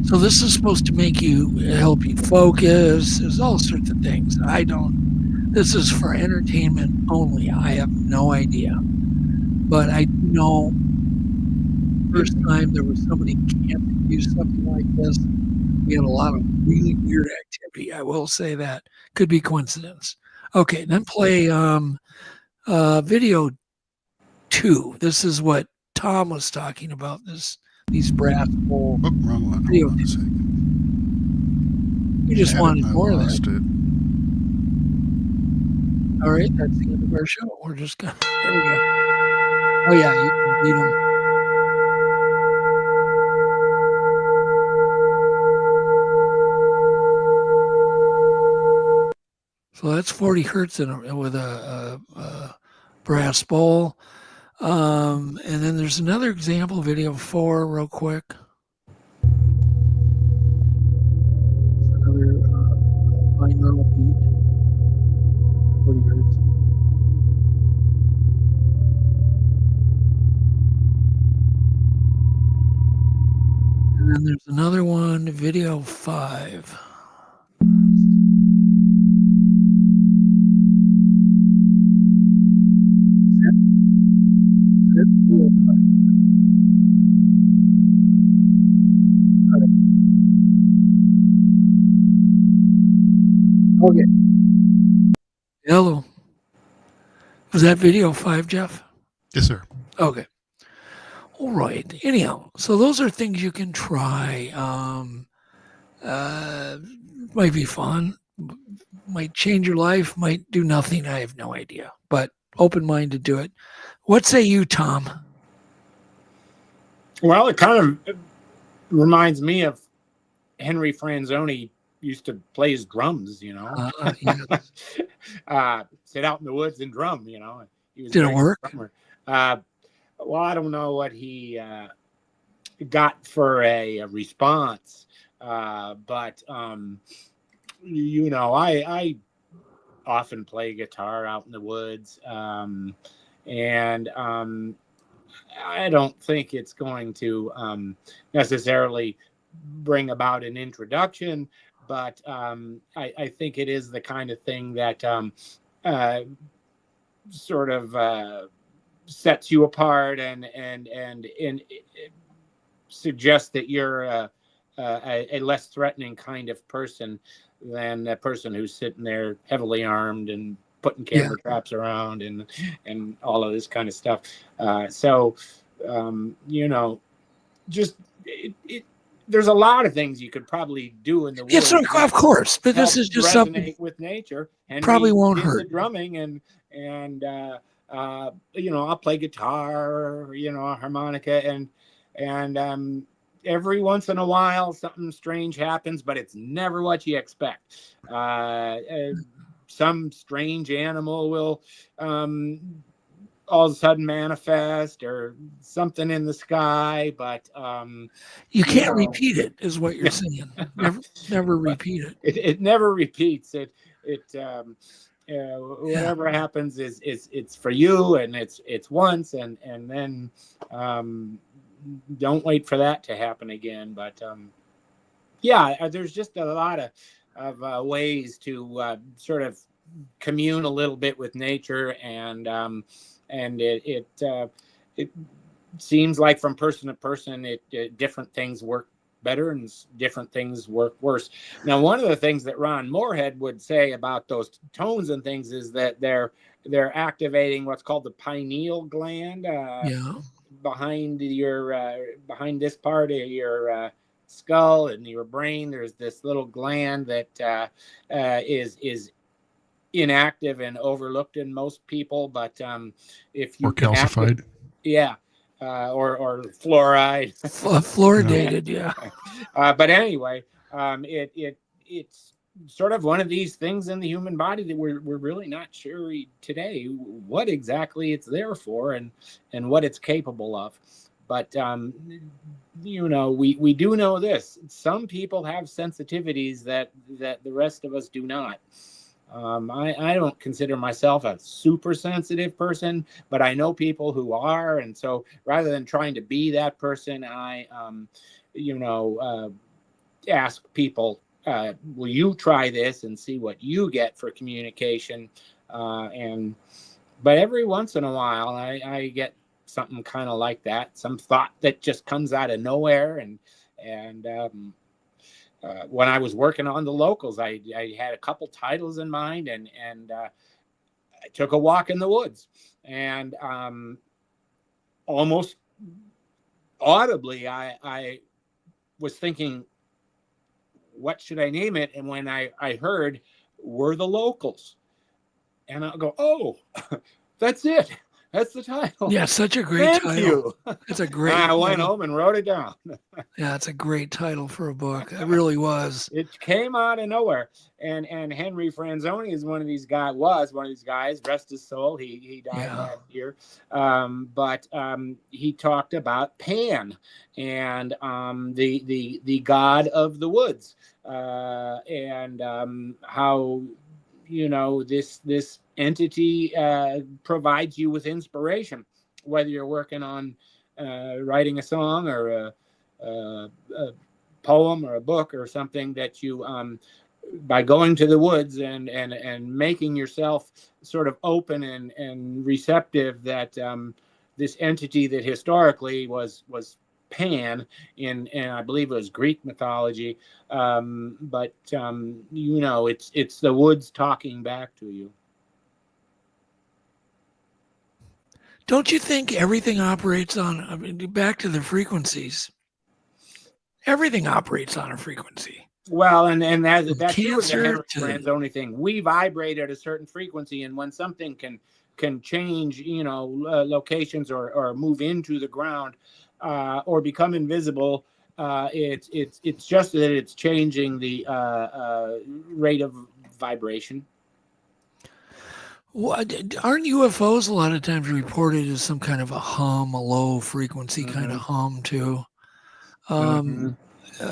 So this is supposed to help you focus. There's all sorts of things. This is for entertainment only. I have no idea. But I know first time there was somebody camping do something like this, we had a lot of really weird activity. I will say that. Could be coincidence. Okay, then play video 2. This is what Tom was talking about, these brass bowl. Oh, wrong one. Hold on a second. You just wanted more of that. All right, that's the end of our show. We're just going to, there we go. Oh, yeah, you can beat them. So that's 40 hertz with a brass bowl. And then there's another example, video 4, real quick. Another binaural beat, 40 hertz. And then there's another one, video 5. Okay. Hello. Was that video 5, Jeff? Yes, sir. Okay. All right. Anyhow, so those are things you can try. Might be fun. Might change your life. Might do nothing. I have no idea. But open-minded to it. What say you, Tom? Well, it kind of reminds me of Henry Franzoni used to play his drums, you know. Yes. Sit out in the woods and drum, you know. He was Did it work? Well, I don't know what he got for a response, but you know, I often play guitar out in the woods, and I don't think it's going to necessarily bring about an introduction, but I think it is the kind of thing that sort of sets you apart and suggests that you're a less threatening kind of person than a person who's sitting there heavily armed and putting camera traps around and all of this kind of stuff. So you know, just there's a lot of things you could probably do in the woods. Yes, of course, but this is just something with nature. And probably won't hurt. The drumming and you know, I'll play guitar, you know, harmonica, and every once in a while something strange happens, but it's never what you expect. Some strange animal will all of a sudden manifest or something in the sky, but you can't repeat it, is what you're saying. Never repeat it. It never repeats. Whatever happens is it's for you, and it's once, and then don't wait for that to happen again. But there's just a lot of ways to sort of commune a little bit with nature, and it seems like from person to person, different things work better and different things work worse. Now, one of the things that Ron Moorhead would say about those tones and things is that they're activating what's called the pineal gland behind this part of your skull and your brain. There's this little gland that is inactive and overlooked in most people, but if you calcified, or fluoride, fluoridated, but anyway, it's sort of one of these things in the human body that we're really not sure today what exactly it's there for and what it's capable of. But we do know this: some people have sensitivities that the rest of us do not. I don't consider myself a super sensitive person, but I know people who are. And so rather than trying to be that person, I, ask people, will you try this and see what you get for communication? But every once in a while, I get something kind of like that, some thought that just comes out of nowhere. And when I was working on the locals, I had a couple titles in mind, and I took a walk in the woods, and almost audibly, I was thinking, what should I name it? And when I heard "We're the Locals," and I'll go, oh, that's it. That's the title. Yeah, such a great title. You. It's a great. I went home and wrote it down. Yeah, it's a great title for a book. It really was. It came out of nowhere. And Henry Franzoni is one of these guys. Rest his soul. He died last year. But he talked about Pan and the god of the woods, and how this entity provides you with inspiration, whether you're working on writing a song or a poem or a book or something, that you by going to the woods and making yourself sort of open and receptive, that this entity that historically was Pan in I believe it was Greek mythology, but it's the woods talking back to you. Don't you think everything operates on, back to the frequencies, everything operates on a frequency? Well, and that's cancer the Henry only thing. We vibrate at a certain frequency, and when something can change, locations or move into the ground, or become invisible, it's just that it's changing the rate of vibration. Well, aren't UFOs a lot of times reported as some kind of a hum, a low frequency kind of hum too? You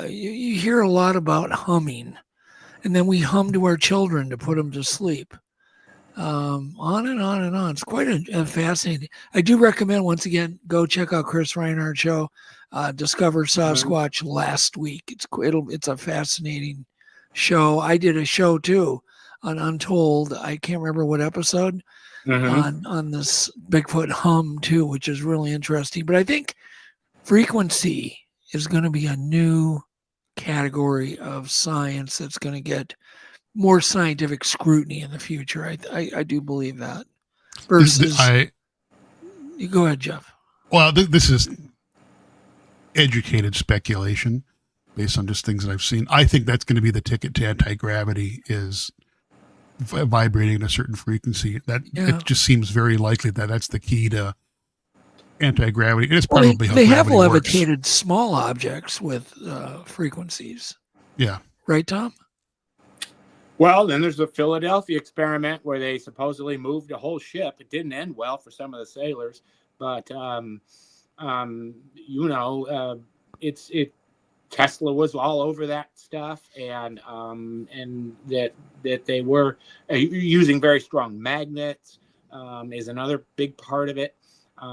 hear a lot about humming, and then we hum to our children to put them to sleep. On and on and on. It's quite a fascinating. I do recommend, once again, go check out Chris Reinhardt's show, Discover Sasquatch, last week. It's a fascinating show. I did a show too on Untold. I can't remember what episode on this Bigfoot hum too, which is really interesting. But I think frequency is going to be a new category of science that's going to get more scientific scrutiny in the future. I do believe that. Versus, you go ahead, Jeff. Well, this is educated speculation based on just things that I've seen. I think that's going to be the ticket to anti-gravity, is vibrating at a certain frequency. It just seems very likely that that's the key to anti-gravity. And it's probably how they have gravity levitated works. Small objects with frequencies. Yeah. Right, Tom? Well, then there's the Philadelphia experiment where they supposedly moved a whole ship. It didn't end well for some of the sailors, but Tesla was all over that stuff, and that they were using very strong magnets is another big part of it. There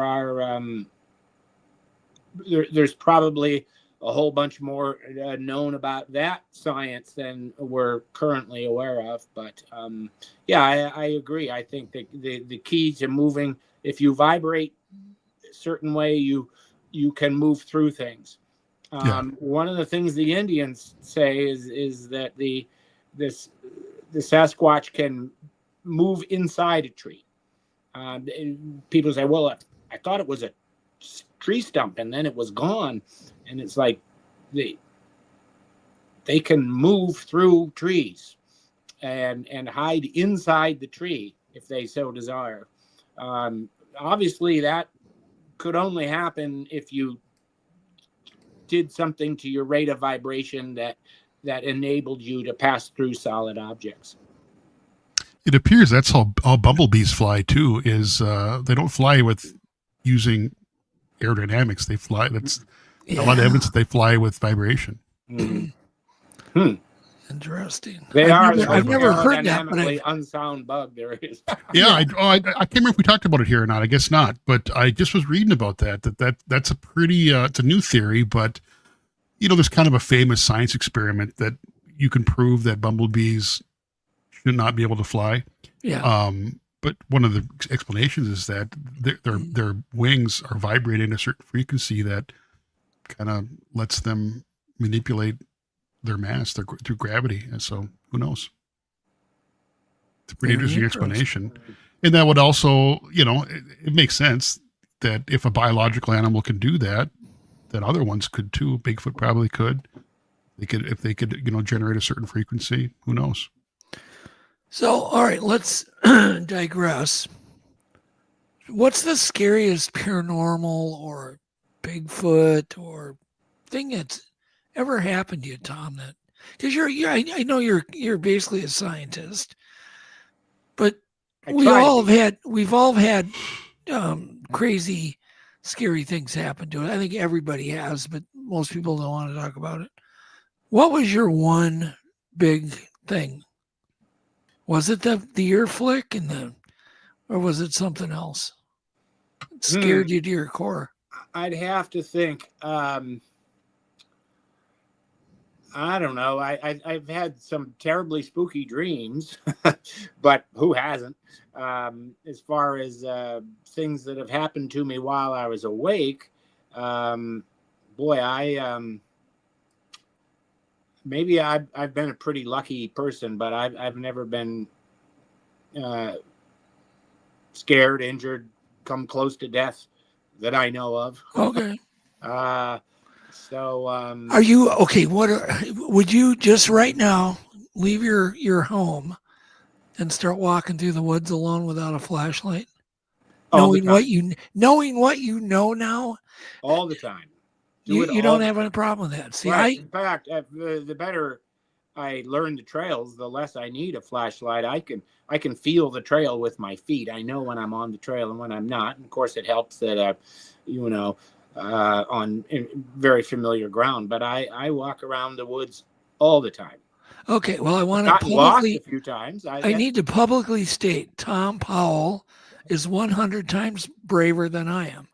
are there's probably a whole bunch more known about that science than we're currently aware of. But I agree. I think that the key to moving, if you vibrate a certain way, you can move through things. One of the things the Indians say is that the Sasquatch can move inside a tree. People say, well, I thought it was a tree stump and then it was gone. And it's like they can move through trees and hide inside the tree if they so desire. Obviously, that could only happen if you did something to your rate of vibration that enabled you to pass through solid objects. It appears that's how bumblebees fly too. Is they don't fly with using aerodynamics. They fly. That's a lot of evidence that they fly with vibration. Interesting. I've never heard that, but unsound bug there is. I can't remember if we talked about it here or not. I guess not. But I just was reading about that's a pretty it's a new theory. But there's kind of a famous science experiment that you can prove that bumblebees should not be able to fly. Yeah. But one of the explanations is that their wings are vibrating at a certain frequency that kind of lets them manipulate their mass through gravity. And so who knows? It's a pretty interesting explanation. And that would also, it makes sense that if a biological animal can do that, that other ones could too. Bigfoot probably could. If they could, generate a certain frequency, who knows? So, all right, let's digress. What's the scariest paranormal or Bigfoot or thing that's ever happened to you, Tom? That because I know you're basically a scientist, but we've all had crazy, scary things happen to it. I think everybody has, but most people don't want to talk about it. What was your one big thing? Was it the ear flick or was it something else? It scared you to your core. I'd have to think. I don't know. I've had some terribly spooky dreams, but who hasn't? As far as things that have happened to me while I was awake, maybe I've been a pretty lucky person, but I've never been scared, injured, come close to death that I know of. Okay. Are you okay? Would you just right now leave your home and start walking through the woods alone without a flashlight, knowing what you know now? All the time. You don't have any problem with that. See, right. In fact, the better I learn the trails, the less I need a flashlight. I can feel the trail with my feet. I know when I'm on the trail and when I'm not. And of course, it helps that on very familiar ground. But I walk around the woods all the time. Okay. Well, I want to publicly lost a few times. I need to publicly state Thom Powell is 100 times braver than I am.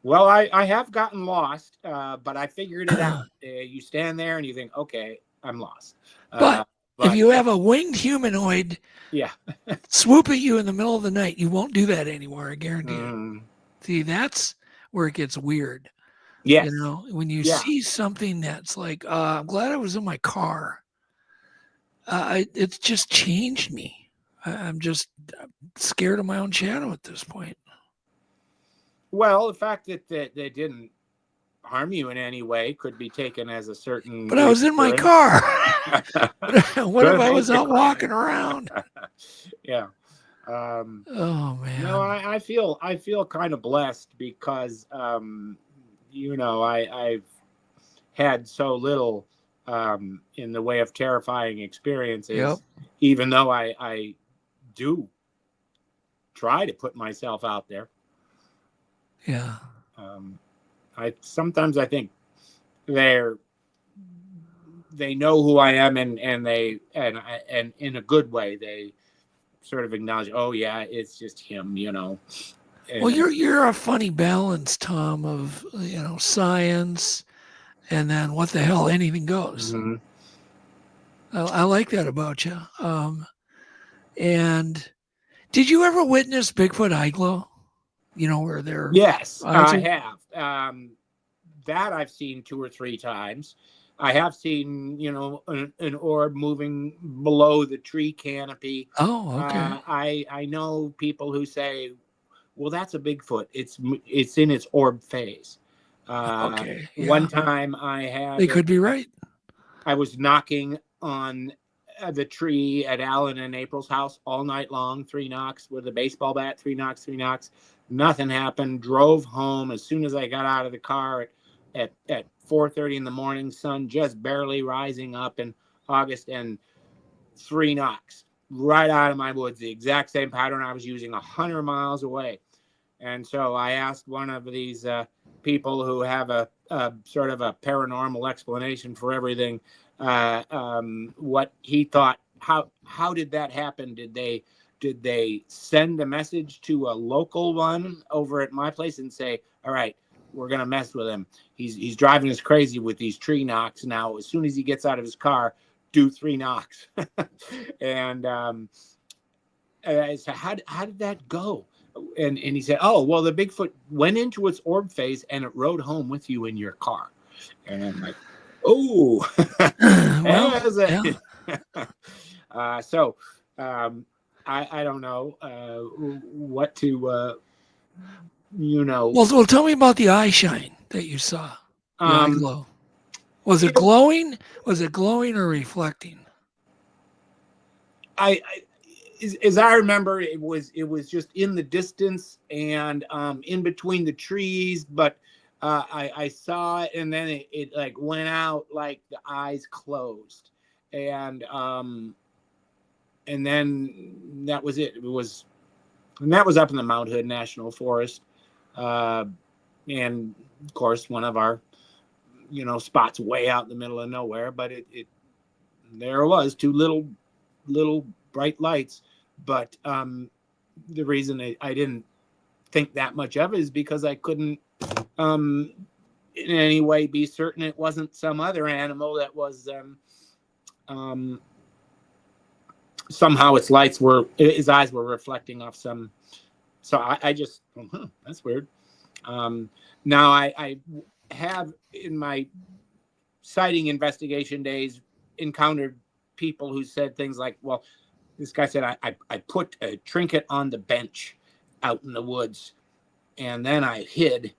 Well, I have gotten lost, but I figured it out. You stand there and you think, okay, I'm lost. But if you have a winged humanoid swoop at you in the middle of the night, you won't do that anymore, I guarantee you. See, that's where it gets weird. Yes. When you see something that's like, I'm glad I was in my car. It's just changed me. I'm just scared of my own shadow at this point. Well, the fact that they didn't harm you in any way could be taken as a certain. But I was in my car. What if I was out walking around? Yeah. Oh man. No, I feel kind of blessed because I've had so little in the way of terrifying experiences. Yep. Even though I do try to put myself out there. Yeah. Sometimes I think they know who I am, and in a good way they sort of acknowledge, oh yeah, it's just him, you know. And, well, you're a funny balance, Tom, of science, and then what the hell, anything goes. Mm-hmm. I like that about you. And did you ever witness Bigfoot eye glow? Where they're yes, I have. That I've seen 2 or 3 times. I have seen, an orb moving below the tree canopy. Oh, okay. I know people who say, well, that's a Bigfoot. It's in its orb phase. Okay. Yeah. One time they could be right. I was knocking on the tree at Alan and April's house all night long, 3 knocks with a baseball bat, 3 knocks, 3 knocks. Nothing happened. Drove home as soon as I got out of the car at 4:30 in the morning, sun just barely rising up in August, and 3 knocks right out of my woods, the exact same pattern I was using 100 miles away. And so I asked one of these people who have a sort of a paranormal explanation for everything, what he thought. How did that happen? Did they send a message to a local one over at my place and say, all right, we're going to mess with him. He's driving us crazy with these tree knocks. Now, as soon as he gets out of his car, do 3 knocks. And I said, how did that go? And he said, oh, well, the Bigfoot went into its orb phase and it rode home with you in your car. And I'm like, oh. So I don't know what to, Well, tell me about the eye shine that you saw. The eye glow. Was it glowing? Was it glowing or reflecting? As I remember, it was just in the distance and in between the trees, but I saw it, and then it like went out, like the eyes closed, and then that was it. And that was up in the Mount Hood National Forest, and of course one of our spots way out in the middle of nowhere. But there was 2 little bright lights. But the reason I didn't think that much of it is because I couldn't in any way be certain it wasn't some other animal that was somehow his eyes were reflecting off some. So I just, that's weird. Now I have in my sighting investigation days encountered people who said things like, well, this guy said, I put a trinket on the bench out in the woods, and then I hid,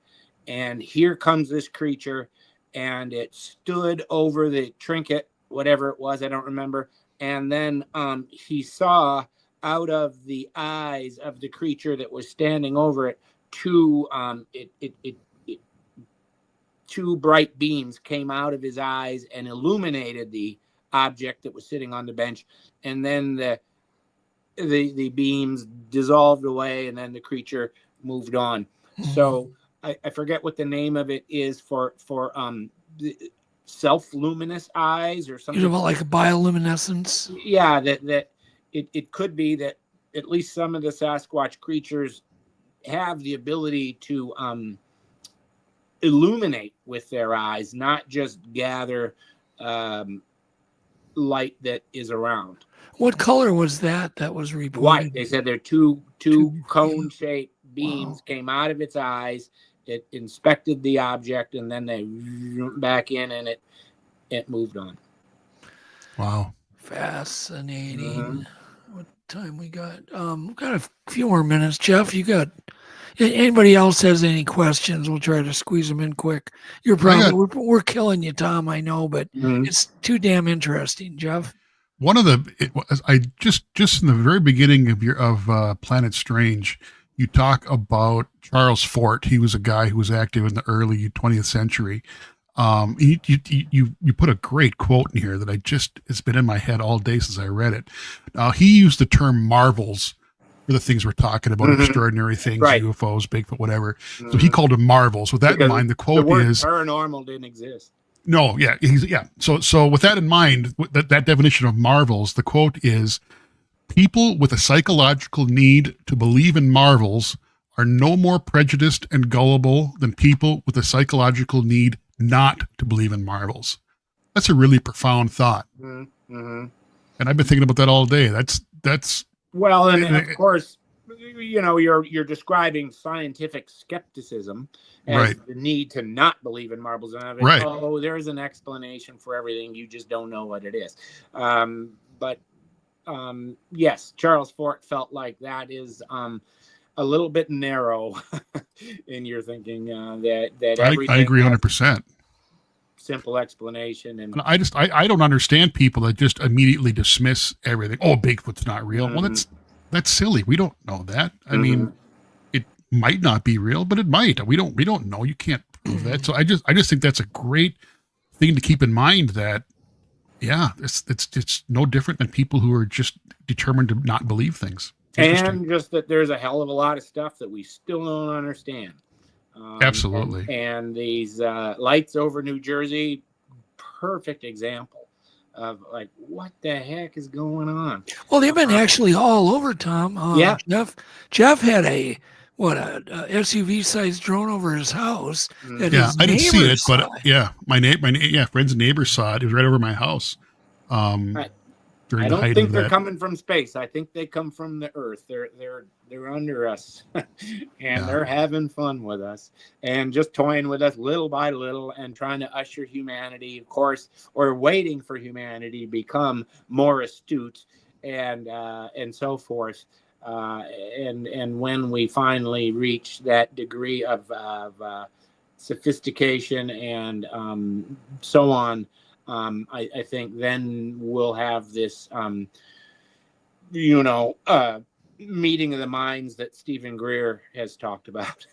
and here comes this creature, and it stood over the trinket, whatever it was, I don't remember, and then he saw out of the eyes of the creature that was standing over it, 2 bright beams came out of his eyes and illuminated the object that was sitting on the bench, and then the beams dissolved away, and then the creature moved on. So I forget what the name of it is for the self-luminous eyes or something. You know, about like a bioluminescence? Yeah, that it could be that at least some of the Sasquatch creatures have the ability to illuminate with their eyes, not just gather light that is around. What color was that was reported? White. They said there are two cone-shaped beams came out of its eyes. It inspected the object, and then they back in, and it moved on. Wow. Fascinating. Mm-hmm. What time we got? We've got a few more minutes. Jeff, you got anybody else has any questions? We'll try to squeeze them in quick. You're probably we're killing you, Tom, I know, but it's too damn interesting, Jeff. One of I just in the very beginning of Planet Strange, you talk about Charles Fort. He was a guy who was active in the early 20th century. You put a great quote in here that it's been in my head all day since I read it. He used the term marvels for the things we're talking about, extraordinary things, right. UFOs, Bigfoot, whatever. So he called them marvels. With that in mind, the quote is paranormal didn't exist. No, yeah. So with that in mind, that definition of marvels, the quote is, people with a psychological need to believe in marvels are no more prejudiced and gullible than people with a psychological need not to believe in marvels. That's a really profound thought. And I've been thinking about that all day. That's well, and of course, you're describing scientific skepticism as the need to not believe in marvels and having, oh, there's an explanation for everything. You just don't know what it is. But yes, Charles Fort felt like that is a little bit narrow in your thinking. That everything I agree 100%. Simple explanation, and I don't understand people that just immediately dismiss everything. Oh, Bigfoot's not real. Well, that's silly. We don't know that. I mean, it might not be real, but it might. We don't know. You can't prove that. So I just think that's a great thing to keep in mind. That it's no different than people who are just determined to not believe things. And just that there's a hell of a lot of stuff that we still don't understand. Absolutely. And these lights over New Jersey, perfect example of like, what the heck is going on? Well, they've been actually all over, Tom. Jeff had a SUV sized drone over his house. I didn't see it, but my friends and neighbors saw it. It was right over my house. I don't think they're coming from space. I think they come from the Earth. They're under us, and they're having fun with us and just toying with us little by little and trying to usher humanity, of course, or waiting for humanity to become more astute and so forth. And when we finally reach that degree of sophistication and so on. I think then we'll have this, meeting of the minds that Stephen Greer has talked about.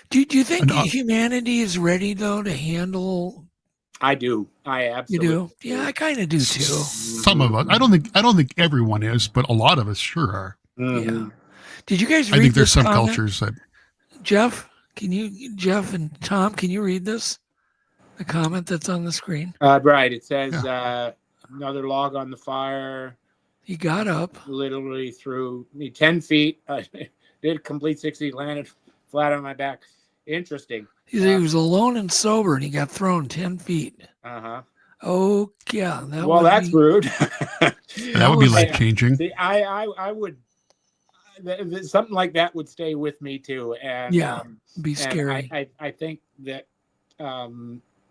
Do you think humanity is ready, though, to handle? I do. I absolutely do. Yeah, I kind of do too. Some of us. I don't think everyone is, but a lot of us sure are. Yeah. Did you guys read? I think there's some comment? cultures that. Jeff and Tom, can you read this? The comment that's on the screen. Right. It says another log on the fire. He got up. Literally threw me 10 feet. Did complete 60, landed flat on my back. Interesting. He was alone and sober, and he got thrown 10 feet. Oh, yeah. That's rude. That would be life-changing. I would... something like that would stay with me, too. And be scary. I think that...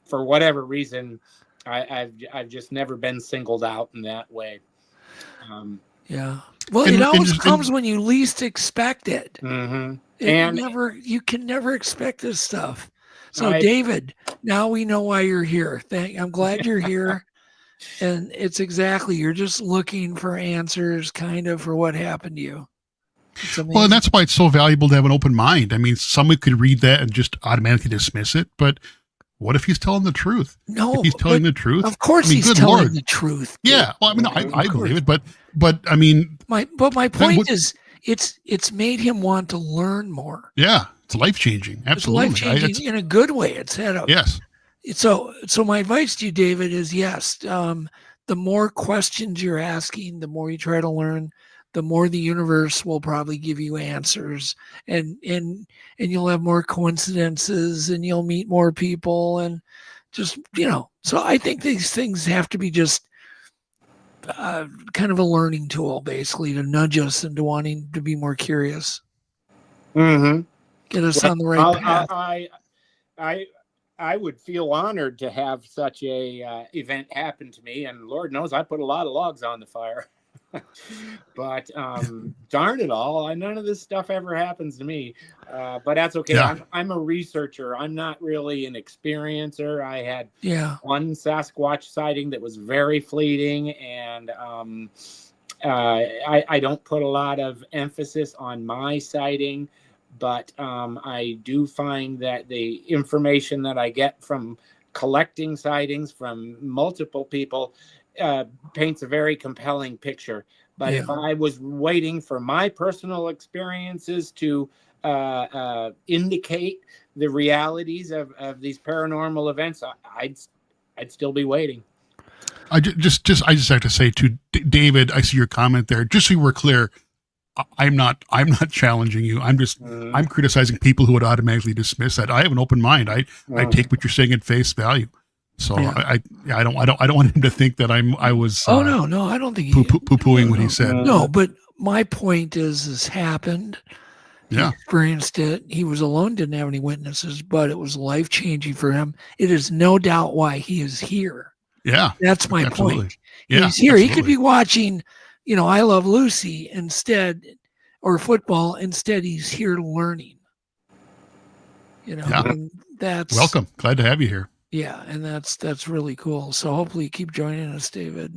for whatever reason, I've just never been singled out in that way. Well, it always comes when you least expect it. You can never expect this stuff. So, David, now we know why you're here. I'm glad you're here. And it's you're just looking for answers, kind of, for what happened to you. Well, and that's why it's so valuable to have an open mind. I mean, someone could read that and just automatically dismiss it, but what if he's telling the truth? No, if he's telling the truth. Of course, he's telling the truth. Yeah, well, I mean, I believe it, but I mean, my point is, it's made him want to learn more. Yeah, it's life changing. Absolutely, it's life changing in a good way. It's had a yes. So my advice to you, David, is yes. The more questions you're asking, the more you try to learn, the more the universe will probably give you answers, and you'll have more coincidences, and you'll meet more people, and just So I think these things have to be just kind of a learning tool, basically, to nudge us into wanting to be more curious. Get us on the right path. I would feel honored to have such a event happen to me, and Lord knows I put a lot of logs on the fire. But darn it all, none of this stuff ever happens to me. But that's okay. I'm a researcher. I'm not really an experiencer. I had one Sasquatch sighting that was very fleeting, and I don't put a lot of emphasis on my sighting, but I do find that the information that I get from collecting sightings from multiple people paints a very compelling picture. But if I was waiting for my personal experiences to indicate the realities of these paranormal events, I'd still be waiting. I just have to say to David, I see your comment there. Just so we're clear, I'm not challenging you. I'm criticizing people who would automatically dismiss that. I have an open mind. I take what you're saying at face value. So I don't want him to think that I was. No, I don't think poo-pooing what he said. No, but my point is, this happened. He experienced it. He was alone, didn't have any witnesses, but it was life-changing for him. It is no doubt why he is here. Yeah, that's my absolutely. point. Yeah, he's here. absolutely. He could be watching, I Love Lucy instead, or football instead. He's here learning. And that's welcome. Glad to have you here. Yeah, and that's really cool. So hopefully you keep joining us, David.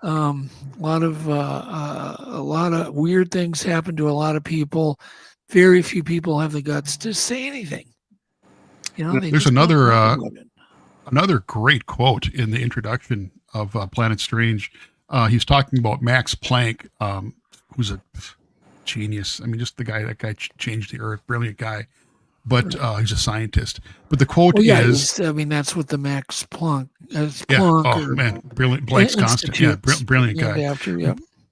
A lot of weird things happen to a lot of people. Very few people have the guts to say anything. There's another great quote in the introduction of Planet Strange. He's talking about Max Planck, who's a genius. I mean, just that guy changed the earth. Brilliant guy. But he's a scientist. But the quote is... that's what the Max Planck... brilliant. Planck's constant. Yeah, brilliant guy.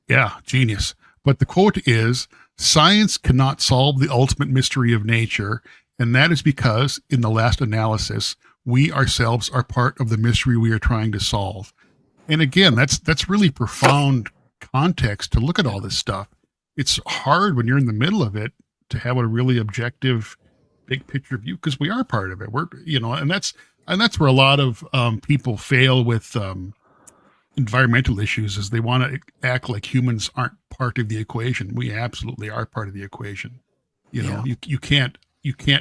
Yeah, genius. But the quote is, "Science cannot solve the ultimate mystery of nature, and that is because, in the last analysis, we ourselves are part of the mystery we are trying to solve." And again, that's really profound context to look at all this stuff. It's hard when you're in the middle of it to have a really objective, big picture view, because we are part of it. We're, and that's where a lot of people fail with environmental issues, is they want to act like humans aren't part of the equation. We absolutely are part of the equation. You can't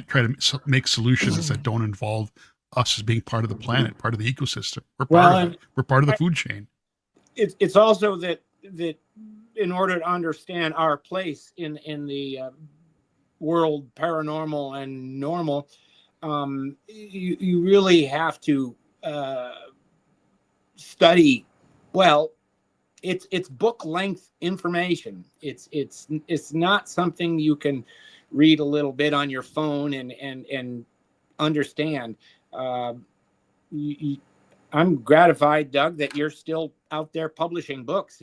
try to make solutions that don't involve us as being part of the planet, part of the ecosystem. We're part of the food chain. It's also that in order to understand our place in the world, paranormal and normal, you really have to study. Well, it's book length information. It's not something you can read a little bit on your phone and understand. I'm gratified, Doug, that you're still out there publishing books.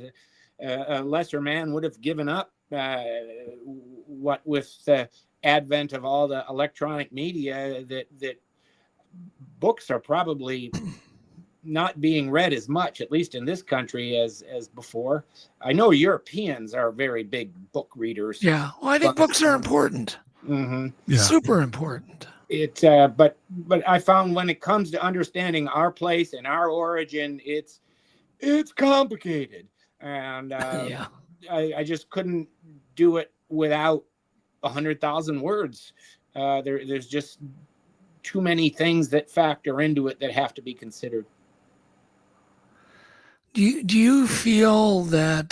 A lesser man would have given up. What with the advent of all the electronic media, that books are probably not being read as much, at least in this country, as before. I know Europeans are very big book readers. Yeah, well, I think books are important. Mm-hmm. Yeah. Super important. But I found when it comes to understanding our place and our origin, it's complicated, and I just couldn't do it without 100,000 words. There's just too many things that factor into it that have to be considered. Do you feel that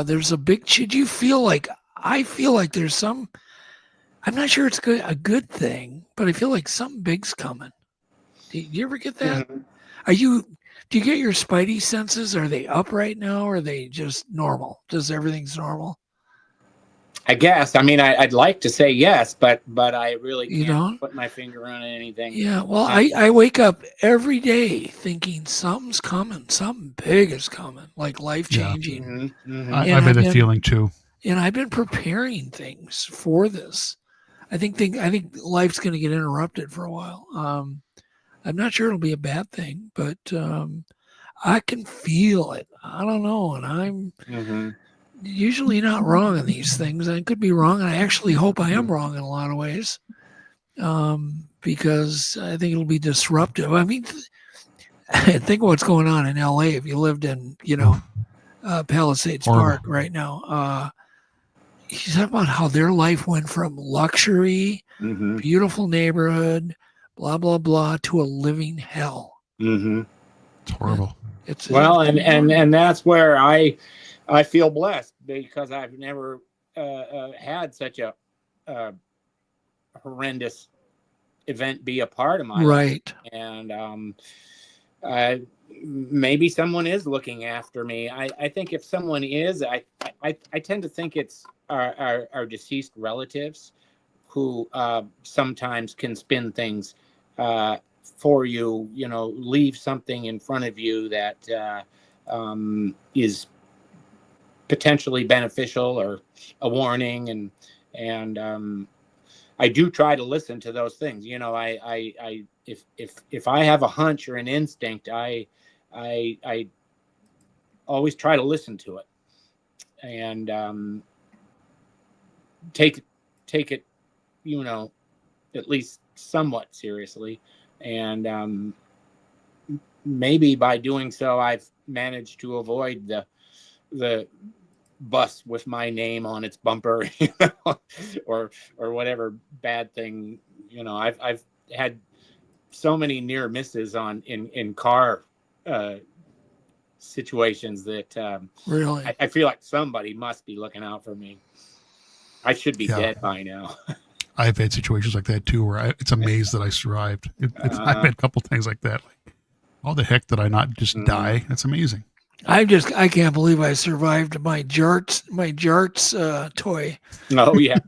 there's a big? Should you feel like? I feel like there's some. I'm not sure it's a good thing, but I feel like something big's coming. Do you ever get that? Mm-hmm. Do you get your spidey senses? Are they up right now, or are they just normal? Just everything's normal? I guess. I mean, I'd like to say yes, but I really can't put my finger on anything. Yeah, well, I wake up every day thinking something's coming, something big is coming, like life-changing. Yeah. Mm-hmm. Mm-hmm. I've had that feeling too. And I've been preparing things for this. I think life's going to get interrupted for a while. I'm not sure it'll be a bad thing, but I can feel it. I don't know, and I'm usually not wrong on these things. I could be wrong, and I actually hope I am wrong in a lot of ways, because I think it'll be disruptive. I mean, think of what's going on in L.A. If you lived in, Palisades Park right now. He's talking about how their life went from luxury, beautiful neighborhood, blah, blah, blah, to a living hell. Mm-hmm. It's horrible. And that's where I feel blessed, because I've never had such a horrendous event be a part of my right life. And maybe someone is looking after me. I think if someone is, I tend to think it's our deceased relatives who sometimes can spin things for you, leave something in front of you that is potentially beneficial or a warning. And I do try to listen to those things. If I have a hunch or an instinct, I always try to listen to it and take it, at least somewhat seriously. And maybe by doing so, I've managed to avoid the bus with my name on its bumper, or whatever bad thing. I've had so many near misses in car situations that really I feel like somebody must be looking out for me. I should be dead by now. I've had situations like that too, where it's amazed that I survived. I've had a couple things like that. Like, how the heck did I not just die? That's amazing. I can't believe I survived my Jarts toy. Oh yeah.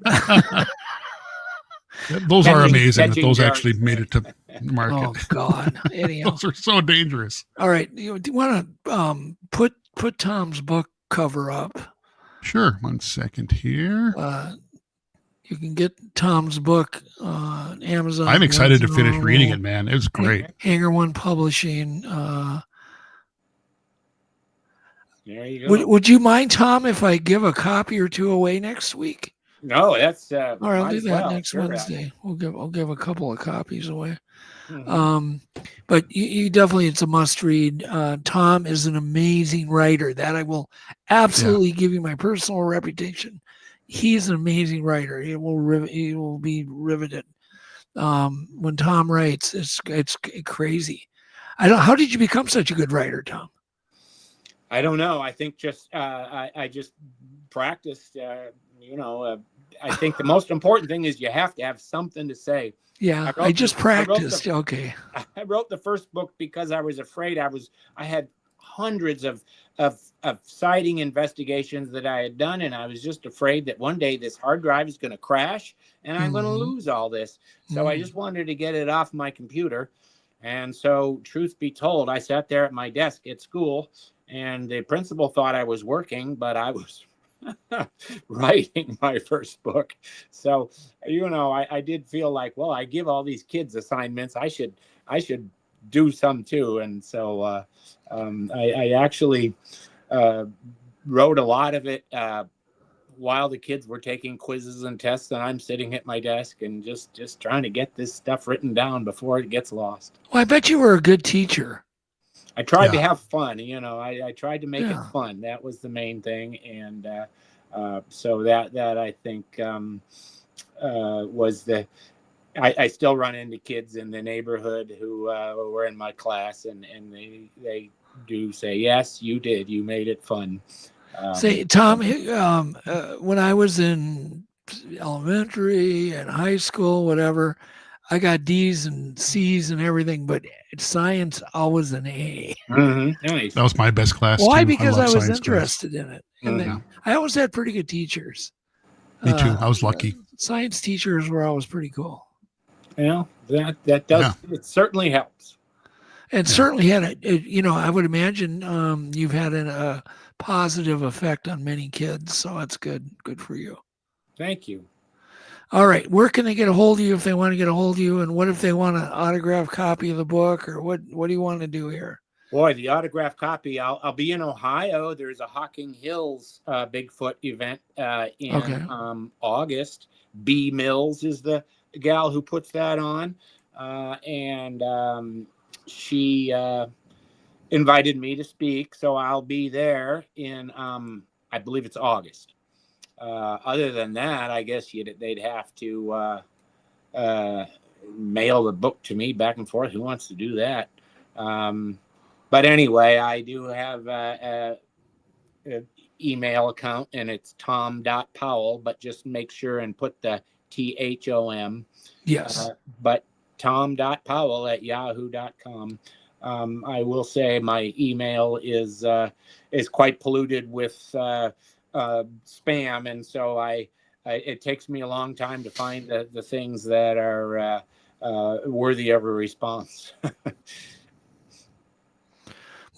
Those are amazing that those actually made it to market. Oh God. Anyhow. Those are so dangerous. All right. Do you want to put Tom's book cover up? Sure. 1 second here. You can get Tom's book on Amazon. I'm excited to finish reading it, man. It was great. Hanger One Publishing. There you go. Would you mind, Tom, if I give a copy or two away next week? No, that's all right. I'll do that next Wednesday. I'll give a couple of copies away. Mm-hmm. But you definitely, it's a must read. Tom is an amazing writer. That I will absolutely give you my personal reputation. He's an amazing writer. He will be riveted. When Tom writes, it's crazy. How did you become such a good writer, Tom? I don't know. I think just I just practiced. I think the most important thing is you have to have something to say. Yeah, I just practiced. Okay. I wrote the first book because I was afraid. I had hundreds of sighting investigations that I had done, and I was just afraid that one day this hard drive is going to crash and I'm going to lose all this. So I just wanted to get it off my computer. And so, truth be told, I sat there at my desk at school, and the principal thought I was working, but I was writing my first book. So, I did feel like, well, I give all these kids assignments. I should do some too. And so I actually wrote a lot of it while the kids were taking quizzes and tests, and I'm sitting at my desk and just trying to get this stuff written down before it gets lost. Well, I bet you were a good teacher. I tried to have fun. I tried to make it fun. That was the main thing. And so that I think was the... I still run into kids in the neighborhood who were in my class, and they do say, yes, you did. You made it fun. Say, Tom, when I was in elementary and high school, whatever, I got D's and C's and everything, but science always an A. Mm-hmm. Nice. That was my best class. Why? Too. Because I was interested in it. And I always had pretty good teachers. Me too. I was lucky. Science teachers were always pretty cool. Yeah, that does. It certainly helps. And certainly had I would imagine you've had a positive effect on many kids. So that's good. Good for you. Thank you. All right. Where can they get a hold of you if they want to get a hold of you? And what if they want an autographed copy of the book, or what do you want to do here? Boy, the autographed copy. I'll be in Ohio. There's a Hocking Hills Bigfoot event in August. B. Mills is the gal who puts that on. And she invited me to speak. So I'll be there in, I believe it's August. Other than that, I guess they'd have to mail the book to me back and forth. Who wants to do that? But anyway, I do have an email account, and it's tom.powell, but just make sure and put the THOM. Yes. But tom.powell@yahoo.com. I will say my email is quite polluted with spam, and so it takes me a long time to find the things that are worthy of a response.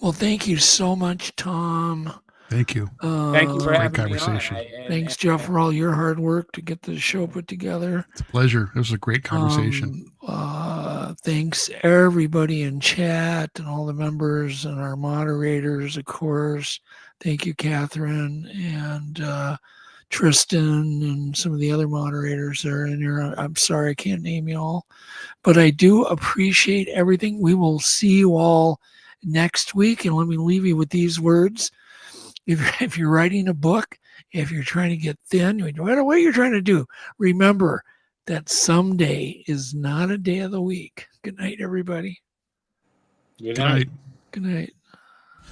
Well, thank you so much, Tom. Thank you. Thank you for having conversation. me on. Thanks, Jeff, for all your hard work to get the show put together. It's a pleasure. It was a great conversation. Thanks, everybody in chat and all the members and our moderators, of course. Thank you, Catherine and Tristan and some of the other moderators that are in here. I'm sorry I can't name you all, but I do appreciate everything. We will see you all next week, and let me leave you with these words. If you're writing a book, if you're trying to get thin, no matter what you're trying to do, remember that someday is not a day of the week. Good night, everybody. Good night. Good night.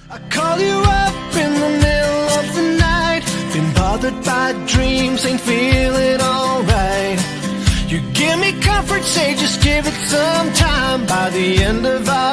I call you up in the middle of the night, been bothered by dreams, ain't feeling alright. You give me comfort, say just give it some time. By the end of our